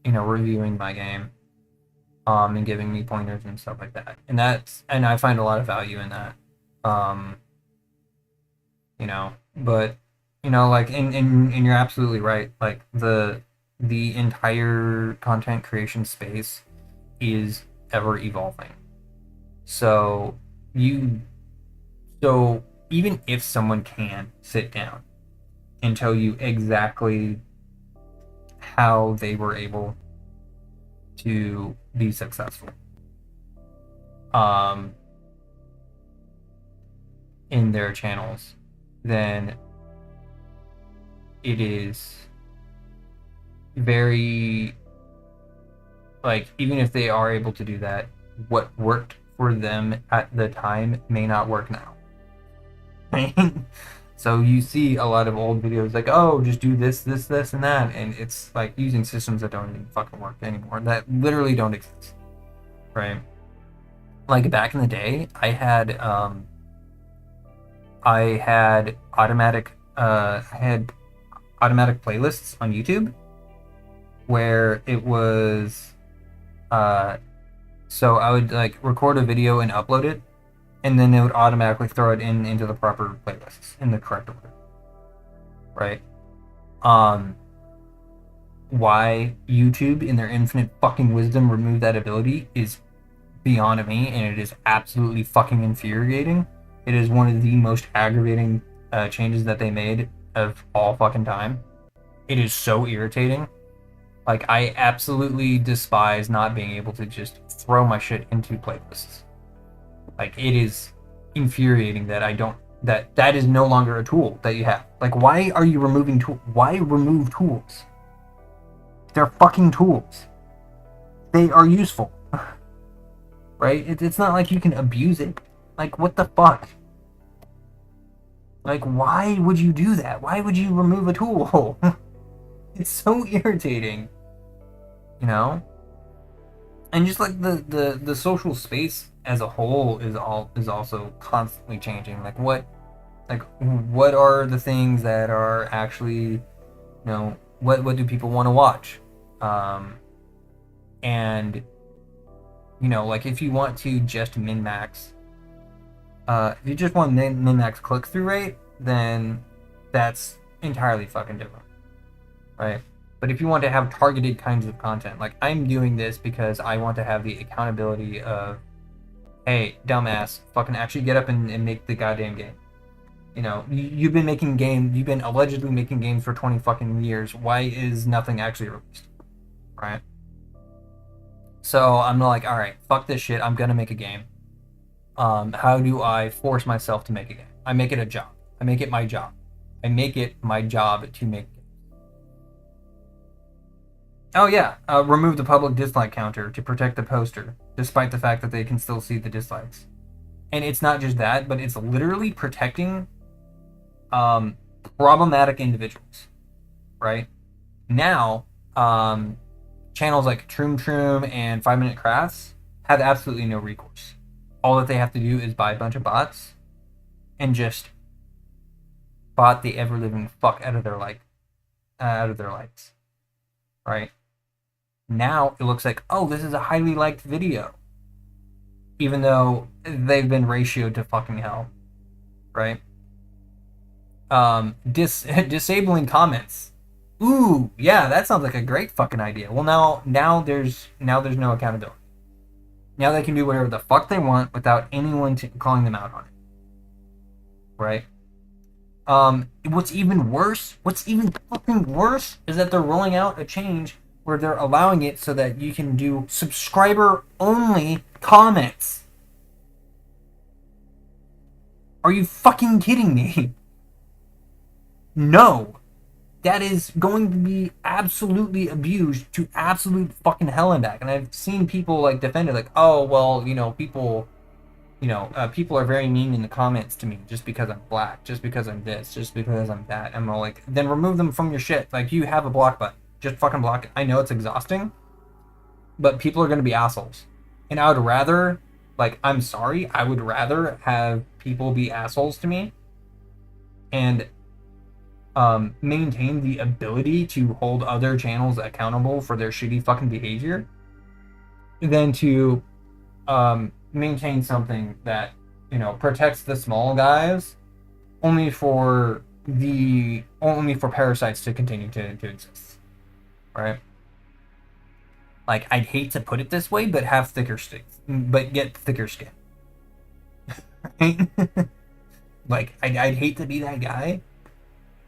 reviewing my game, and giving me pointers and stuff like that. And I find a lot of value in that. Um, but like and you're absolutely right. Like the entire content creation space is ever evolving. So you so even if someone can sit down and tell you exactly how they were able to be successful um, in their channels, then it is very, like, even if they are able to do that, what worked for them at the time may not work now. So you see a lot of old videos like, oh, just do this, this, this, and that, and it's like using systems that don't even fucking work anymore, that literally don't exist, right? Like back in the day, I had automatic playlists on YouTube where it was so I would like record a video and upload it, and then it would automatically throw it into the proper playlists in the correct order, right? Um, why YouTube, in their infinite fucking wisdom, removed that ability is beyond me, and it is absolutely fucking infuriating. It is one of the most aggravating changes that they made of all fucking time. It is so irritating. Like, I absolutely despise not being able to just throw my shit into playlists. Like, it is infuriating that I don't, that is no longer a tool that you have. Like, why are you removing tools? Why remove tools? They're fucking tools. They are useful. Right? It's not like you can abuse it. Like, what the fuck? Like, why would you do that? Why would you remove a tool? It's so irritating. And just like the social space as a whole is also constantly changing. What are the things that are actually, what do people want to watch? And like if you want to just min max, if you just want min max click through rate, then that's entirely fucking different, right? But if you want to have targeted kinds of content, like I'm doing this because I want to have the accountability of, hey, dumbass, fucking actually get up and make the goddamn game. You've been allegedly making games for 20 fucking years. Why is nothing actually released? Right? So I'm like, all right, fuck this shit. I'm gonna make a game. How do I force myself to make a game? I make it a job. I make it my job. I make it my job to make games. Oh yeah, remove the public dislike counter to protect the poster, despite the fact that they can still see the dislikes. And it's not just that, but it's literally protecting problematic individuals, right? Now, channels like Troom Troom and 5 Minute Crafts have absolutely no recourse. All that they have to do is buy a bunch of bots and just bot the ever living fuck out of their likes, right? Now it looks like, oh, this is a highly liked video, even though they've been ratioed to fucking hell, right? Disabling comments. Ooh, yeah, that sounds like a great fucking idea. Well, now there's no accountability. Now they can do whatever the fuck they want without anyone calling them out on it, right? What's even fucking worse is that they're rolling out a change where they're allowing it so that you can do subscriber only comments. Are you fucking kidding me? No. that is going to be absolutely abused to absolute fucking hell and back. And I've seen people like defend it, like, oh well, people are very mean in the comments to me just because I'm black, just because I'm this, just because I'm that. I'm all like, then remove them from your shit. Like, you have a block button, just fucking block it. I know it's exhausting, but people are gonna be assholes, and I would rather, like, I'm sorry, I would rather have people be assholes to me and maintain the ability to hold other channels accountable for their shitty fucking behavior than to maintain something that, protects the small guys only for parasites to continue to exist, right? Like, I'd hate to put it this way, but get thicker skin. Right? Like, I'd hate to be that guy.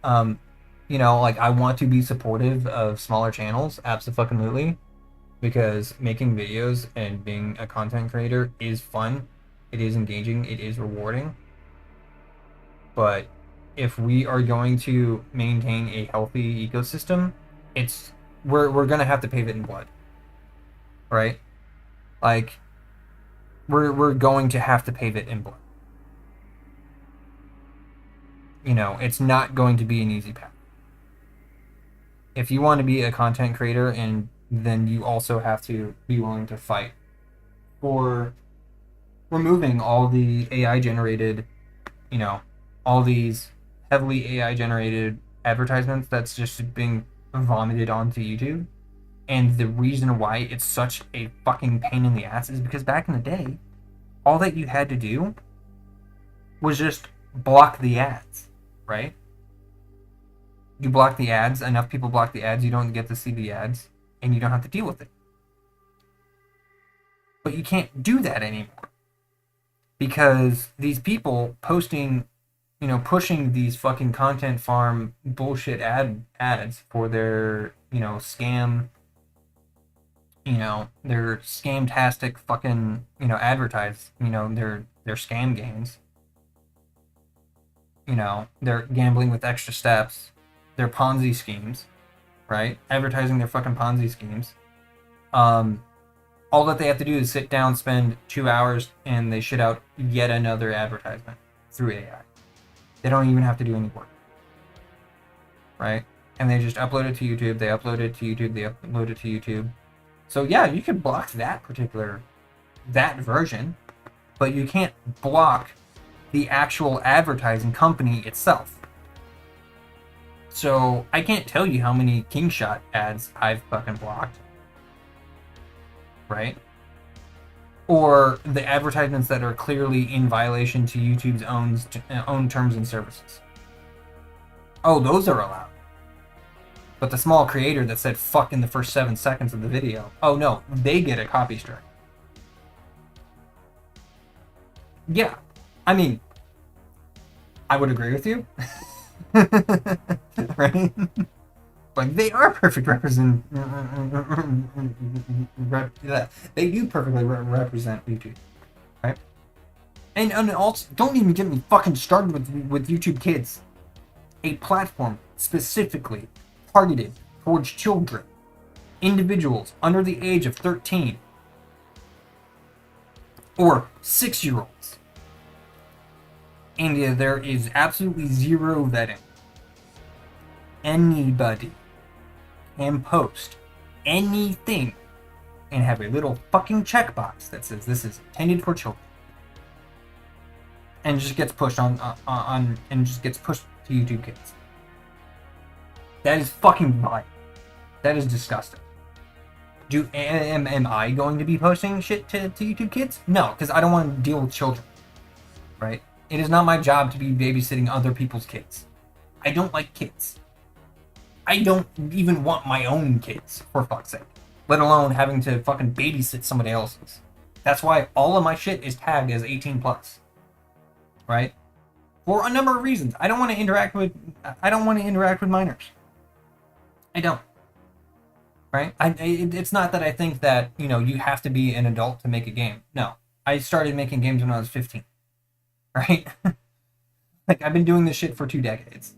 Like, I want to be supportive of smaller channels, absolutely, because making videos and being a content creator is fun, it is engaging, it is rewarding. But if we are going to maintain a healthy ecosystem, we're gonna have to pave it in blood, right? Like, we're going to have to pave it in blood. It's not going to be an easy path. If you want to be a content creator, and then you also have to be willing to fight for removing all the AI generated, all these heavily AI generated advertisements that's just being vomited onto YouTube. And the reason why it's such a fucking pain in the ass is because back in the day, all that you had to do was just block the ads, right? You block the ads, enough people block the ads, you don't get to see the ads, and you don't have to deal with it. But you can't do that anymore, because these people posting, pushing these fucking content farm bullshit ads for their, scam, their scamtastic fucking, advertise, their scam games. They're gambling with extra steps, their Ponzi schemes, right? Advertising their fucking Ponzi schemes. All that they have to do is sit down, spend 2 hours, and they shit out yet another advertisement through AI. They don't even have to do any work, right? And they just upload it to YouTube, they upload it to YouTube, they upload it to YouTube. So yeah, you can block that version, but you can't block the actual advertising company itself. So I can't tell you how many Kingshot ads I've fucking blocked, right? Or the advertisements that are clearly in violation to YouTube's own terms and services. Oh, those are allowed. But the small creator that said fuck in the first 7 seconds of the video, oh no, they get a copy strike. Yeah, I mean, I would agree with you. Right? Like, they are perfect they do perfectly represent YouTube, right? And also, don't even get me fucking started with YouTube Kids, a platform specifically targeted towards children, individuals under the age of 13, or 6-year-olds. And there is absolutely zero vetting. Anybody can post anything and have a little fucking checkbox that says this is intended for children, and just gets pushed on and just gets pushed to YouTube Kids. That is fucking vile. That is disgusting. Am I going to be posting shit to YouTube Kids? No, because I don't want to deal with children, right? It is not my job to be babysitting other people's kids. I don't like kids. I don't even want my own kids, for fuck's sake. Let alone having to fucking babysit somebody else's. That's why all of my shit is tagged as 18 plus. Right? For a number of reasons. I don't want to interact with minors. I don't. Right? It's not that I think that, you have to be an adult to make a game. No. I started making games when I was 15. Right? Like, I've been doing this shit for 2 decades.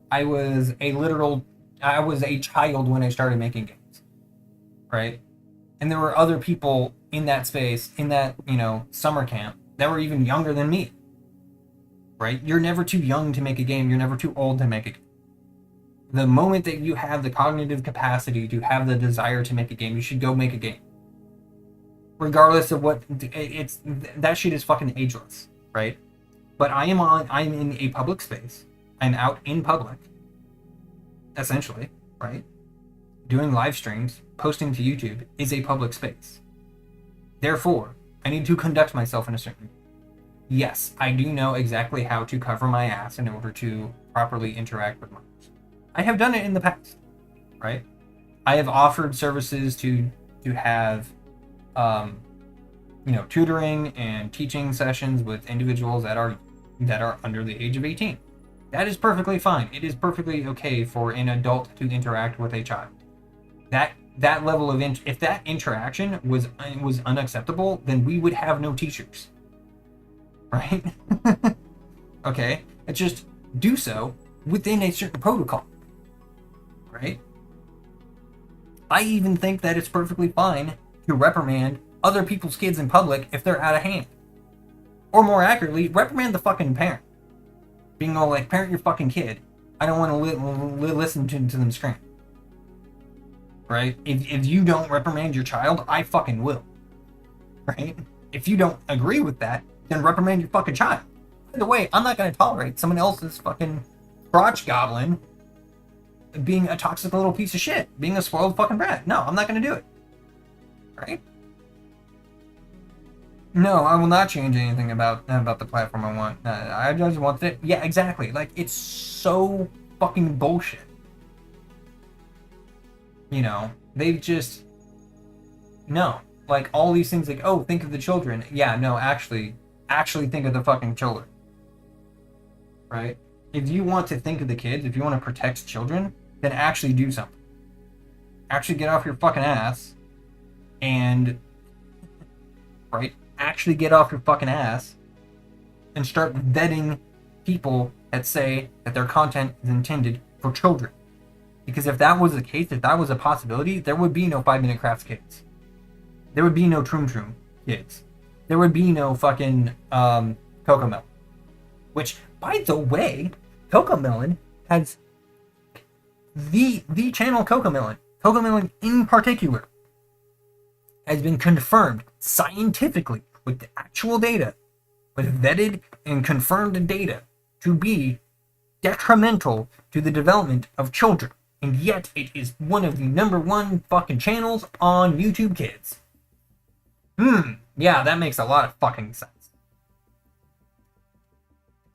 I was a literal I was a child when I started making games, right? And there were other people in that space, in that, summer camp, that were even younger than me, right? You're never too young to make a game. You're never too old to make a game. The moment that you have the cognitive capacity to have the desire to make a game, you should go make a game. Regardless of what, that shit is fucking ageless, right? But I'm in a public space. I'm out in public, essentially, right? Doing live streams, posting to YouTube is a public space. Therefore, I need to conduct myself in a certain way. Yes, I do know exactly how to cover my ass in order to properly interact with minors. I have done it in the past, right? I have offered services to have, tutoring and teaching sessions with individuals that are under the age of 18. That is perfectly fine. It is perfectly okay for an adult to interact with a child. That level of if that interaction was unacceptable, then we would have no teachers, right? Okay, it's just do so within a certain protocol, right? I even think that it's perfectly fine to reprimand other people's kids in public if they're out of hand, or more accurately, reprimand the fucking parent, being all like, "Parent your fucking kid. I don't want to listen to them scream." Right? If you don't reprimand your child, I fucking will. Right? If you don't agree with that, then reprimand your fucking child. By the way, I'm not going to tolerate someone else's fucking crotch goblin being a toxic little piece of shit, being a spoiled fucking brat. No, I'm not going to do it. Right? No, I will not change anything about the platform I want. I just want it. Yeah, exactly. Like, it's so fucking bullshit. They've just, no, like all these things like, oh, think of the children. Yeah, no, actually think of the fucking children, right? If you want to think of the kids, if you want to protect children, then actually do something. Actually get off your fucking ass and, right? Actually get off your fucking ass and start vetting people that say that their content is intended for children. Because if that was the case, if that was a possibility, there would be no 5-Minute Crafts kids. There would be no Troom Troom kids. There would be no fucking Cocomelon. Which, by the way, Cocomelon has the channel Cocomelon. Cocomelon in particular has been confirmed scientifically with the actual data, with vetted and confirmed data, to be detrimental to the development of children. And yet, it is one of the #1 fucking channels on YouTube Kids. Yeah, that makes a lot of fucking sense.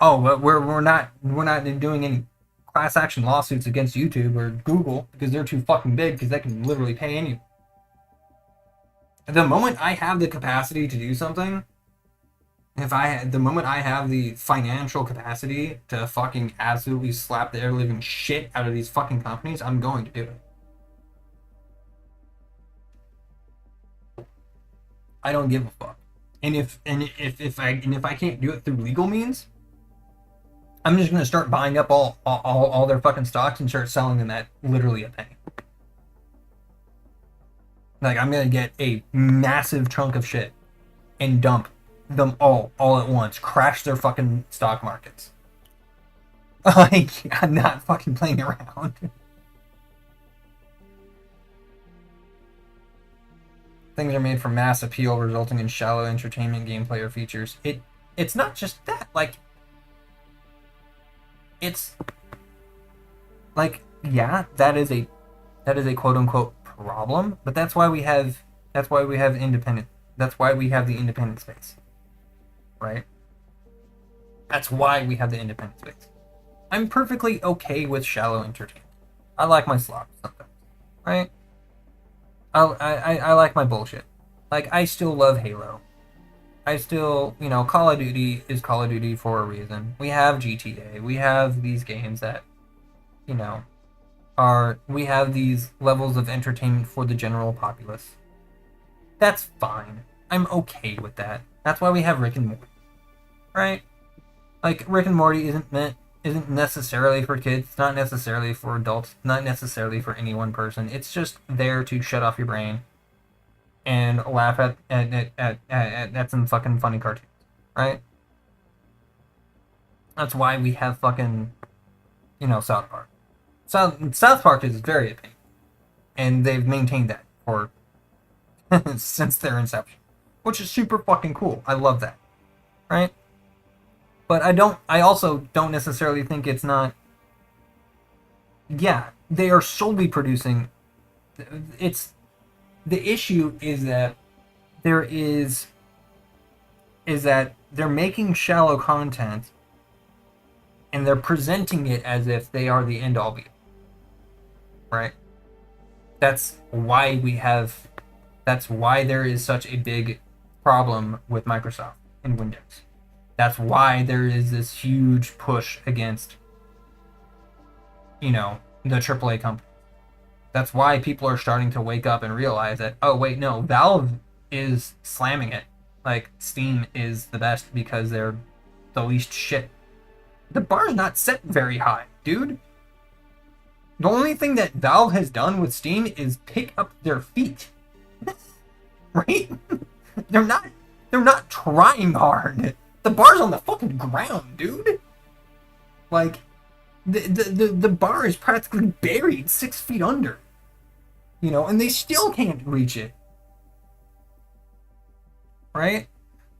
Oh, but we're not doing any class action lawsuits against YouTube or Google because they're too fucking big because they can literally pay anyone. The moment I have the capacity to do something, the moment I have the financial capacity to fucking absolutely slap the ever-living shit out of these fucking companies, I'm going to do it. I don't give a fuck. And if I can't do it through legal means, I'm just gonna start buying up all their fucking stocks and start selling them at literally a penny. Like, I'm gonna get a massive chunk of shit and dump them all at once, crash their fucking stock markets. Like, I'm not fucking playing around. Things are made for mass appeal, resulting in shallow entertainment gameplay or features. It's not just that. Like, it's like, yeah, that is a quote unquote problem, but that's why we have independent. That's why we have the independent space. Right? That's why we have the independent space. I'm perfectly okay with shallow entertainment. I like my slop sometimes. Right? I like my bullshit. Like, I still love Halo. I still, Call of Duty is Call of Duty for a reason. We have GTA. We have these games that, we have these levels of entertainment for the general populace. That's fine. I'm okay with that. That's why we have Rick and Morty. Right? Like, Rick and Morty isn't meant isn't necessarily for kids, not necessarily for adults, not necessarily for any one person. It's just there to shut off your brain and laugh at some fucking funny cartoons, right? That's why we have fucking, South Park. South Park is very opinion, and they've maintained that for since their inception, which is super fucking cool. I love that, right? But I also don't necessarily think it's not. Yeah, they are solely producing. It's the issue is that there is that they're making shallow content and they're presenting it as if they are the end all be, right? That's why we have. That's why there is such a big problem with Microsoft and Windows. That's why there is this huge push against, the AAA company. That's why people are starting to wake up and realize that, oh, wait, no, Valve is slamming it. Like, Steam is the best because they're the least shit. The bar's not set very high, dude. The only thing that Valve has done with Steam is pick up their feet. Right? They're not trying hard. The bar's on the fucking ground, dude. Like, the bar is practically buried 6 feet under. And they still can't reach it. Right?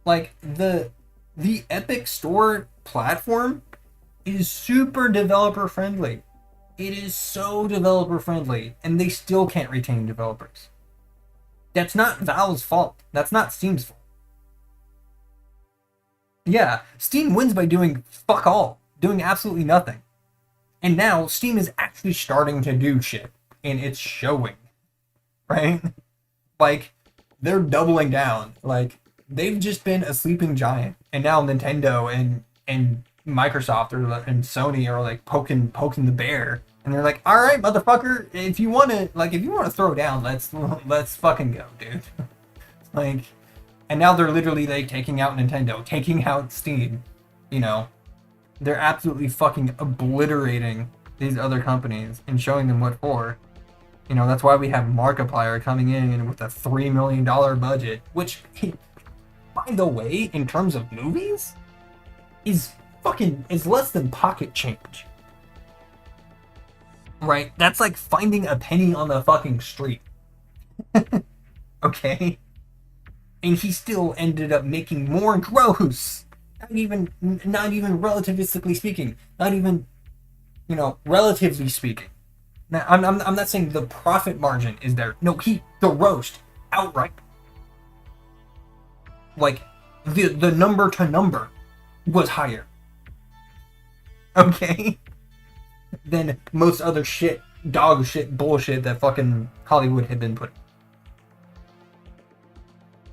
Like, the Epic Store platform is super developer friendly. It is so developer friendly, and they still can't retain developers. That's not Valve's fault. That's not Steam's fault. Yeah, Steam wins by doing fuck all, doing absolutely nothing. And now Steam is actually starting to do shit, and it's showing, right? Like, they're doubling down. Like, they've just been a sleeping giant, and now Nintendo and Microsoft and Sony are like poking the bear, and they're like, all right, motherfucker, if you want to throw down, let's fucking go, dude. Like, and now they're literally like taking out Nintendo, taking out Steam. They're absolutely fucking obliterating these other companies and showing them what for. That's why we have Markiplier coming in with a $3 million budget, which, by the way, in terms of movies, is less than pocket change. Right? That's like finding a penny on the fucking street. Okay? And he still ended up making more gross. Not even relativistically speaking. Not even, relatively speaking. Now, I'm not saying the profit margin is there. No, the roast outright. Like, the number to number was higher. Okay? Than most other shit, dog shit, bullshit that fucking Hollywood had been putting.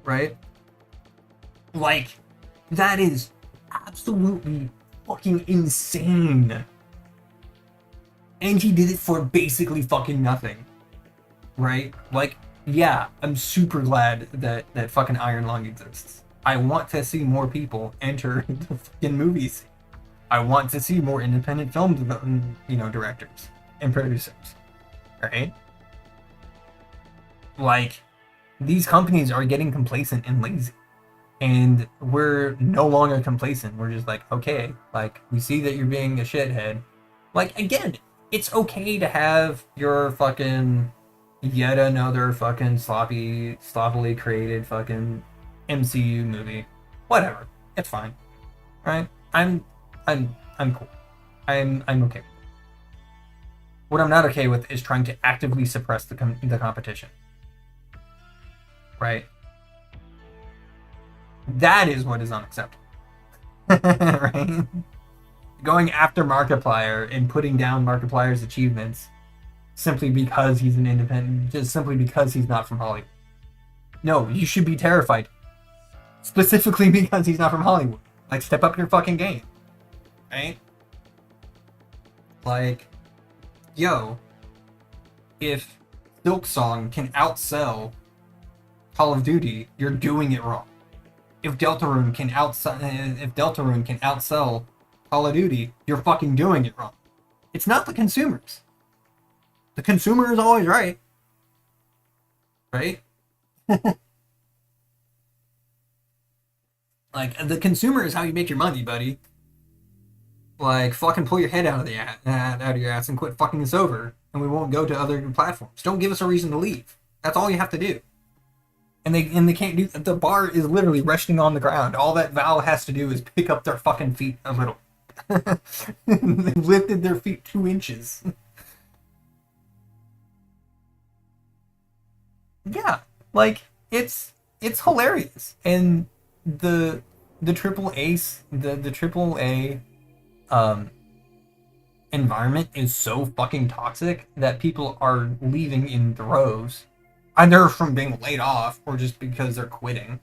Right? Like, that is absolutely fucking insane. And he did it for basically fucking nothing. Right? Like, yeah, I'm super glad that fucking Iron Lung exists. I want to see more people enter the fucking movies. I want to see more independent film directors and producers. Right? Like, these companies are getting complacent and lazy. And we're no longer complacent. We're just like, okay, like, we see that you're being a shithead. Like, again, it's okay to have your fucking yet another fucking sloppily created fucking MCU movie. Whatever. It's fine. Right? I'm cool. I'm okay with it. What I'm not okay with is trying to actively suppress the competition. Right? That is what is unacceptable. Right? Going after Markiplier and putting down Markiplier's achievements simply because he's an independent, just simply because he's not from Hollywood. No, you should be terrified. Specifically because he's not from Hollywood. Like, step up your fucking game. Right? Like, yo, if Silksong can outsell Call of Duty, you're doing it wrong. If Deltarune can outsell Call of Duty, you're fucking doing it wrong. It's not the consumers. The consumer is always right. Right? Like, the consumer is how you make your money, buddy. Like, fucking pull your head out of your ass and quit fucking us over, and we won't go to other platforms. Don't give us a reason to leave. That's all you have to do. And they can't do. The bar is literally resting on the ground. All that Valve has to do is pick up their fucking feet a little. They lifted their feet 2 inches. Yeah, like it's hilarious, and the triple A um environment is so fucking toxic that people are leaving in droves, either from being laid off or just because they're quitting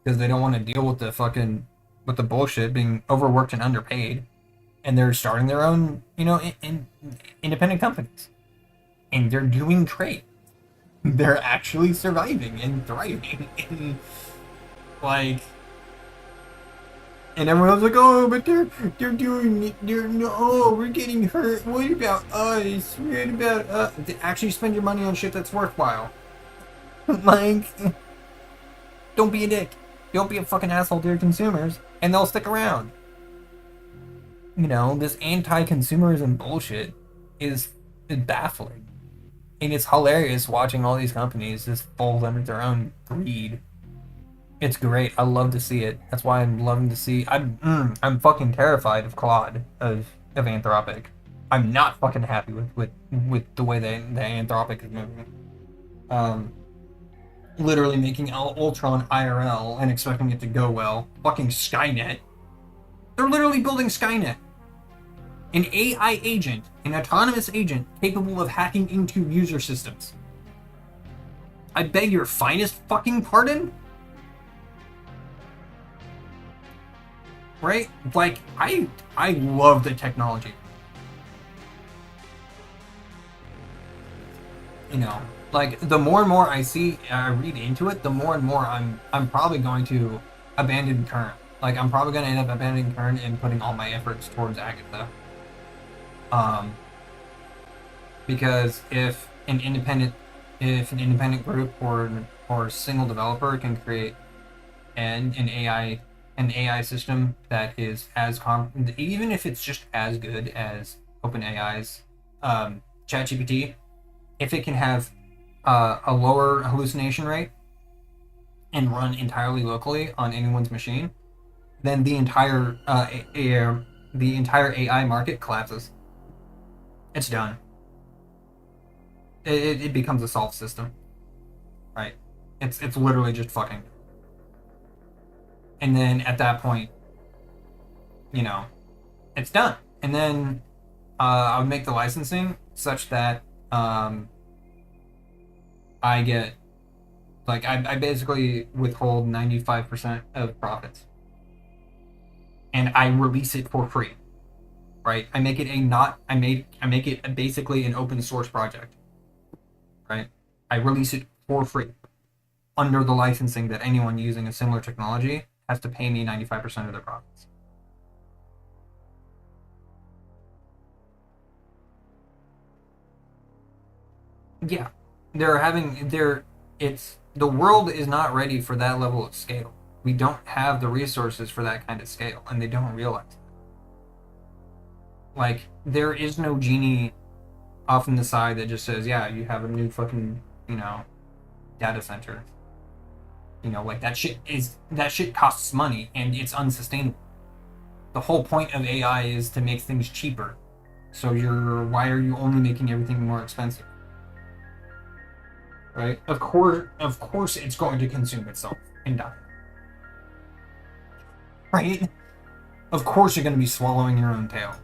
because they don't want to deal with the bullshit, being overworked and underpaid, and they're starting their own, independent companies, and they're doing trade. They're actually surviving and thriving, and like, and everyone's like, oh, but they're doing it. Oh, we're getting hurt. What about us? What about us? Actually, spend your money on shit that's worthwhile. Like, don't be a dick. Don't be a fucking asshole to your consumers, and they'll stick around. This anti-consumerism bullshit is baffling. And it's hilarious watching all these companies just fold under their own greed. It's great. I love to see it. That's why I'm loving to see. I'm fucking terrified of Claude, of Anthropic. I'm not fucking happy with the way that Anthropic is moving. Literally making Ultron IRL and expecting it to go well. Fucking Skynet. They're literally building Skynet. An AI agent, an autonomous agent capable of hacking into user systems. I beg your finest fucking pardon? Right? Like, I love the technology. Like, the more and more I read into it, the more and more I'm probably going to abandon Current. Like, I'm probably going to end up abandoning Current and putting all my efforts towards Agatha. Because if an independent group or single developer can create an AI system that is even if it's just as good as OpenAI's ChatGPT, if it can have a lower hallucination rate and run entirely locally on anyone's machine, then the entire AI market collapses. It's done. It becomes a solved system, right? It's literally just fucking. And then at that point, it's done. And then I would make the licensing such that I get, like, I basically withhold 95% of profits, and I release it for free. Right? I make it basically an open source project. Right? I release it for free under the licensing that anyone using a similar technology has to pay me 95% of their profits. Yeah. The world is not ready for that level of scale. We don't have the resources for that kind of scale, and they don't realize it. Like, there is no genie off in the side that just says, yeah, you have a new fucking, data center. Like, that shit costs money, and it's unsustainable. The whole point of AI is to make things cheaper. So why are you only making everything more expensive? Right? Of course it's going to consume itself and die. Right? Of course you're going to be swallowing your own tail.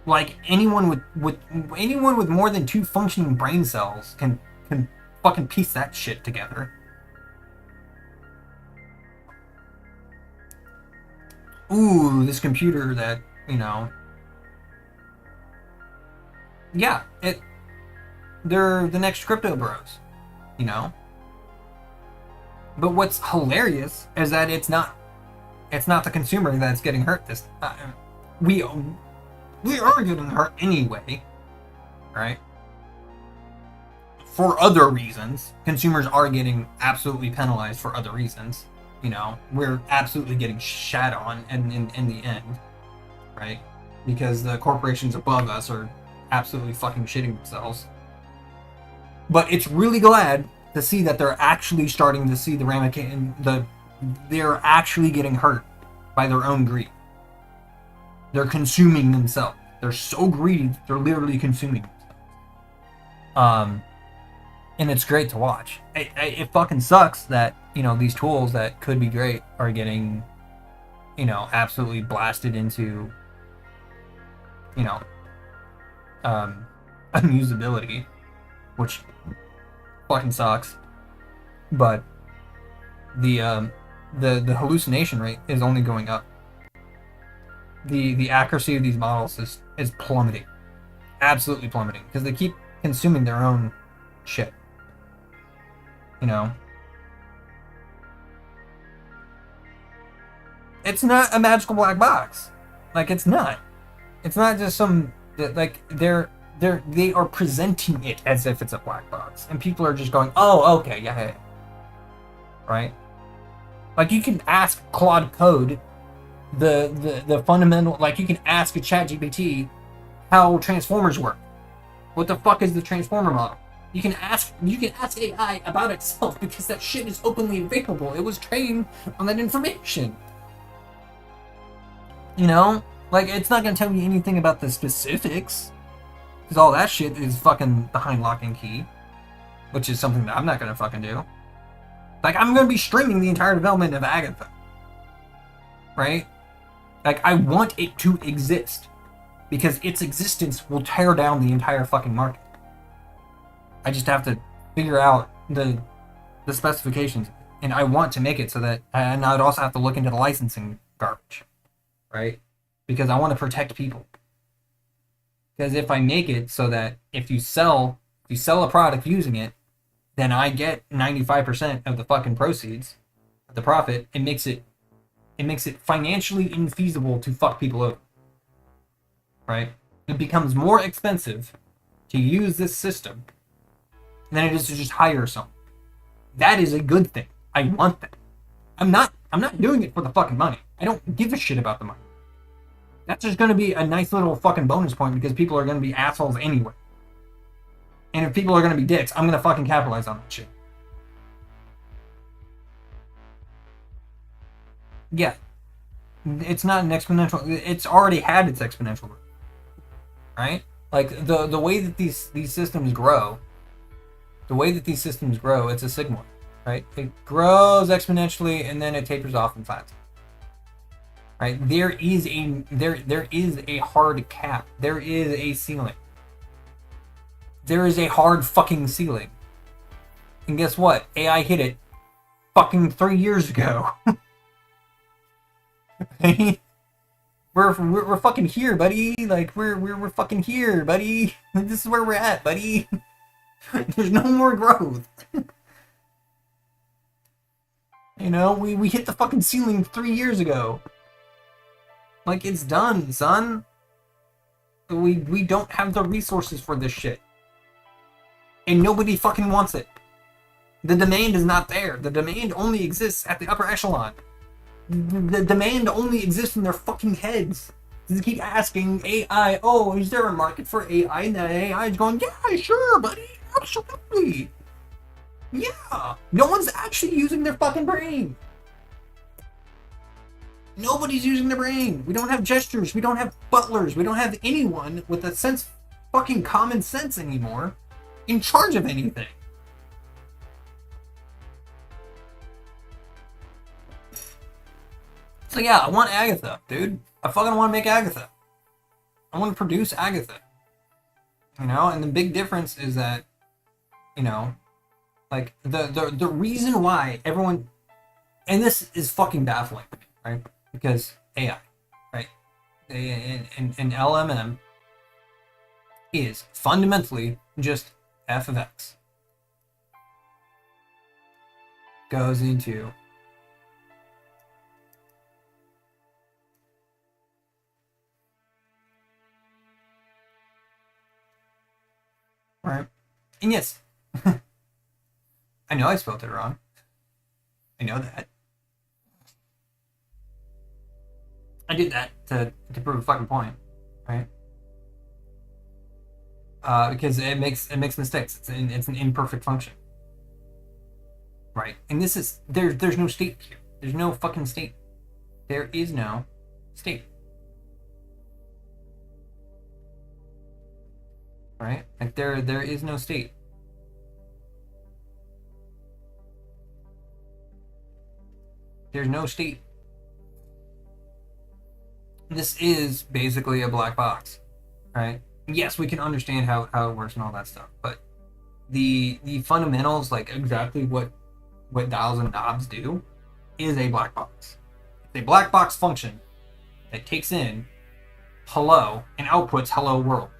Like, anyone with more than 2 functioning brain cells can fucking piece that shit together. Ooh, this computer that, yeah, they're the next crypto bros, But what's hilarious is that it's not the consumer that's getting hurt this time. we are getting hurt anyway, right? For other reasons. Consumers are getting absolutely penalized for other reasons. You know, we're absolutely getting shat on in the end, right? Because the corporations above us are absolutely fucking shitting themselves. But it's really glad to see that they're actually starting to see the ramification. They're actually getting hurt by their own greed. They're consuming themselves. They're so greedy that they're literally consuming themselves. And it's great to watch. It fucking sucks that, you know, these tools that could be great are getting, you know, absolutely blasted into, you know, unusability, which fucking sucks. But the hallucination rate is only going up. The accuracy of these models is plummeting, absolutely plummeting, because they keep consuming their own shit. You know, it's not a magical black box. Like, it's not. It's not just some, like, they are presenting it as if it's a black box, and people are just going, oh, okay, yeah, right? Like, you can ask Claude Code the fundamental, like, you can ask a ChatGPT how transformers work. What the fuck is the transformer model? You can ask AI about itself, because that shit is openly available. It was trained on that information. You know? Like, it's not gonna tell you anything about the specifics, because all that shit is fucking behind lock and key, which is something that I'm not gonna fucking do. Like, I'm gonna be streaming the entire development of Agatha. Right? Like, I want it to exist, because its existence will tear down the entire fucking market. I just have to figure out the specifications, and I want to make it so that, and I'd also have to look into the licensing garbage, right? Because I want to protect people. Because if I make it so that if you sell a product using it, then I get 95% of the fucking proceeds, the profit. It makes it financially infeasible to fuck people over, right? It becomes more expensive to use this system than it is to just hire someone. That is a good thing. I want that. I'm not doing it for the fucking money. I don't give a shit about the money. That's just going to be a nice little fucking bonus point, because people are going to be assholes anyway. And if people are going to be dicks, I'm going to fucking capitalize on that shit. Yeah. It's not an exponential. It's already had its exponential growth. Right? Like, the way that these systems grow, it's a sigmoid, right? It grows exponentially, and then it tapers off and flattens. Right? There is a hard cap. There is a ceiling. There is a hard fucking ceiling. And guess what? AI hit it fucking 3 years ago. We're fucking here, buddy. Like, we're fucking here, buddy. This is where we're at, buddy. There's no more growth. You know, we hit the fucking ceiling 3 years ago. Like, it's done, son. We don't have the resources for this shit. And nobody fucking wants it. The demand is not there. The demand only exists at the upper echelon. The demand only exists in their fucking heads. They keep asking AI, oh, is there a market for AI? And that AI is going, yeah, sure, buddy. Absolutely. Yeah. No one's actually using their fucking brain. Nobody's using their brain. We don't have gestures. We don't have butlers. We don't have anyone with a sense, fucking common sense anymore, in charge of anything. So yeah, I want Agatha, dude. I fucking want to make Agatha. I want to produce Agatha. You know, and the big difference is that, you know, like, the reason why everyone, and this is fucking baffling, right? Because AI, right? An LMM is fundamentally just f of x goes into And yes, I know I spelled it wrong. I know that. I did that to prove a fucking point, right? Because it makes mistakes. It's an imperfect function, right? And this is there's no state here. There's no fucking state. There is no state, right? Like there is no state. There's no state. This is basically a black box, right? Yes, we can understand how it works and all that stuff, but the fundamentals, like exactly what dials and knobs do, is a black box. It's a black box function that takes in hello and outputs hello world,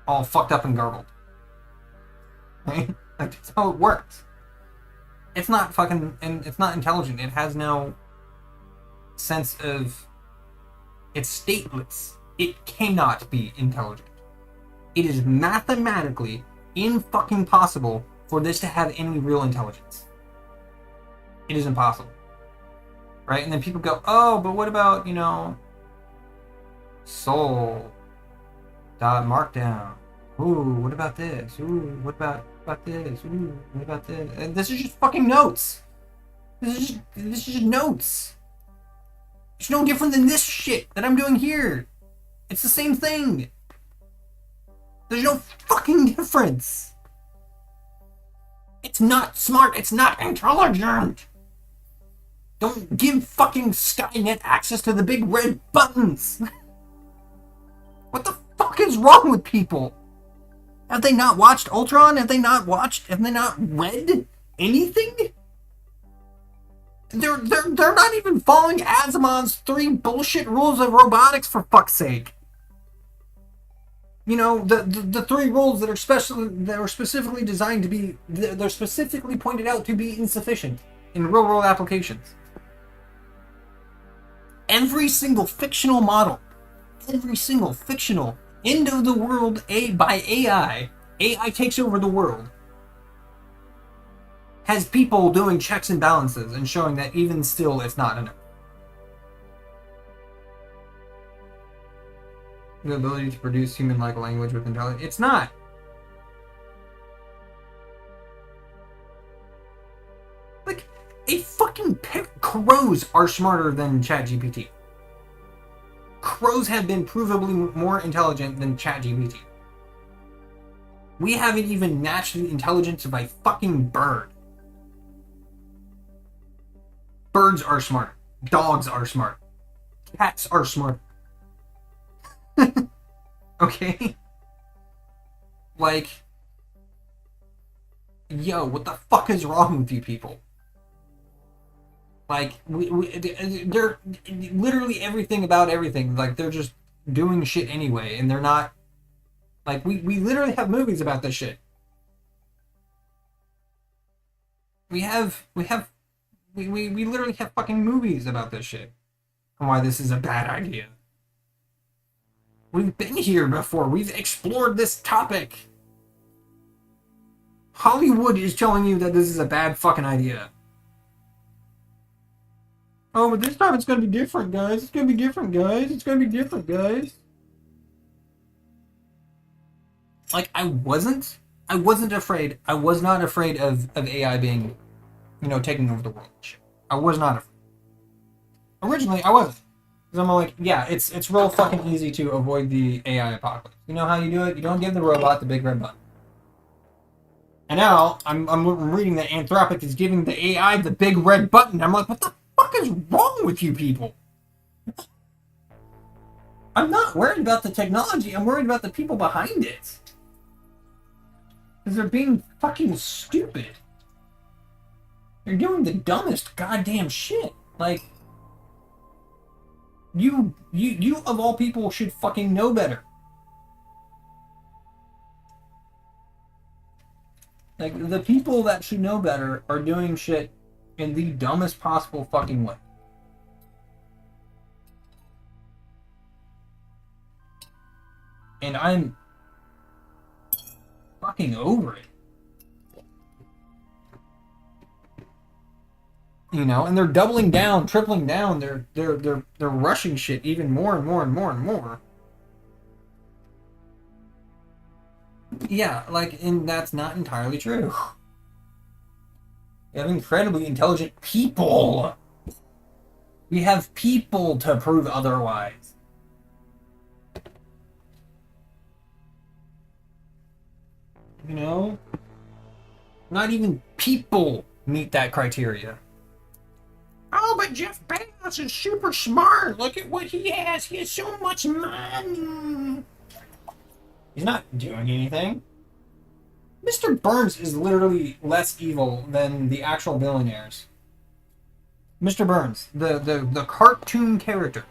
all fucked up and garbled. Right? Like that's how it works. It's not fucking, and it's not intelligent. It has no sense of. It's stateless. It cannot be intelligent. It is mathematically fucking possible for this to have any real intelligence. It is impossible. Right? And then people go, oh, but what about, soul dot markdown? Ooh, what about this? Ooh, what about this? Ooh, what about this? And this is just fucking notes. This is just notes. It's no different than this shit that I'm doing here. It's the same thing. There's no fucking difference. It's not smart. It's not intelligent. Don't give fucking Skynet access to the big red buttons. What the fuck is wrong with people? Have they not watched Ultron? Have they not read anything? They're not even following Asimov's 3 bullshit rules of robotics, for fuck's sake. The 3 rules that are specifically designed to be, they're specifically pointed out to be insufficient in real world applications. Every single fictional model, every single fictional end of the world by AI takes over the world, has people doing checks and balances and showing that even still it's not enough. The ability to produce human-like language with intelligence. It's not. Like, a fucking crows are smarter than ChatGPT. Crows have been provably more intelligent than ChatGPT. We haven't even matched the intelligence of a fucking bird. Birds are smart. Dogs are smart. Cats are smart. Okay? Like, yo, what the fuck is wrong with you people? Like, they're literally everything about everything. Like, they're just doing shit anyway, and they're not. Like, we literally have movies about this shit. We literally have fucking movies about this shit. And why this is a bad idea. We've been here before. We've explored this topic. Hollywood is telling you that this is a bad fucking idea. Oh, but this time it's gonna be different, guys. It's gonna be different, guys. It's gonna be different, guys. Like, I wasn't afraid. I was not afraid of AI being, taking over the world. I was not afraid. Originally, I wasn't. Because I'm like, yeah, it's real fucking easy to avoid the AI apocalypse. You know how you do it? You don't give the robot the big red button. And now, I'm reading that Anthropic is giving the AI the big red button. I'm like, what the fuck is wrong with you people? I'm not worried about the technology. I'm worried about the people behind it. Because they're being fucking stupid. They're doing the dumbest goddamn shit. Like, you of all people should fucking know better. Like, the people that should know better are doing shit in the dumbest possible fucking way. And I'm fucking over it. You know, and they're doubling down, tripling down. They're rushing shit even more and more and more and more. Yeah, like, and that's not entirely true. We have incredibly intelligent people. We have people to prove otherwise. You know? Not even people meet that criteria. Oh, but Jeff Bezos is super smart. Look at what he has. He has so much money. He's not doing anything. Mr. Burns is literally less evil than the actual billionaires. Mr. Burns, the cartoon character.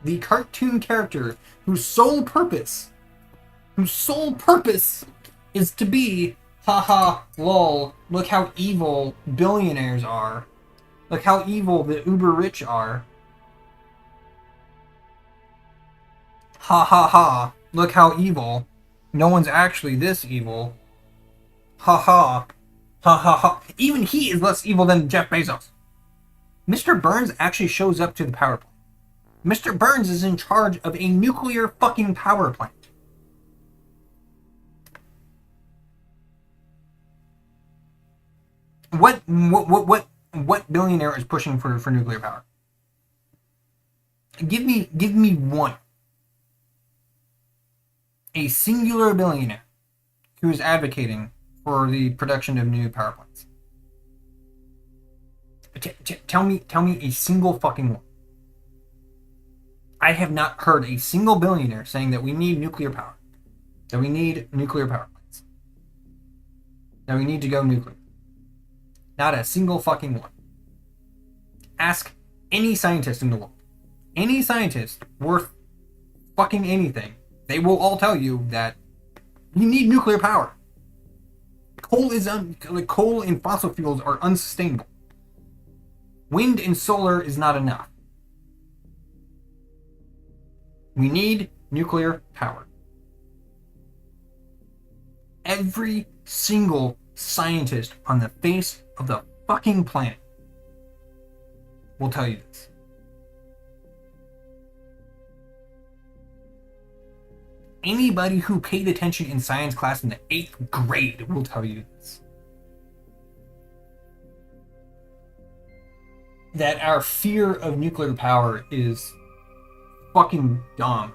The cartoon character whose sole purpose is to be, haha, lol, look how evil billionaires are. Look how evil the uber rich are. Ha ha ha, look how evil. No one's actually this evil. Ha ha. Ha ha ha. Even he is less evil than Jeff Bezos. Mr. Burns actually shows up to the power plant. Mr. Burns is in charge of a nuclear fucking power plant. What billionaire is pushing for nuclear power? Give me one. A singular billionaire who is advocating for the production of new power plants. Tell me a single fucking one. I have not heard a single billionaire saying that we need nuclear power. That we need nuclear power plants. That we need to go nuclear. Not a single fucking one. Ask any scientist in the world. Any scientist worth fucking anything. They will all tell you that we need nuclear power. Coal and fossil fuels are unsustainable. Wind and solar is not enough. We need nuclear power. Every single scientist on the face of the fucking planet will tell you this. Anybody who paid attention in science class in the 8th grade will tell you this. That our fear of nuclear power is fucking dumb.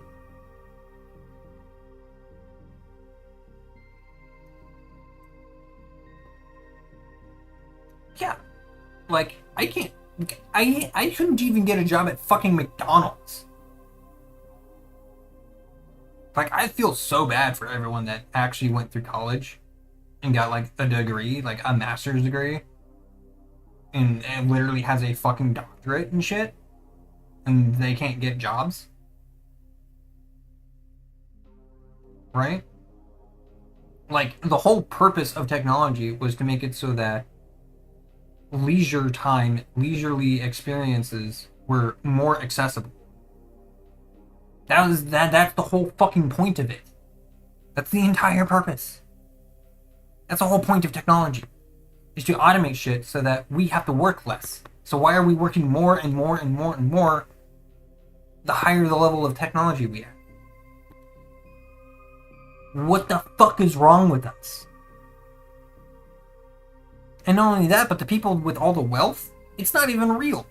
Yeah. Like, I couldn't even get a job at fucking McDonald's. Like, I feel so bad for everyone that actually went through college and got, like, a degree, like a master's degree, and literally has a fucking doctorate and shit, and they can't get jobs. Right? Like, the whole purpose of technology was to make it so that leisure time, leisurely experiences were more accessible. That's the whole fucking point of it. That's the entire purpose. That's the whole point of technology. Is to automate shit so that we have to work less. So why are we working more and more and more and more the higher the level of technology we have? What the fuck is wrong with us? And not only that, but the people with all the wealth, it's not even real.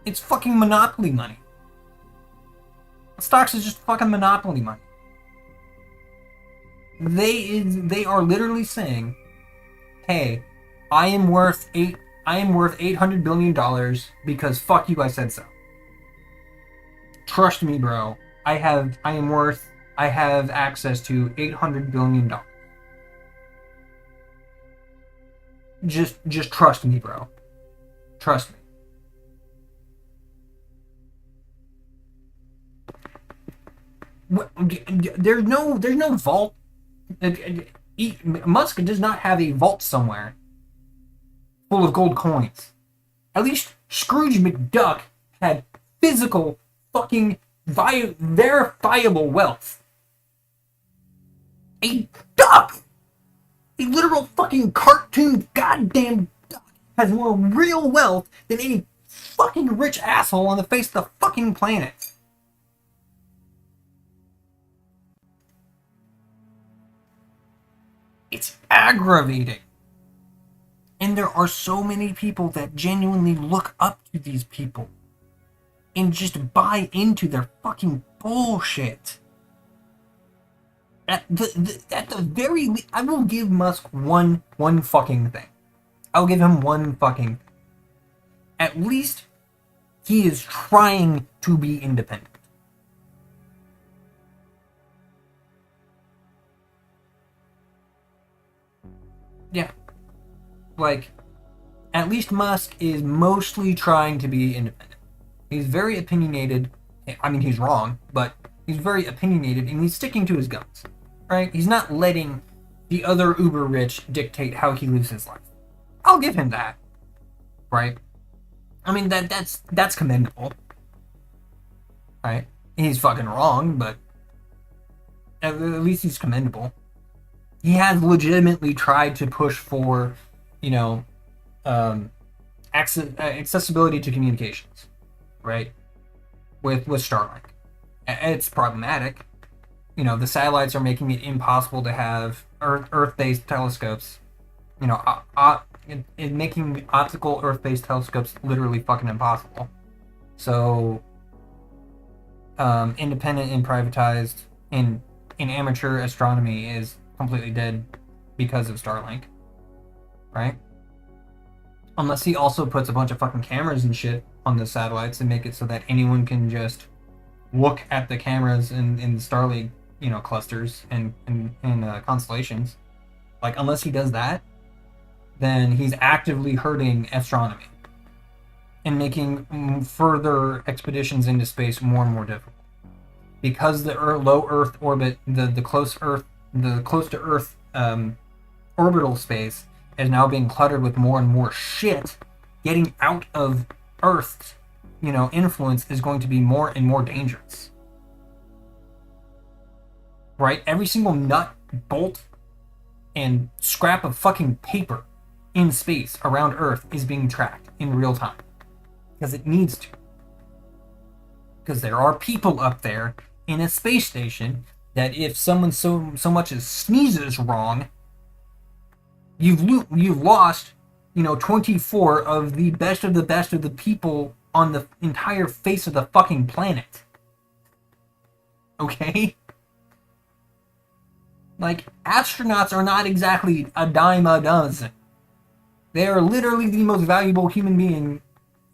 It's fucking monopoly money. Stocks is just fucking monopoly money. They are literally saying, "Hey, I am worth $800 billion because fuck you, I said so. Trust me, bro. I have access to $800 billion. Just trust me, bro. Trust me." There's no vault. Musk does not have a vault somewhere full of gold coins. At least Scrooge McDuck had physical fucking verifiable wealth. A duck! A literal fucking cartoon goddamn duck has more real wealth than any fucking rich asshole on the face of the fucking planet. It's aggravating. And there are so many people that genuinely look up to these people and just buy into their fucking bullshit. At the very least, I will give Musk one fucking thing. I'll give him one fucking thing. At least he is trying to be independent. Yeah. Like, at least Musk is mostly trying to be independent. He's very opinionated. I mean, he's wrong, but he's very opinionated and he's sticking to his guns. Right? He's not letting the other uber rich dictate how he lives his life. I'll give him that. Right? I mean, that's commendable. Right? He's fucking wrong, but at least he's commendable. He has legitimately tried to push for, you know, accessibility to communications, right? With Starlink. It's problematic. You know, the satellites are making it impossible to have Earth-based telescopes. You know, making optical Earth-based telescopes literally fucking impossible. So, independent and privatized in amateur astronomy is completely dead because of Starlink, right? Unless he also puts a bunch of fucking cameras and shit on the satellites and make it so that anyone can just look at the cameras in the Starlink, you know, clusters and constellations. Like, unless he does that, then he's actively hurting astronomy and making further expeditions into space more and more difficult. Because the low Earth orbit, the close to Earth orbital space is now being cluttered with more and more shit, getting out of Earth's, you know, influence is going to be more and more dangerous. Right? Every single nut, bolt, and scrap of fucking paper in space around Earth is being tracked in real time. Because it needs to. Because there are people up there in a space station that if someone so much as sneezes wrong, you've lost, you know, 24 of the best of the people on the entire face of the fucking planet. Okay? Like, astronauts are not exactly a dime a dozen. They are literally the most valuable human being,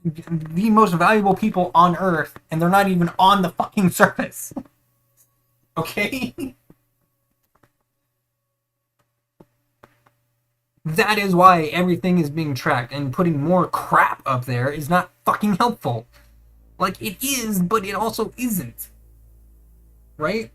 the most valuable people on Earth, and they're not even on the fucking surface. Okay? That is why everything is being tracked, and putting more crap up there is not fucking helpful. Like, it is, but it also isn't. Right?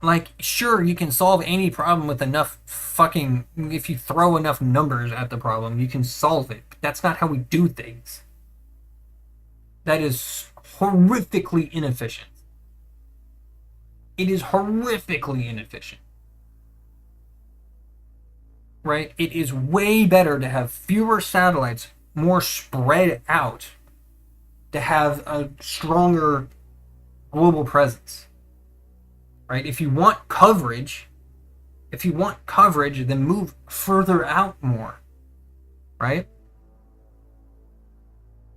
Like, sure, you can solve any problem with enough fucking... If you throw enough numbers at the problem, you can solve it. But that's not how we do things. That is horrifically inefficient. It is horrifically inefficient. Right? It is way better to have fewer satellites, more spread out, to have a stronger global presence. Right? If you want coverage, then move further out more. Right?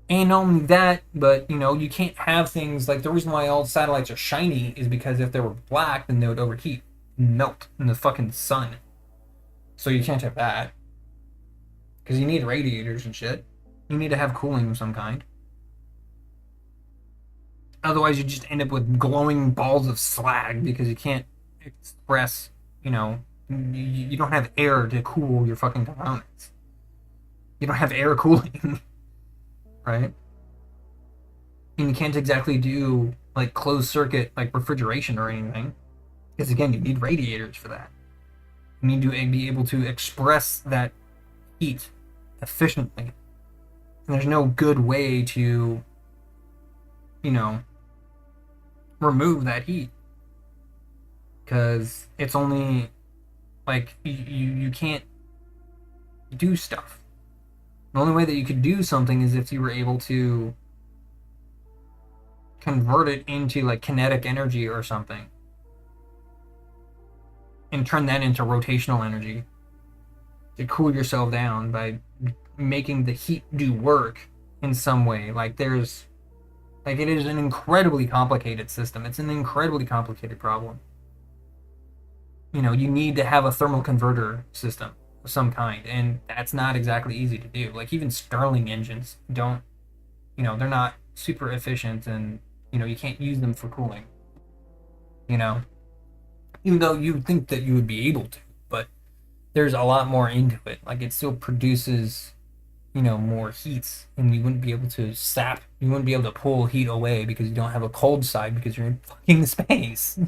And not only that, but, you know, you can't have things like, the reason why all satellites are shiny is because if they were black, then they would overheat and melt in the fucking sun. So you can't have that. Because you need radiators and shit. You need to have cooling of some kind. Otherwise, you just end up with glowing balls of slag because you can't express, you know, you don't have air to cool your fucking components. You don't have air cooling. Right? And you can't exactly do, like, closed circuit, like, refrigeration or anything. Because, again, you need radiators for that. You need to be able to express that heat efficiently. And there's no good way to, you know, remove that heat. because it's only like you can't do stuff. The only way that you could do something is if you were able to convert it into like kinetic energy or something and turn that into rotational energy to cool yourself down by making the heat do work in some way. Like there's like it is an incredibly complicated system. It's an incredibly complicated problem. You know, you need to have a thermal converter system of some kind, and that's not exactly easy to do. Like even Stirling engines don't, you know, they're not super efficient, and you know you can't use them for cooling. You know, even though you would think that you would be able to, but there's a lot more into it. Like it still produces, you know, more heats, and you wouldn't be able to sap. You wouldn't be able to pull heat away because you don't have a cold side because you're in fucking space.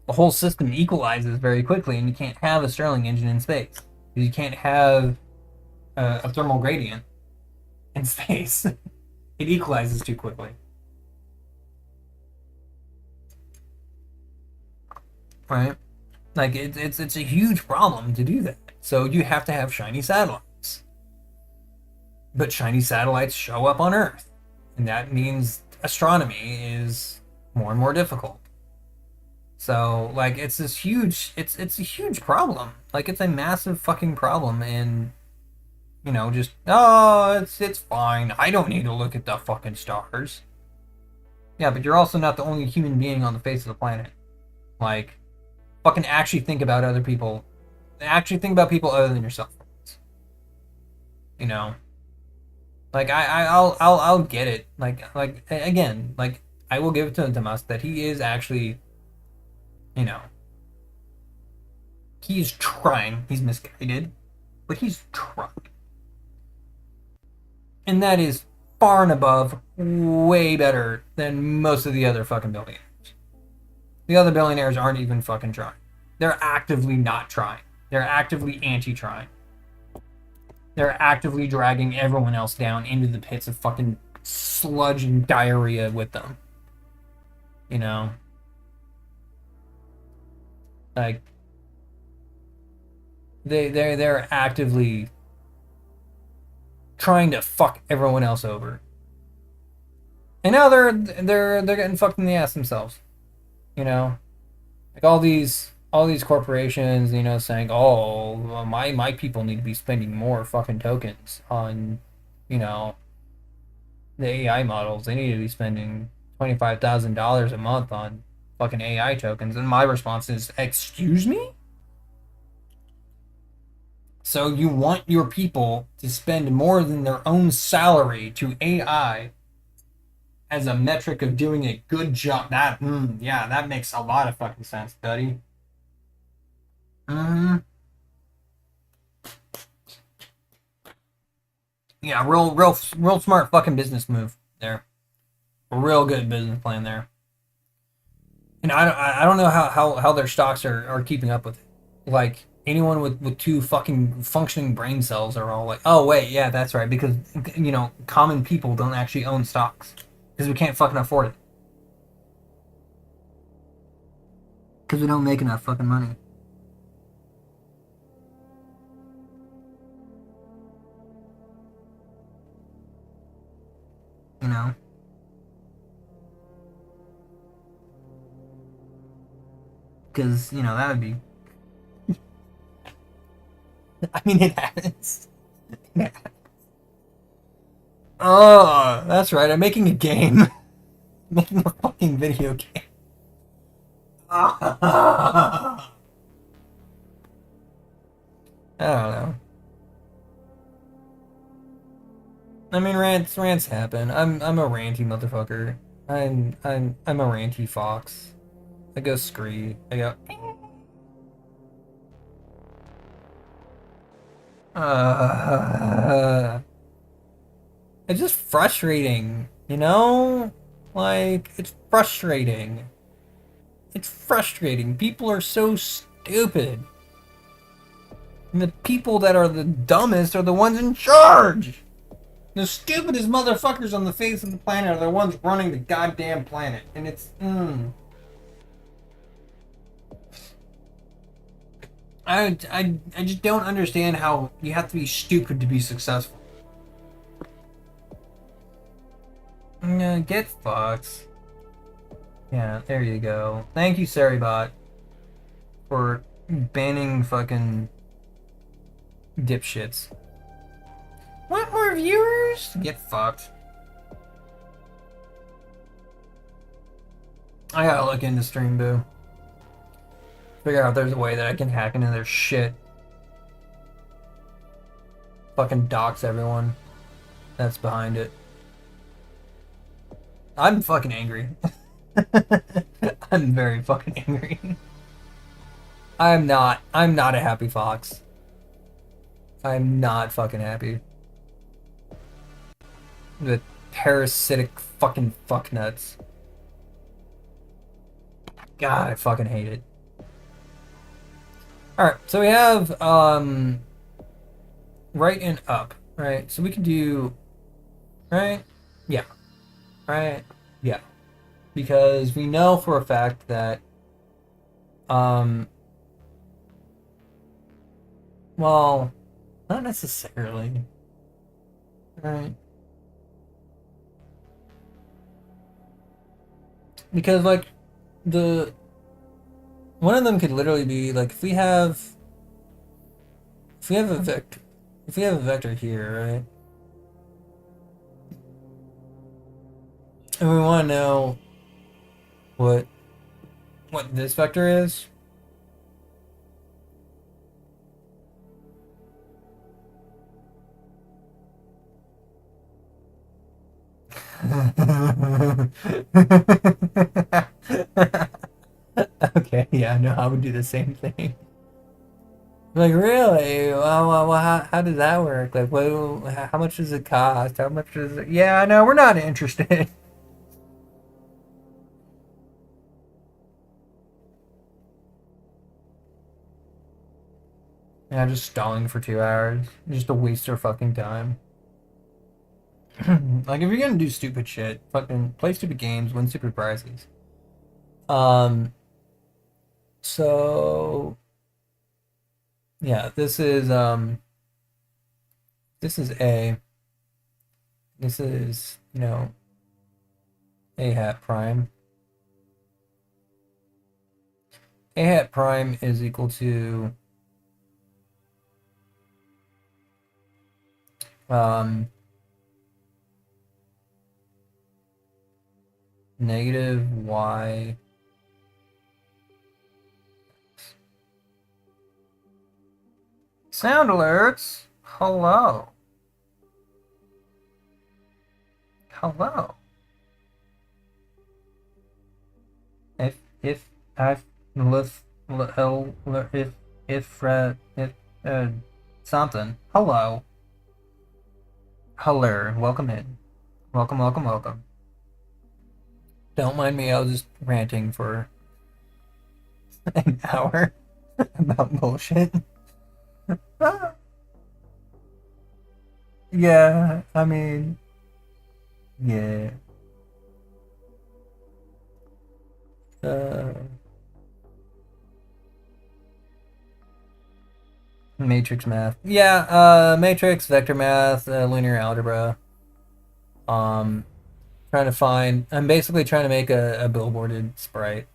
The whole system equalizes very quickly, and you can't have a Stirling engine in space. You can't have a thermal gradient in space. It equalizes too quickly. Right? Like it's a huge problem to do that. So you have to have shiny satellites. But shiny satellites show up on Earth, and that means astronomy is more and more difficult. So like it's this huge it's a huge problem. Like it's a massive fucking problem, and you know, just it's fine. I don't need to look at the fucking stars. Yeah, but you're also not the only human being on the face of the planet. Like fucking actually think about other people. Actually think about people other than yourself. You know? Like I'll get it. Like again, like I will give it to Musk that he is actually, you know, he's trying. He's misguided, but he's trying. And that is far and above way better than most of the other fucking billionaires. The other billionaires aren't even fucking trying. They're actively not trying. They're actively anti-trying. They're actively dragging everyone else down into the pits of fucking sludge and diarrhea with them. You know? Like they're actively trying to fuck everyone else over. And now they're getting fucked in the ass themselves. You know? Like all these corporations, you know, saying, "Oh, my people need to be spending more fucking tokens on, you know, the AI models. They need to be spending $25,000 a month on fucking AI tokens." And my response is, "Excuse me? So you want your people to spend more than their own salary to AI as a metric of doing a good job?" Yeah, that makes a lot of fucking sense, buddy. Mm-hmm. Yeah, real smart fucking business move there. A real good business plan there. And I don't know how their stocks are keeping up with it. Like anyone with two fucking functioning brain cells are all like, "Oh wait, yeah, that's right," because you know common people don't actually own stocks because we can't fucking afford it because we don't make enough fucking money. You know, because you know that would be. I mean, it happens. Oh, that's right. I'm making a game. Making a fucking video game. I don't know. I mean, rants happen. I'm a ranty motherfucker. I'm a ranty fox. I go scree. I go. Uh, it's just frustrating, you know? Like, it's frustrating. It's frustrating. People are so stupid. And the people that are the dumbest are the ones in charge. The stupidest motherfuckers on the face of the planet are the ones running the goddamn planet. And it's, I just don't understand how you have to be stupid to be successful. Yeah, get fucked. Yeah, there you go. Thank you, Saribot, for banning fucking dipshits. Want more viewers? Get fucked. I gotta look into Stream Boo. Figure out if there's a way that I can hack into their shit. Fucking dox everyone that's behind it. I'm fucking angry. I'm very fucking angry. I'm not a happy fox. I'm not fucking happy. The parasitic fucking fucknuts. God, I fucking hate it. Alright, so we have right and up, right? So we can do right? Yeah. Right? Yeah. Because we know for a fact that well, not necessarily. Right? Because like the one of them could literally be like if we have a vector here, right? And we want to know what this vector is. Okay, yeah, no, I would do the same thing. Like, really? Well, how does that work? Like, what, how much does it cost? How much does it... Yeah, no, we're not interested. Yeah, just stalling for 2 hours. Just a waste of fucking time. Like, if you're gonna do stupid shit, fucking play stupid games, win stupid prizes. So... Yeah, this is A. This is, you know, A hat prime. A hat prime is equal to negative y sound alerts. Hello. Hello. If I've left if something. Hello. Hello. Welcome in. Welcome, welcome, welcome. Don't mind me, I was just ranting for an hour about bullshit. Yeah, I mean, yeah. Uh, Matrix math. Yeah, matrix, vector math, linear algebra. Um, Trying to find. I'm basically trying to make a billboarded sprite.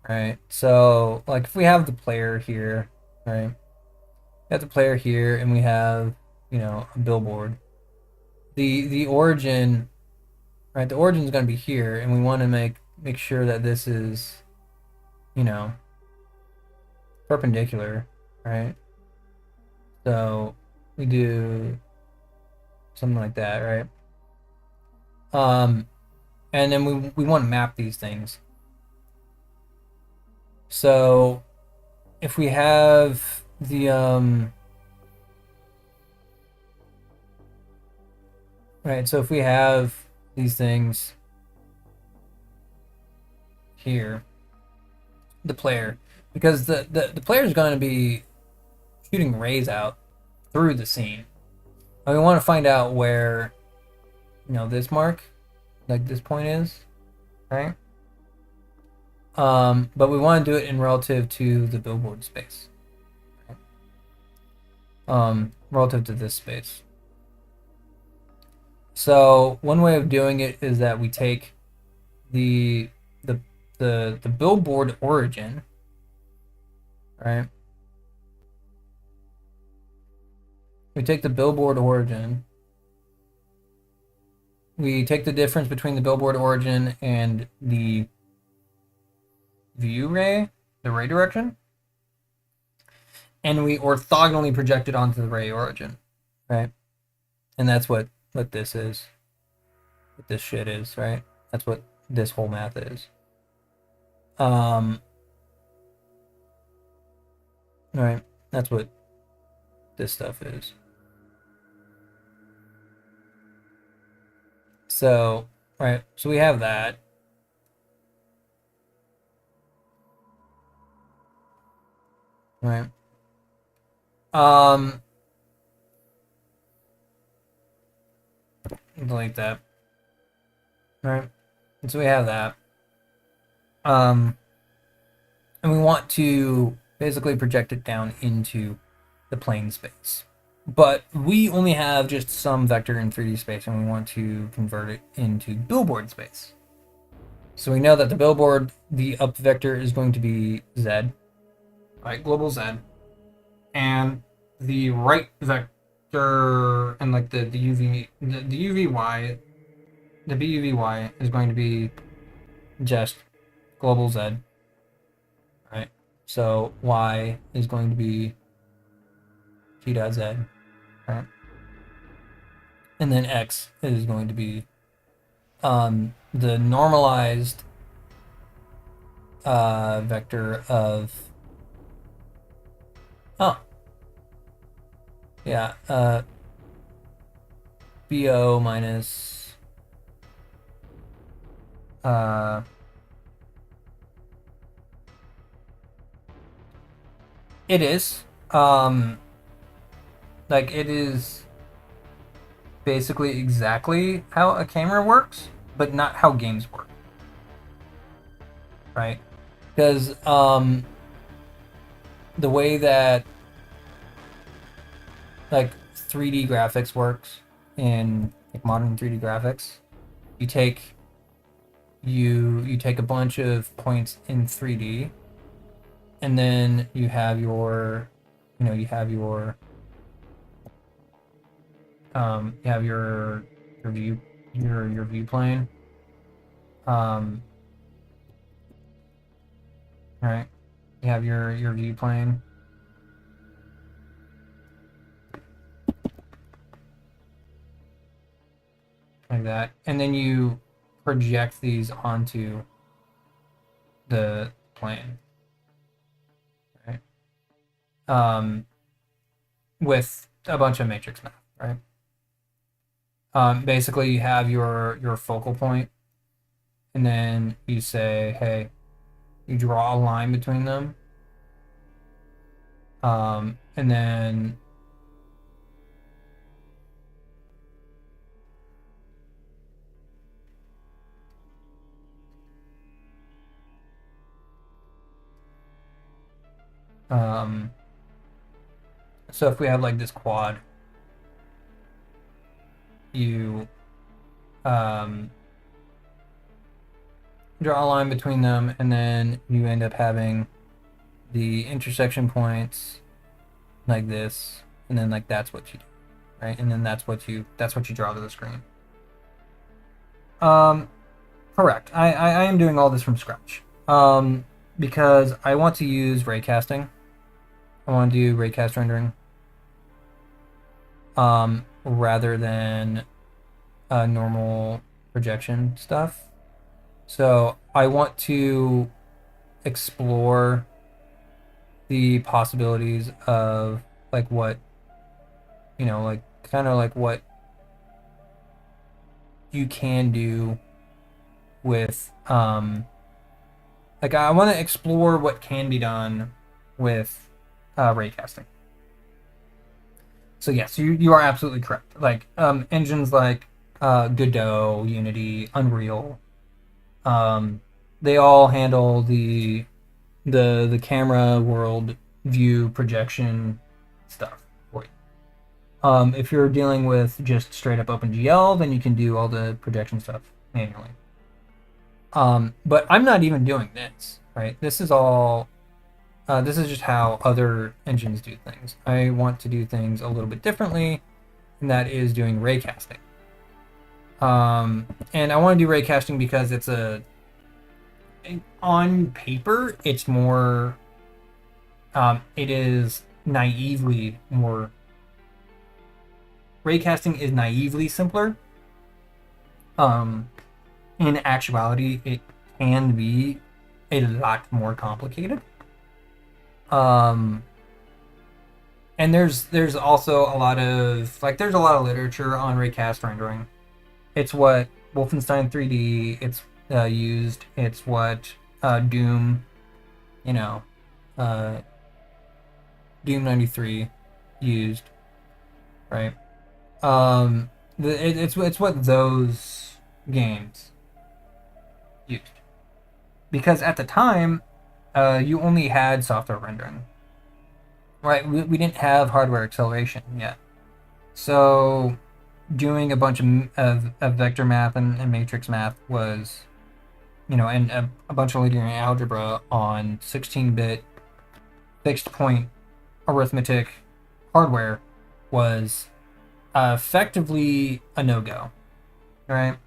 Right. So, like, if we have the player here, right? We have the player here, and we have, you know, a billboard. The origin, right? The origin is going to be here, and we want to make sure that this is, you know, perpendicular, right? So we do something like that, right? And then we want to map these things. So if we have the right, so if we have these things here, the player, because the player is going to be shooting rays out through the scene. And we want to find out where, you know, this mark, like this point is, right? But we want to do it in relative to the billboard space. relative to this space. So one way of doing it is that we take the the the billboard origin, right? We take the billboard origin. We take the difference between the billboard origin and the view ray, the ray direction, and we orthogonally project it onto the ray origin, right? And that's what this is, what this shit is, right? That's what this whole math is. Right? That's what this stuff is. So, right, so we have that. Right. Um, delete that. Right. And so we have that. And we want to basically project it down into the plane space. But we only have just some vector in 3D space, and we want to convert it into billboard space. So we know that the billboard, the up vector is going to be Z, right? Global Z. And the right vector and like the UV, the UVY, the BUVY is going to be just global Z, right? So Y is going to be T dot Z, right? And then X is going to be the normalized vector of, oh, yeah, BO minus it is like it is basically exactly how a camera works, but not how games work, right? Because the way that like 3D graphics works in like modern 3D graphics, you take you take a bunch of points in 3D, and then you have your you have your view your view plane, um right, you have your view plane, like that, and then you project these onto the plane, right? With a bunch of matrix math, right? Basically, you have your focal point, and then you say, hey, you draw a line between them, and then so if we have like this quad, you draw a line between them, and then you end up having the intersection points like this, and then like that's what you do, right? And then that's what you draw to the screen. Um, Correct. I am doing all this from scratch. Because I want to use raycasting. I want to do raycast rendering. Rather than normal projection stuff. So I want to explore the possibilities of like what, like kind of like what you can do with like I want to explore what can be done with raycasting. So yes, you are absolutely correct. Like engines like Godot, Unity, Unreal, they all handle the camera world view projection stuff for you. If you're dealing with just straight up OpenGL, then you can do all the projection stuff manually. But I'm not even doing this, right? This is all, this is just how other engines do things. I want to do things a little bit differently, and that is doing raycasting. And I want to do raycasting because it's on paper, it's more, it is naively more, raycasting is naively simpler. In actuality, it can be a lot more complicated. And there's also a lot of literature on raycast rendering. It's what Wolfenstein 3D used. It's what Doom, you know, uh, Doom 93 used, right? It's what those games used, because at the time, you only had software rendering, right? We didn't have hardware acceleration yet, so doing a bunch of vector math and matrix math was, and a bunch of linear algebra on 16-bit fixed point arithmetic hardware was effectively a no-go, right?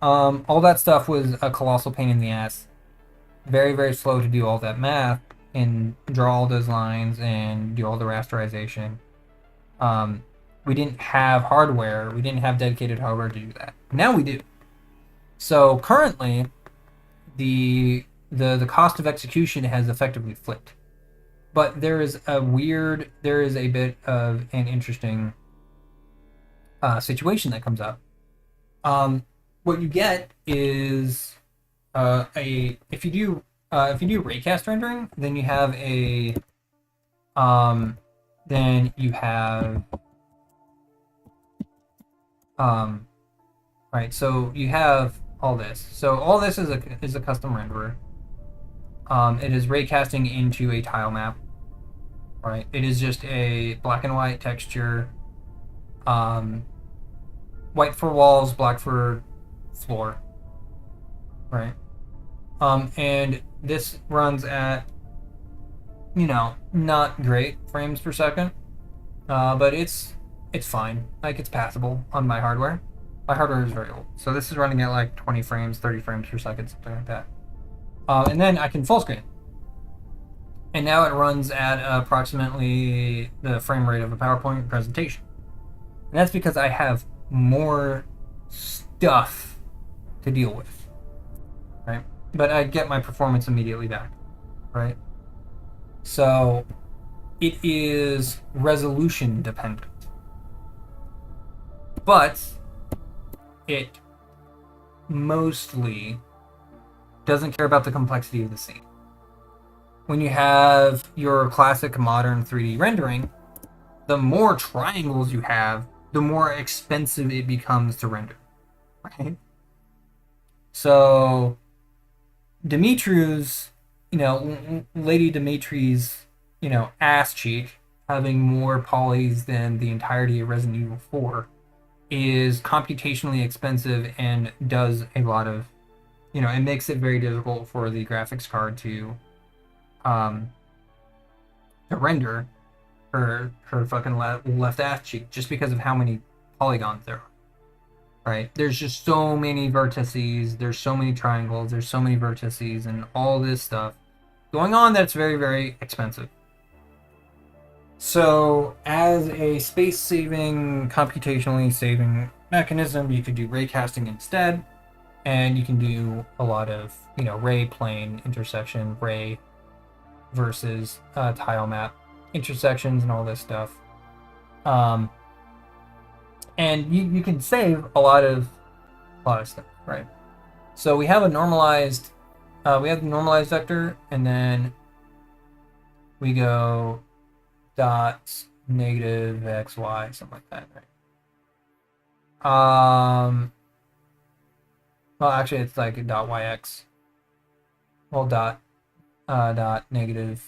All that stuff was a colossal pain in the ass. Very, very slow to do all that math and draw all those lines and do all the rasterization. We didn't have hardware. We didn't have dedicated hardware to do that. Now we do. So currently, the cost of execution has effectively flipped. But there is a bit of an interesting situation that comes up. What you get is if you do raycast rendering, then you have right. So you have all this. So all this is a custom renderer. It is raycasting into a tile map. Right. It is just a black and white texture. White for walls, black for floor. Right. And this runs at, not great frames per second, but it's fine. Like, it's passable on my hardware. My hardware is very old, so this is running at like 20 frames, 30 frames per second, something like that. And then I can full screen, and now it runs at approximately the frame rate of a PowerPoint presentation, and that's because I have more stuff to deal with, right? But I get my performance immediately back, right? So it is resolution dependent, but it mostly doesn't care about the complexity of the scene. When you have your classic modern 3D rendering, the more triangles you have, the more expensive it becomes to render, right? So Dimitri's, Lady Dimitri's, ass cheek, having more polys than the entirety of Resident Evil 4, is computationally expensive and does a lot of, it makes it very difficult for the graphics card to render her fucking left ass cheek, just because of how many polygons there are. Right? There's just so many vertices, there's so many triangles, there's so many vertices, and all this stuff going on that's very, very expensive. So, as a space-saving, computationally saving mechanism, you could do raycasting instead, and you can do a lot of, ray plane intersection, ray versus tile map intersections, and all this stuff. And you can save a lot of stuff, right? So we have a normalized, we have the normalized vector, and then we go dot negative xy, something like that, right? Well, actually, it's like a dot yx. Well, dot negative.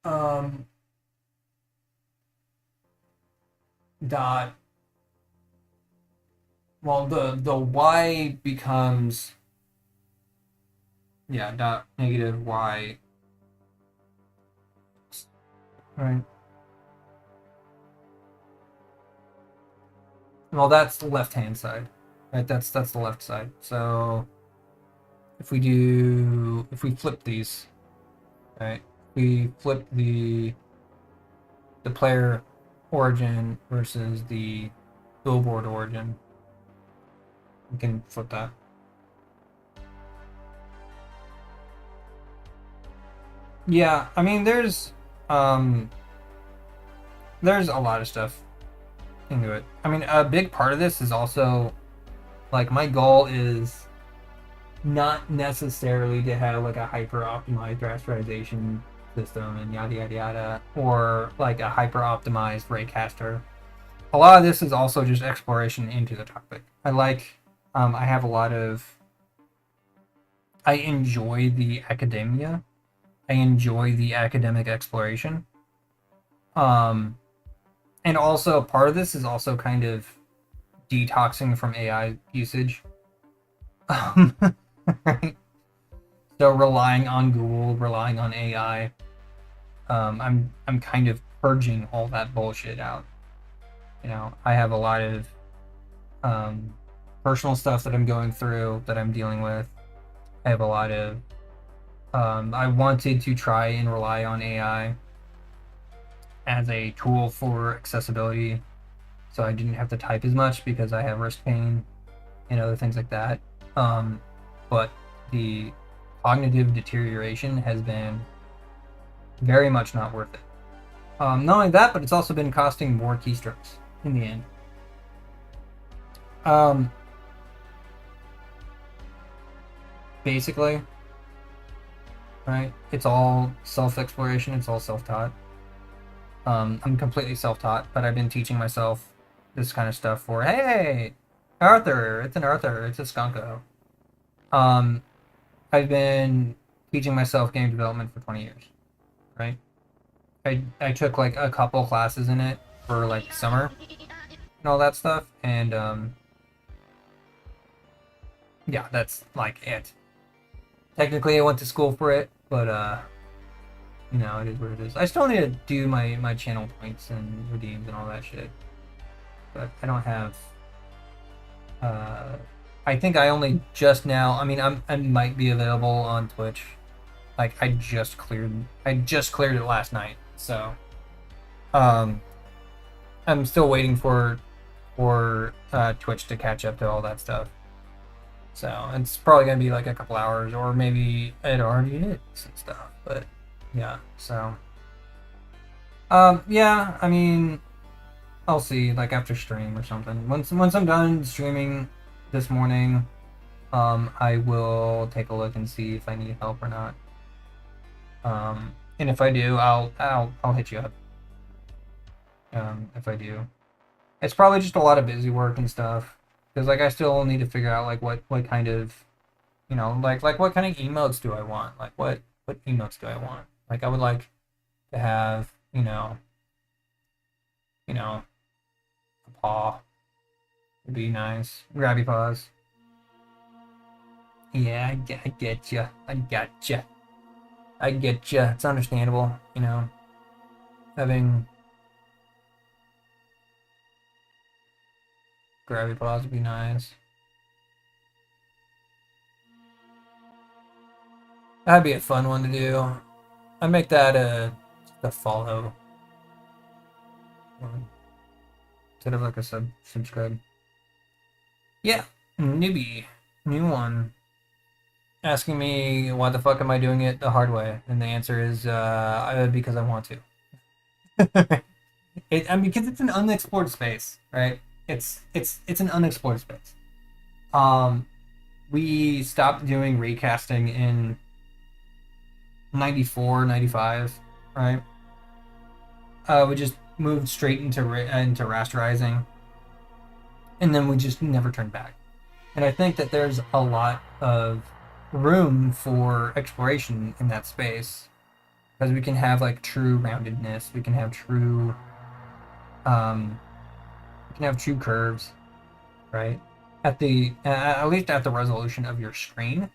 um, dot, well, the y becomes, yeah, dot negative y, right? Well, that's the left-hand side, right? That's the left side. So if we flip these, right? We flip the player origin versus the billboard origin. We can flip that. Yeah, I mean, um, there's a lot of stuff into it. I mean, a big part of this is also like my goal is not necessarily to have like a hyper optimized rasterization system and yada yada yada, or like a hyper optimized raycaster. A lot of this is also just exploration into the topic. I have a lot of, I enjoy the academia. I enjoy the academic exploration. Um, and also part of this is also kind of detoxing from AI usage. Um, right? So relying on Google, relying on AI. I'm kind of purging all that bullshit out. You know, I have a lot of um, personal stuff that I'm going through that I'm dealing with. I have a lot of I wanted to try and rely on AI as a tool for accessibility, so I didn't have to type as much because I have wrist pain and other things like that. But the cognitive deterioration has been very much not worth it. Not only that, but it's also been costing more keystrokes in the end. Um, Basically, right? It's all self-exploration. It's all self-taught. I'm completely self-taught, but I've been teaching myself this kind of stuff for, hey, Arthur, it's an Arthur, it's a Skunko. Um, I've been teaching myself game development for 20 years, right? I took like a couple classes in it for like summer and all that stuff, and yeah, that's like it. Technically, I went to school for it, but you know, it is what it is. I still need to do my channel points and redeems and all that shit, but I don't have. Uh, I think I only just now. I mean, I might be available on Twitch. Like I just cleared it last night, so um, I'm still waiting for Twitch to catch up to all that stuff. So it's probably gonna be like a couple hours, or maybe it already is and stuff. But yeah, so yeah, I mean, I'll see like after stream or something. Once I'm done streaming this morning, I will take a look and see if I need help or not. And if I do, I'll hit you up. If I do, it's probably just a lot of busy work and stuff. Because like I still need to figure out like what kind of, you know, like what kind of emotes do I want? Like what emotes do I want? Like I would like to have, you know, a paw would be nice. Grabby paws. Yeah, I get you. I got you. I get you. It's understandable, you know, having grabby paws would be nice. That'd be a fun one to do. I'd make that a follow one instead of like a subscribe. Yeah, newbie, new one, asking me why the fuck am I doing it the hard way, and the answer is because I want to. I mean, because it's an unexplored space, right? It's an unexplored space. Um, we stopped doing recasting in 94, 95, right? We just moved straight into rasterizing, and then we just never turned back. And I think that there's a lot of room for exploration in that space. because we can have like true roundedness. We can have true um, we can have true curves, right? At least at the resolution of your screen,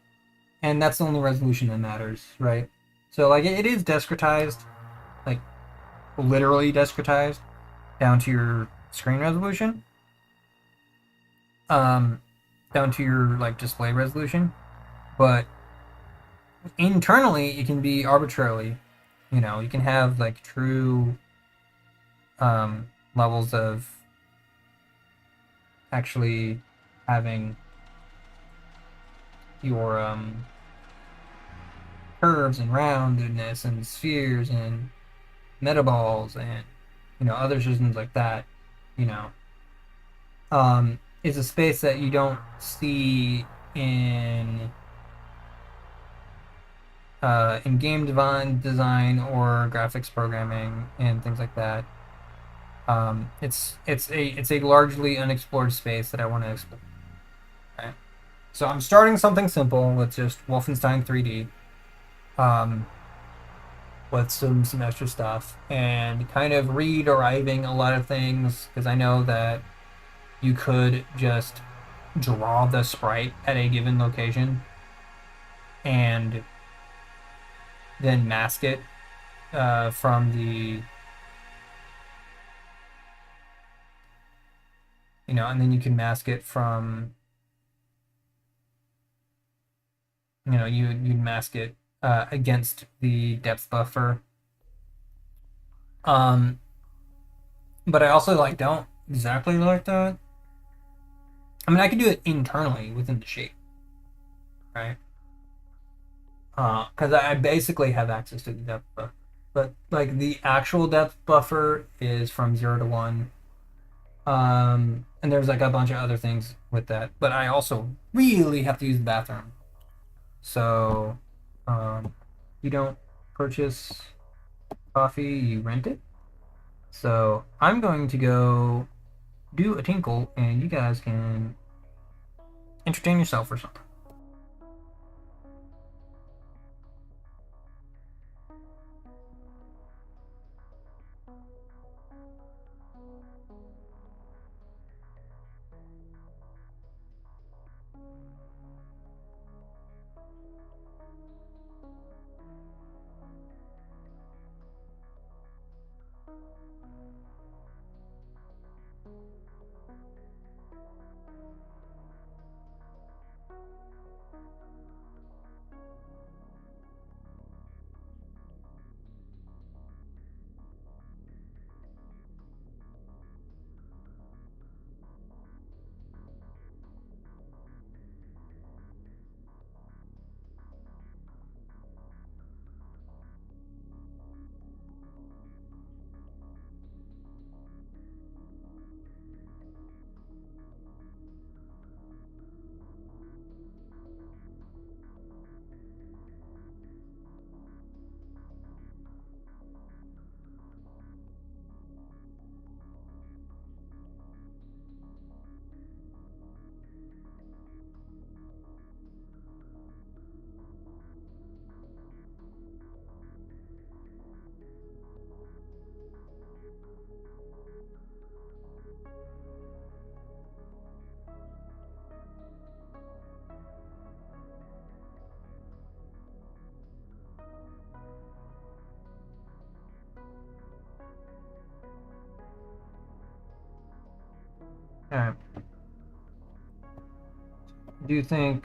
and that's the only resolution that matters, right? So like it is discretized, like literally discretized down to your screen resolution, um, down to your like display resolution, but internally it can be arbitrarily. You know, you can have like true levels of actually having your curves and roundedness and spheres and metaballs and other systems like that. You know, is a space that you don't see in game design or graphics programming and things like that. It's a largely unexplored space that I want to explore. Right? So I'm starting something simple with just Wolfenstein 3D, um, with some extra stuff, and kind of re-deriving a lot of things because I know that you could just draw the sprite at a given location and then mask it from the and then you can mask it from you'd mask it against the depth buffer. Um, but I also like don't exactly like that. I mean, I could do it internally within the shape, right? Because I basically have access to the depth buffer, but like the actual depth buffer is from 0 to 1. And there's like a bunch of other things with that, but I also really have to use the bathroom. So, you don't purchase coffee, you rent it. So I'm going to go do a tinkle, and you guys can entertain yourself or something. All right. Do you think?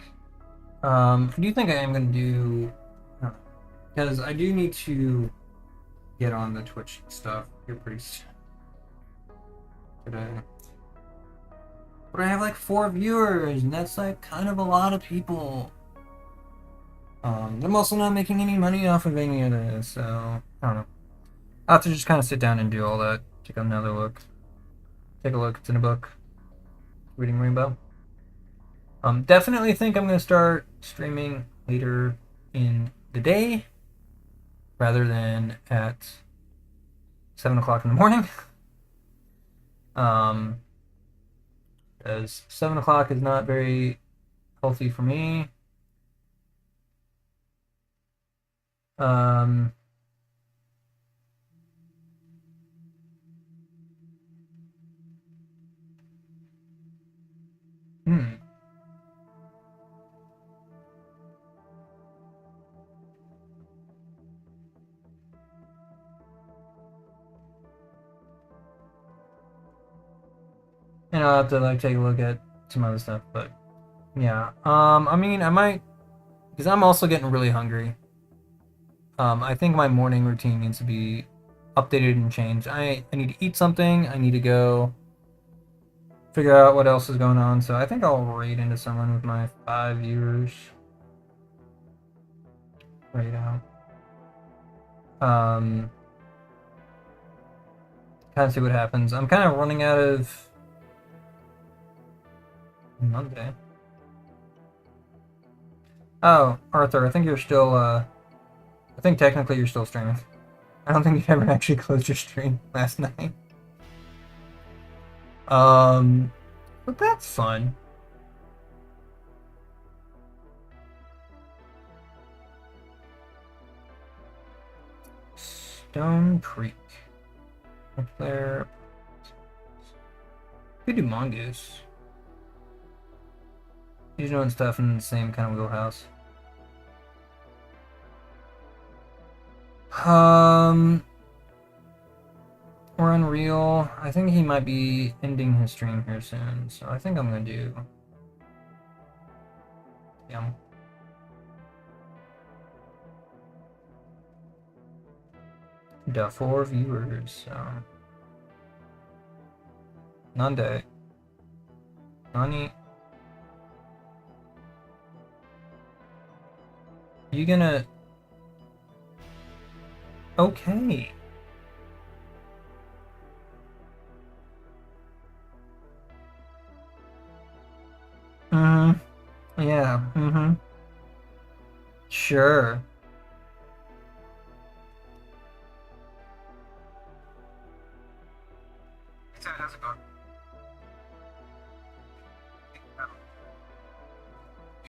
Do you think I am going to do? Because I do need to get on the Twitch stuff here pretty soon today. But I have like 4 viewers, and that's like kind of a lot of people. I'm also not making any money off of any of this, so I don't know. I'll have to just kind of sit down and do all that. Take another look. Take a look. It's in a book. Reading Rainbow. Definitely think I'm gonna start streaming later in the day rather than at 7 o'clock in the morning. As 7 o'clock is not very healthy for me. Um, Hmm. And I'll have to like take a look at some other stuff, but yeah. I mean, I might because I'm also getting really hungry. I think my morning routine needs to be updated and changed. I need to eat something. I need to go figure out what else is going on. So I think I'll raid into someone with my 5 viewers right now. Um, kind of see what happens. I'm kind of running out of Monday. Oh, Arthur, I think you're still. I think technically you're still streaming. I don't think you ever actually closed your stream last night. Um, but that's fun. Stone Creek. There. We do mongoose. He's doing stuff in the same kind of wheelhouse. Um, or Unreal. I think he might be ending his stream here soon, so I think I'm gonna do. Yeah. Got 4 viewers, so. Nande. Nani. You gonna. Okay. Mm hmm. Yeah. Mm hmm. Sure. How's it going?